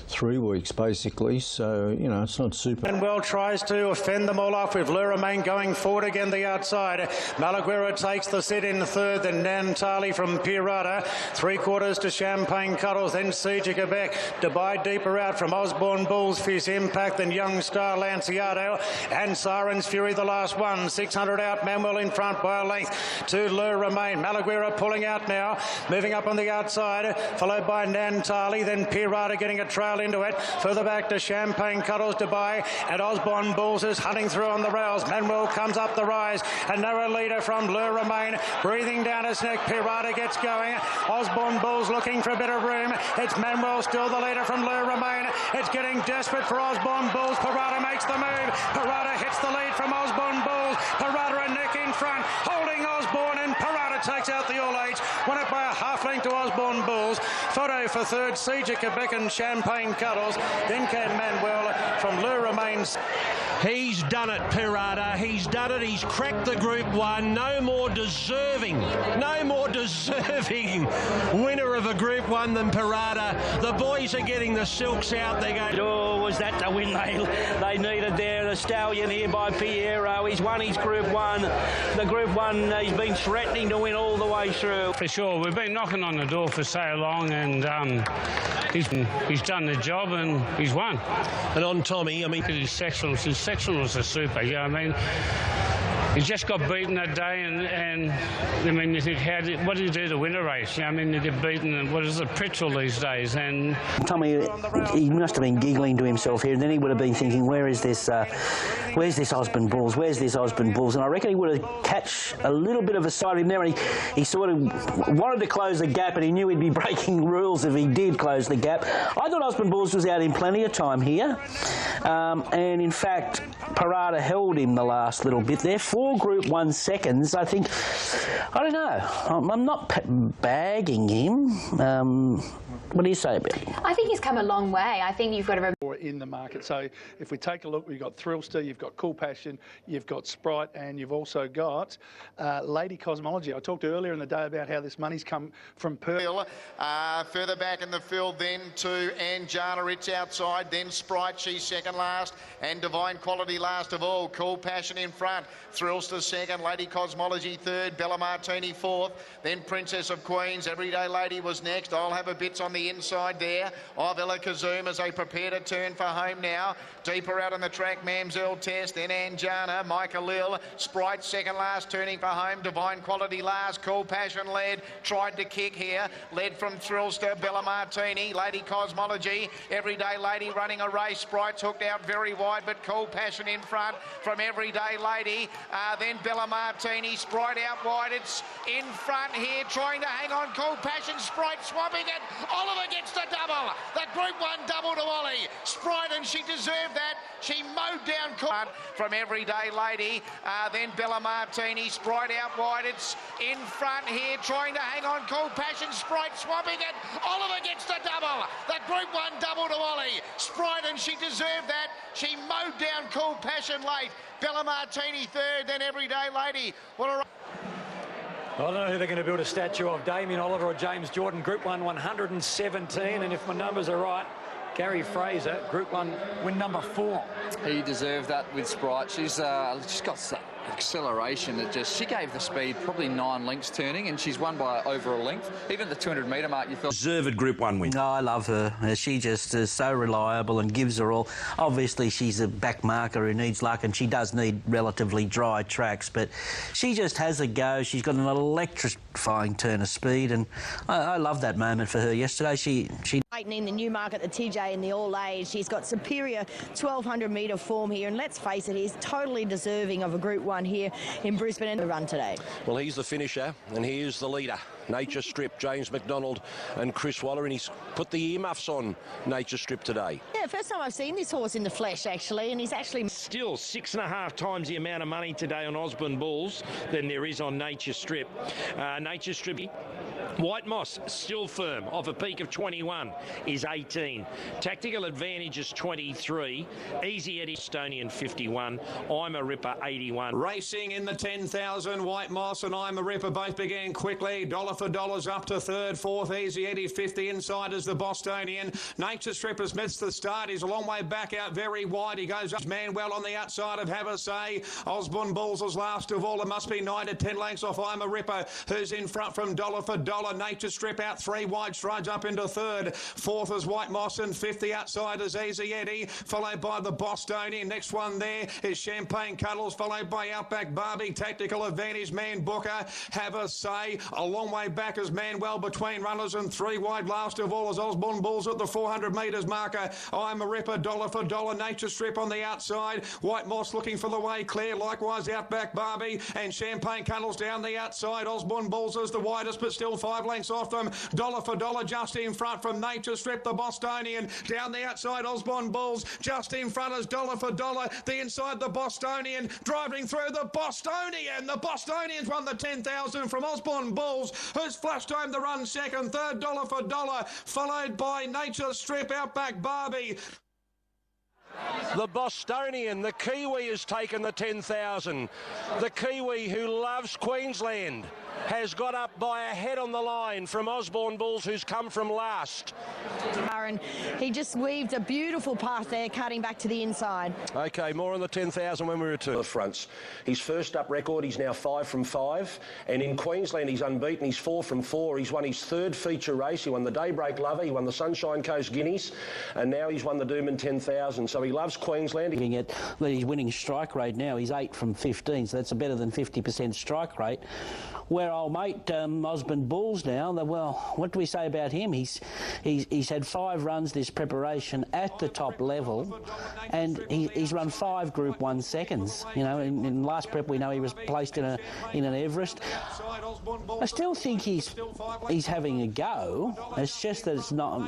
3 weeks, basically, so, you know, it's not super. Manuel tries to fend them all off with Le Romain going forward again the outside. Malaguera takes the set in third, then Nantali from Pirata. 3/4 to Champagne Cuddles, then Siege of Quebec. Dubai deeper out from Osborne Bulls, Fierce Impact, then Young Star Lanciado. And Siren's Fury the last one. 600 out, Manuel in front by a length to Le Romain. Malaguera pulling out now, moving up on the outside, followed by Nantali, then Pirata getting a trail into it. Further back to Champagne Cuddles, Dubai, and Osborne Bulls is hunting through on the rails. Manuel comes up the rise, a narrow leader from Le Romain, breathing down his neck. Pirata gets going. Osborne Bulls looking for a bit of room. It's Manuel still the leader from Le Romain. It's getting desperate for Osborne Bulls. Pirata makes the move. Pirata hits the lead from Osborne Bulls. Pirata a neck in front, holding Osborne, and Pirata takes out the all-age. Won it by a half length to Osborne Bulls. Photo for third, Siege of Quebec and Champagne Cuddles. Then came Manuel from Le Romain. He's done it, Pirata. He's done it. He's cracked the Group 1. No more deserving winner of a Group 1 than Pirata. The boys are getting the silks out. They're going, oh, was that the win they needed there? The stallion here by Piero. He's won his Group 1. The Group 1 he's been threatening to win all the way through. For sure, we've been knocking on the door for so long, and he's done the job and he's won. And on Tommy, I mean, his sectionals are super. You know what I mean? He just got beaten that day, and I mean, you think, what did he do to win a race? You know, I mean, they get beaten, what is it, Pritchell these days? And Tommy, he must have been giggling to himself here, and then he would have been thinking, where's this Osborne Bulls? Where's this Osborne Bulls? And I reckon he would have catch a little bit of a sight of him there, and he sort of wanted to close the gap, and he knew he'd be breaking rules if he did close the gap. I thought Osborne Bulls was out in plenty of time here, and in fact, Pirata held him the last little bit there. 4 Group 1 seconds, I think. I don't know. I'm not bagging him. What do you say about him? I think he's come a long way. I think you've got to... in the market. So if we take a look, we've got Thrillster, you've got Cool Passion, you've got Sprite, and you've also got Lady Cosmology. I talked earlier in the day about how this money's come from Perth. Further back in the field then to Anjana, it's outside, then Sprite, she's second last, and Divine Quality last of all. Cool Passion in front, Thrillster second, Lady Cosmology third, Bella Martini fourth, then Princess of Queens, Everyday Lady was next. I'll have a bits on the inside there of Ella Kazum as they prepare to turn for home now. Deeper out on the track, Mamselle Test, then Anjana, Micah Lil, Sprite second last, turning for home, Divine Quality last, Cool Passion led, tried to kick here, led from Thrillster, Bella Martini, Lady Cosmology, Everyday Lady running a race, Sprite's hooked out very wide, but Cool Passion in front from Everyday Lady, then Bella Martini, Sprite out wide, it's in front here, trying to hang on, Cool Passion, Sprite swapping it, Oliver gets the double, the Group 1 double to Ollie, Sprite, and she deserved that, she mowed down from Everyday Lady, then Bella Martini, Sprite out wide, it's in front here, trying to hang on, Cool Passion, Sprite swapping it, Oliver gets the double, the Group 1 double to Ollie, Sprite, and she deserved that, she mowed down Cool Passion late, Bella Martini third, then Everyday Lady, what a... I don't know who they're going to build a statue of, Damien Oliver or James Jordan. Group 1, 117, and if my numbers are right, Gary Fraser, Group 1, win number 4. He deserved that with Sprite. She's got acceleration that just, she gave the speed probably 9 lengths turning, and she's won by over a length. Even at the 200 metre mark, you felt... Deserved Group 1 win. No, I love her. She just is so reliable and gives her all. Obviously, she's a back marker who needs luck, and she does need relatively dry tracks, but she just has a go. She's got an electrifying turn of speed, and I love that moment for her yesterday. She In the Newmarket, the TJ in the all-age, she's got superior 1,200 metre form here, and let's face it, he's totally deserving of a Group 1 here in Brisbane in the run today. Well, he's the finisher, and he is the leader. Nature Strip, James McDonald and Chris Waller, and he's put the earmuffs on Nature Strip today. Yeah, first time I've seen this horse in the flesh, actually, and he's actually... Still 6.5 times the amount of money today on Osborne Bulls than there is on Nature Strip. Nature Strip... White Moss, still firm, off a peak of 21, is 18. Tactical Advantage is 23. Easy Eddie Estonian 51. I'm a Ripper 81. Racing in the 10,000, White Moss and I'm a Ripper both began quickly. Dollar for dollars up to third, fourth. Easy Eddie 50 inside as the Bostonian. Nature Strip has missed the start. He's a long way back out very wide. He goes up Manuel on the outside of Have a Say. Osborne Bulls is last of all. It must be 9 to 10 lengths off I'm a Ripper, who's in front from Dollar for Dollar. Nature Strip out 3 wide, strides up into third. Fourth is White Moss and 50 outside is Easy Eddie, followed by the Bostonian. Next one there is Champagne Cuddles, followed by Outback Barbie. Tactical Advantage, Man Booker, Have a Say. A long way back is Manuel between runners, and 3 wide last of all is Osborne Bulls at the 400 metres marker. I'm a Ripper, Dollar for Dollar. Nature Strip on the outside. White Moss looking for the way clear. Likewise Outback Barbie and Champagne Cuddles down the outside. Osborne Bulls is the widest, but still 5 lengths off them. Dollar for Dollar just in front from Nature Strip, the Bostonian. Down the outside, Osborne Bulls just in front is Dollar for Dollar. The inside, the Bostonian driving through the Bostonian. The Bostonian's won the 10,000 from Osborne Bulls, who's flashed home the run second. Third, Dollar for Dollar, followed by Nature Strip, Outback Barbie. The Bostonian, the Kiwi, has taken the 10,000. The Kiwi, who loves Queensland, has got up by a head on the line from Osborne Bulls, who's come from last. And he just weaved a beautiful path there, cutting back to the inside. OK, more on the 10,000 when we return. The fronts. His first up record, he's now 5 from 5. And in Queensland, he's unbeaten. He's 4 from 4. He's won his 3rd feature race. He won the Daybreak Lover. He won the Sunshine Coast Guineas. And now he's won the Doomben 10,000. So he loves Queensland. He's winning strike rate now. He's 8 from 15, so that's a better than 50% strike rate. Where old mate Osborne Bulls now, well, what do we say about him? He's had 5 runs this preparation at the top level, and he's run 5 Group 1 seconds. You know, in last prep we know he was placed in an Everest. I still think he's having a go. It's just that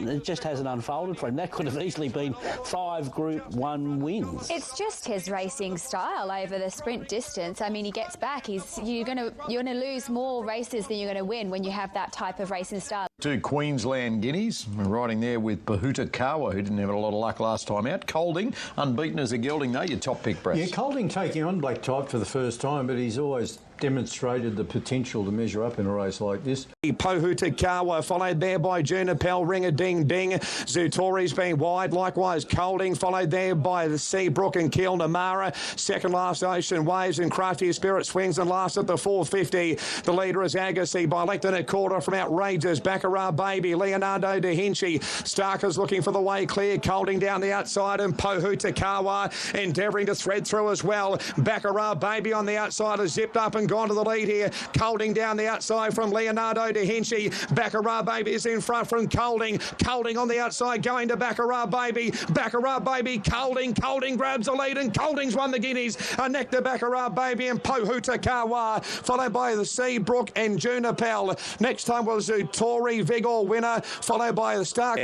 it just hasn't unfolded for him. That could have easily been 5 Group 1 wins. It's just his racing style over the sprint distance. I mean, he gets back. You're gonna lose more races than you're going to win when you have that type of racing style. 2 Queensland Guineas. We're riding there with Bahuta Kawa, who didn't have a lot of luck last time out. Colding, unbeaten as a gelding. They're your top pick, Brett. Yeah, Colding taking on Black Type for the first time, but he's always demonstrated the potential to measure up in a race like this. Bahuta Kawa, followed there by Junipel, Ring-a-Ding-Ding. Zutori's been wide, likewise Colding, followed there by the Seabrook and Keel Namara. Second last Ocean Waves and Crafty Spirit swings, and last at the 450. The leader is Agassi by length and a quarter from Outrageous. Baccarat Baby, Leonardo da Vinci. Starker's looking for the way clear. Colding down the outside, and Bahuta Kawa endeavouring to thread through as well. Baccarat Baby on the outside has zipped up and gone to the lead here. Colding down the outside from Leonardo da Vinci. Baccarat Baby is in front from Colding. Colding on the outside going to Baccarat Baby. Baccarat Baby, Colding. Colding grabs the lead, and Colding's won the Guineas. A neck to Baccarat Baby and Bahuta Kawa, followed by the Seabrook and Junipel. Next time was Zutori, Vigor winner, followed by the Stark.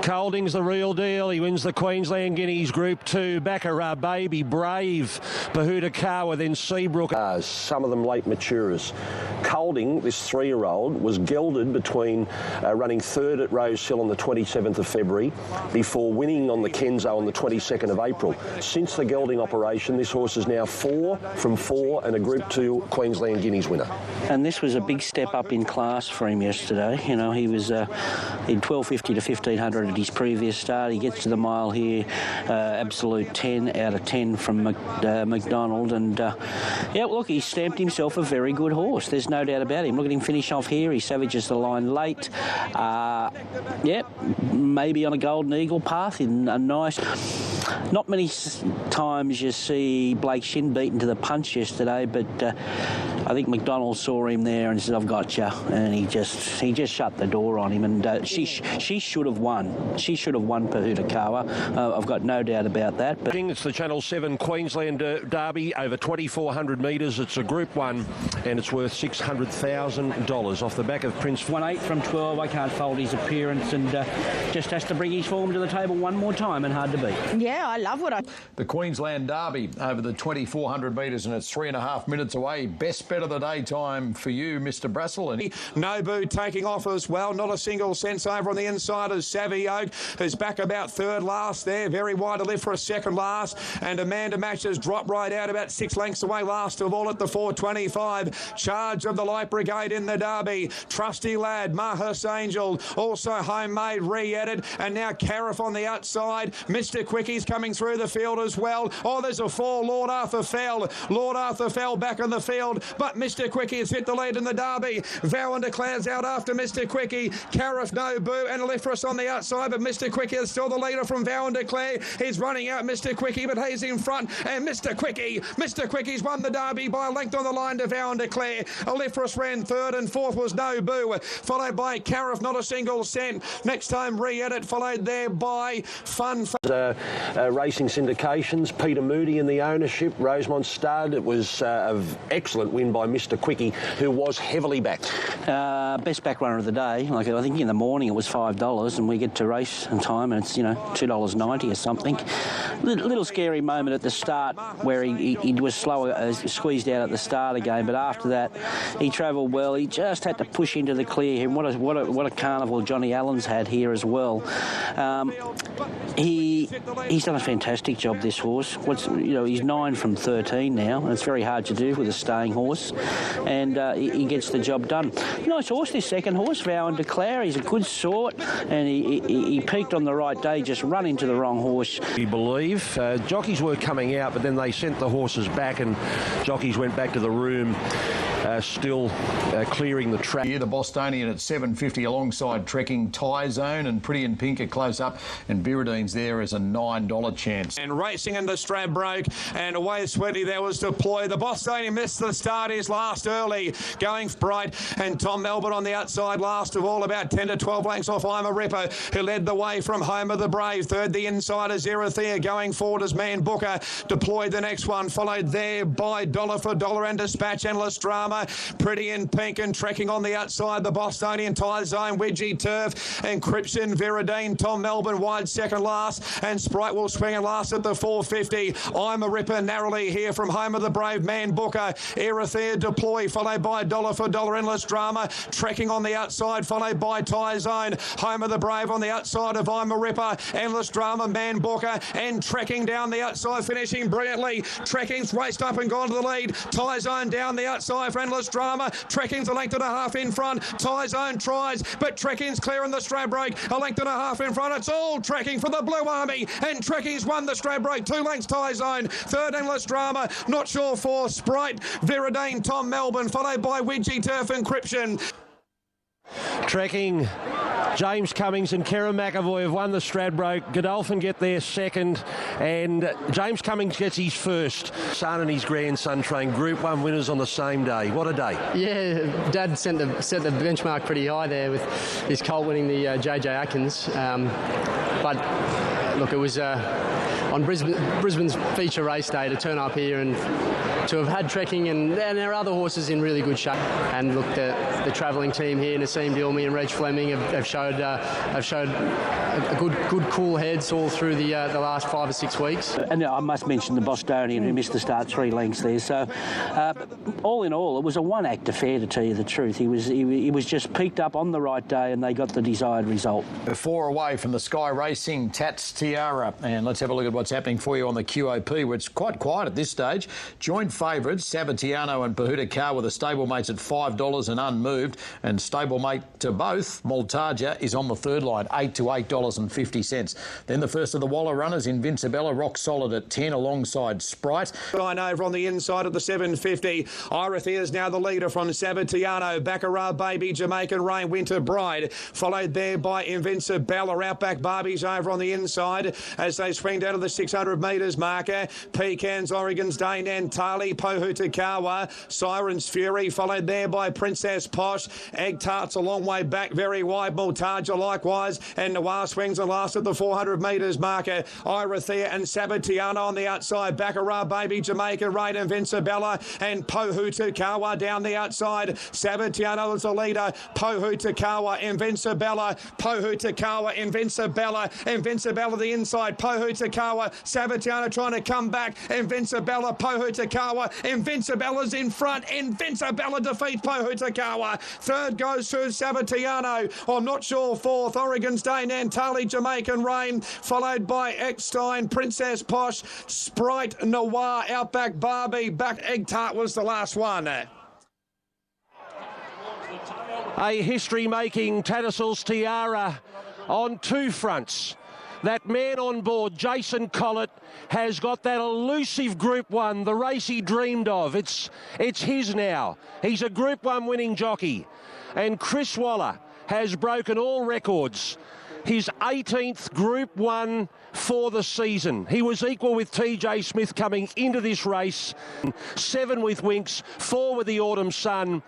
Colding's the real deal. He wins the Queensland Guineas Group 2. Baccarat Baby, Brave, Bahuta Kawa, then Seabrook. Some of them late maturers. Colding, this 3-year-old, was gelded between running 3rd at Rose Hill on the 27th of February before winning on the Kenzo on the 22nd of April. Since the gelding operation, this horse is now 4 from 4 and a Group 2 Queensland Guineas winner. And this was a big step up in class for him yesterday. You know, he was in 1250 to 1500 at his previous start. He gets to the mile here, absolute 10 out of 10 from McDonald. And, yeah, look, he stamped himself a very good horse. There's no doubt about him. Look at him finish off here. He savages the line late. Yeah, maybe on a Golden Eagle path in a nice... Not many times you see Blake Shin beaten to the punch yesterday, but I think McDonald saw him there and said, "I've got you," and he just shut the door on him. And she should have won. She should have won Pahutakawa. I've got no doubt about that. But It's the Channel 7 Queensland Derby over 2,400 metres. It's a Group 1 and it's worth $600,000 off the back of Prince. 1-8 from 12. I can't fault his appearance and just has to bring his form to the table one more time and hard to beat. Yeah, I love what I... The Queensland Derby over the 2,400 metres and it's 3.5 minutes away. Best bet of the daytime for you, Mr. Brassel. And Nobu taking off as well. Not a single sense over on the inside as Savvy Oak is back about third last there. Very wide to live for a second last. And Amanda Match has dropped right out about 6 lengths away last of all at the 4.25. Charge of the Light Brigade in the Derby. Trusty Lad, Mahus Angel, also Homemade Re-Edit, and now Cariff on the outside. Mr. Quickie's coming through the field as well. Oh, there's a 4, Lord Arthur Fell. Lord Arthur Fell back in the field, but Mr. Quickie has hit the lead in the Derby. Vow and Declares out after Mr. Quickie. Cariff, Nobu, and Elifris on the outside, but Mr. Quickie is still the leader from Vow and Declare. He's running out Mr. Quickie, but he's in front, and Mr. Quickie's won the Derby by a length on the line to Vow and Declare. Elifris ran third and fourth was Nobu, followed by Cariff, not a single cent. Next time Re-Edit, followed there by Fun. Racing syndications, Peter Moody in the ownership, Rosemont Stud. It was an excellent win by Mr. Quickie, who was heavily backed. Best back runner of the day. Like I think in the morning it was $5, and we get to race in time, and it's $2.90 or something. Little scary moment at the start where he was slower, squeezed out at the start again, but after that he travelled well. He just had to push into the clear. And what a carnival Johnny Allen's had here as well. He's done a fantastic job, this horse. He's 9 from 13 now, and it's very hard to do with a staying horse, and he gets the job done. Nice horse, this second horse, Vow and Declare. He's a good sort, and he peaked on the right day, just run into the wrong horse. You believe jockeys were coming out, but then they sent the horses back, and jockeys went back to the room. Still clearing the track. Here, the Bostonian at $7.50 alongside Trekking, Tie Zone, and Pretty in Pink are close up, and Biradine's there as a $9 chance. And racing in the Stradbroke, and away sweaty there was Deploy. The Bostonian missed the start, is last early, going bright, and Tom Melbourne on the outside last of all, about 10 to 12 lengths off I'm a Ripper, who led the way from Home of the Brave. Third, the insider Zerathea, going forward as Man Booker. Deployed the next one, followed there by Dollar for Dollar and Dispatch, Endless Drama. Pretty in Pink and trekking on the outside, the Bostonian, Tie Zone, Wedgie Turf, Encryption, Viridine, Tom Melbourne wide second last, and Sprite will swing and last at the 4.50. I'm a Ripper narrowly here from Home of the Brave, Man Booker. Erathea Deploy, followed by Dollar for Dollar, Endless Drama, trekking on the outside, followed by Tie Zone. Home of the Brave on the outside of I'm a Ripper, Endless Drama, Man Booker, and trekking down the outside, finishing brilliantly. Trekking's raced up and gone to the lead. Tie Zone down the outside for Endless Drama. Trekking's a length and a half in front. Tie Zone tries, but Trekking's clear in the Stradbroke. A length and a half in front. It's all Trekking for the Blue Army, and Trekking's won the Stradbroke. 2 lengths Tie Zone. Third, Endless Drama. Not sure for Sprite, Viridine, Tom Melbourne, followed by Wedgie Turf, Encryption. Trekking, James Cummings and Kerrin McAvoy have won the Stradbroke. Godolphin get their second, and James Cummings gets his first. Son and his grandson train Group 1 winners on the same day. What a day. Yeah, Dad set the benchmark pretty high there with his colt winning the JJ Atkins. But look, it was on Brisbane's feature race day to turn up here and to have had Trekking and our other horses in really good shape. And look, the travelling team here, Nassim Dilmy and Reg Fleming, have showed a good cool heads all through the last 5 or 6 weeks. And I must mention the Bostonian, who missed the start 3 lengths there. So all in all, it was a one-act affair, to tell you the truth. He was just peaked up on the right day, and they got the desired result. 4 away from the Sky Racing Tats Tiara, and let's have a look at what's happening for you on the QOP, where it's quite quiet at this stage. Joint favourites Sabatiano and Pahutakawa with the stablemates at $5 and unmoved, and stablemate to both. Maltaja is on the third line, $8 to $8.50. Then the first of the Waller runners, Invincibella, rock solid at 10 alongside Sprite. Line over on the inside of the 750. Irithea is now the leader from Sabatiano. Baccarat Baby, Jamaican Rain, Winter Bride. Followed there by Invincibella. Outback Barbie's over on the inside as they swing down to the 600 metres marker. Pecans, Oregon's Day, Nantali, Pohutakawa, Siren's Fury. Followed there by Princess Posh. Egg Tart's a long way back, very wide. Maltaja likewise. And Noir swings and last at the 400 metres marker. Irithea and Sabatiano on the outside. Baccarat Baby, Jamaican Rain, Invincibella and Pohutakawa down the outside. Sabatiano is the leader. Pohutakawa, Invincibella, Pohutakawa, Invincibella, Invincibella the inside. Pohutakawa, Sabatiano trying to come back. Invincibella, Pohutakawa, Invincibella's in front. Invincibella defeats Pohutakawa. Third goes to Sabatiano. I'm not sure fourth. Oregon's Day, Nantali, Jamaican Rain, followed by Eckstein, Princess Posh, Sprite, Noir, Outback Barbie, back Egg Tart was the last one. A history-making Tattersalls Tiara on two fronts. That man on board, Jason Collett, has got that elusive Group 1, the race he dreamed of. It's his now. He's a Group 1 winning jockey. And Chris Waller has broken all records. His 18th Group 1 for the season. He was equal with TJ Smith coming into this race. 7 with Winks, 4 with the Autumn Sun,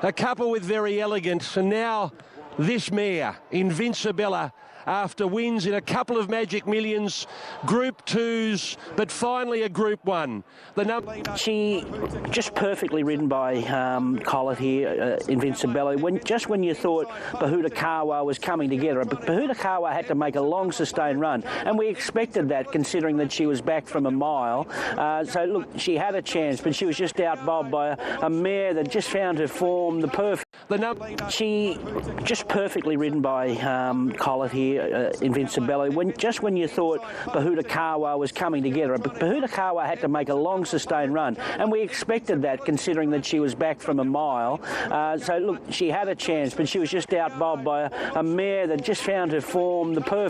a couple with Very Elegant, and now this mare, Invincibella, after wins in a couple of Magic Millions, Group 2s, but finally a Group 1. She just perfectly ridden by Collett here, Invincibella. When you thought Pohutakawa was coming together, but Pohutakawa had to make a long sustained run, and we expected that considering that she was back from a mile. So look, she had a chance, but she was just outbowled by a mare that just found her form the perfect. She just perfectly ridden by Collett here, Invincibella. When you thought Pohutakawa was coming together, but Pohutakawa had to make a long sustained run, and we expected that considering that she was back from a mile. So look, she had a chance, but she was just outbowled by a mare that just found her form the perfect.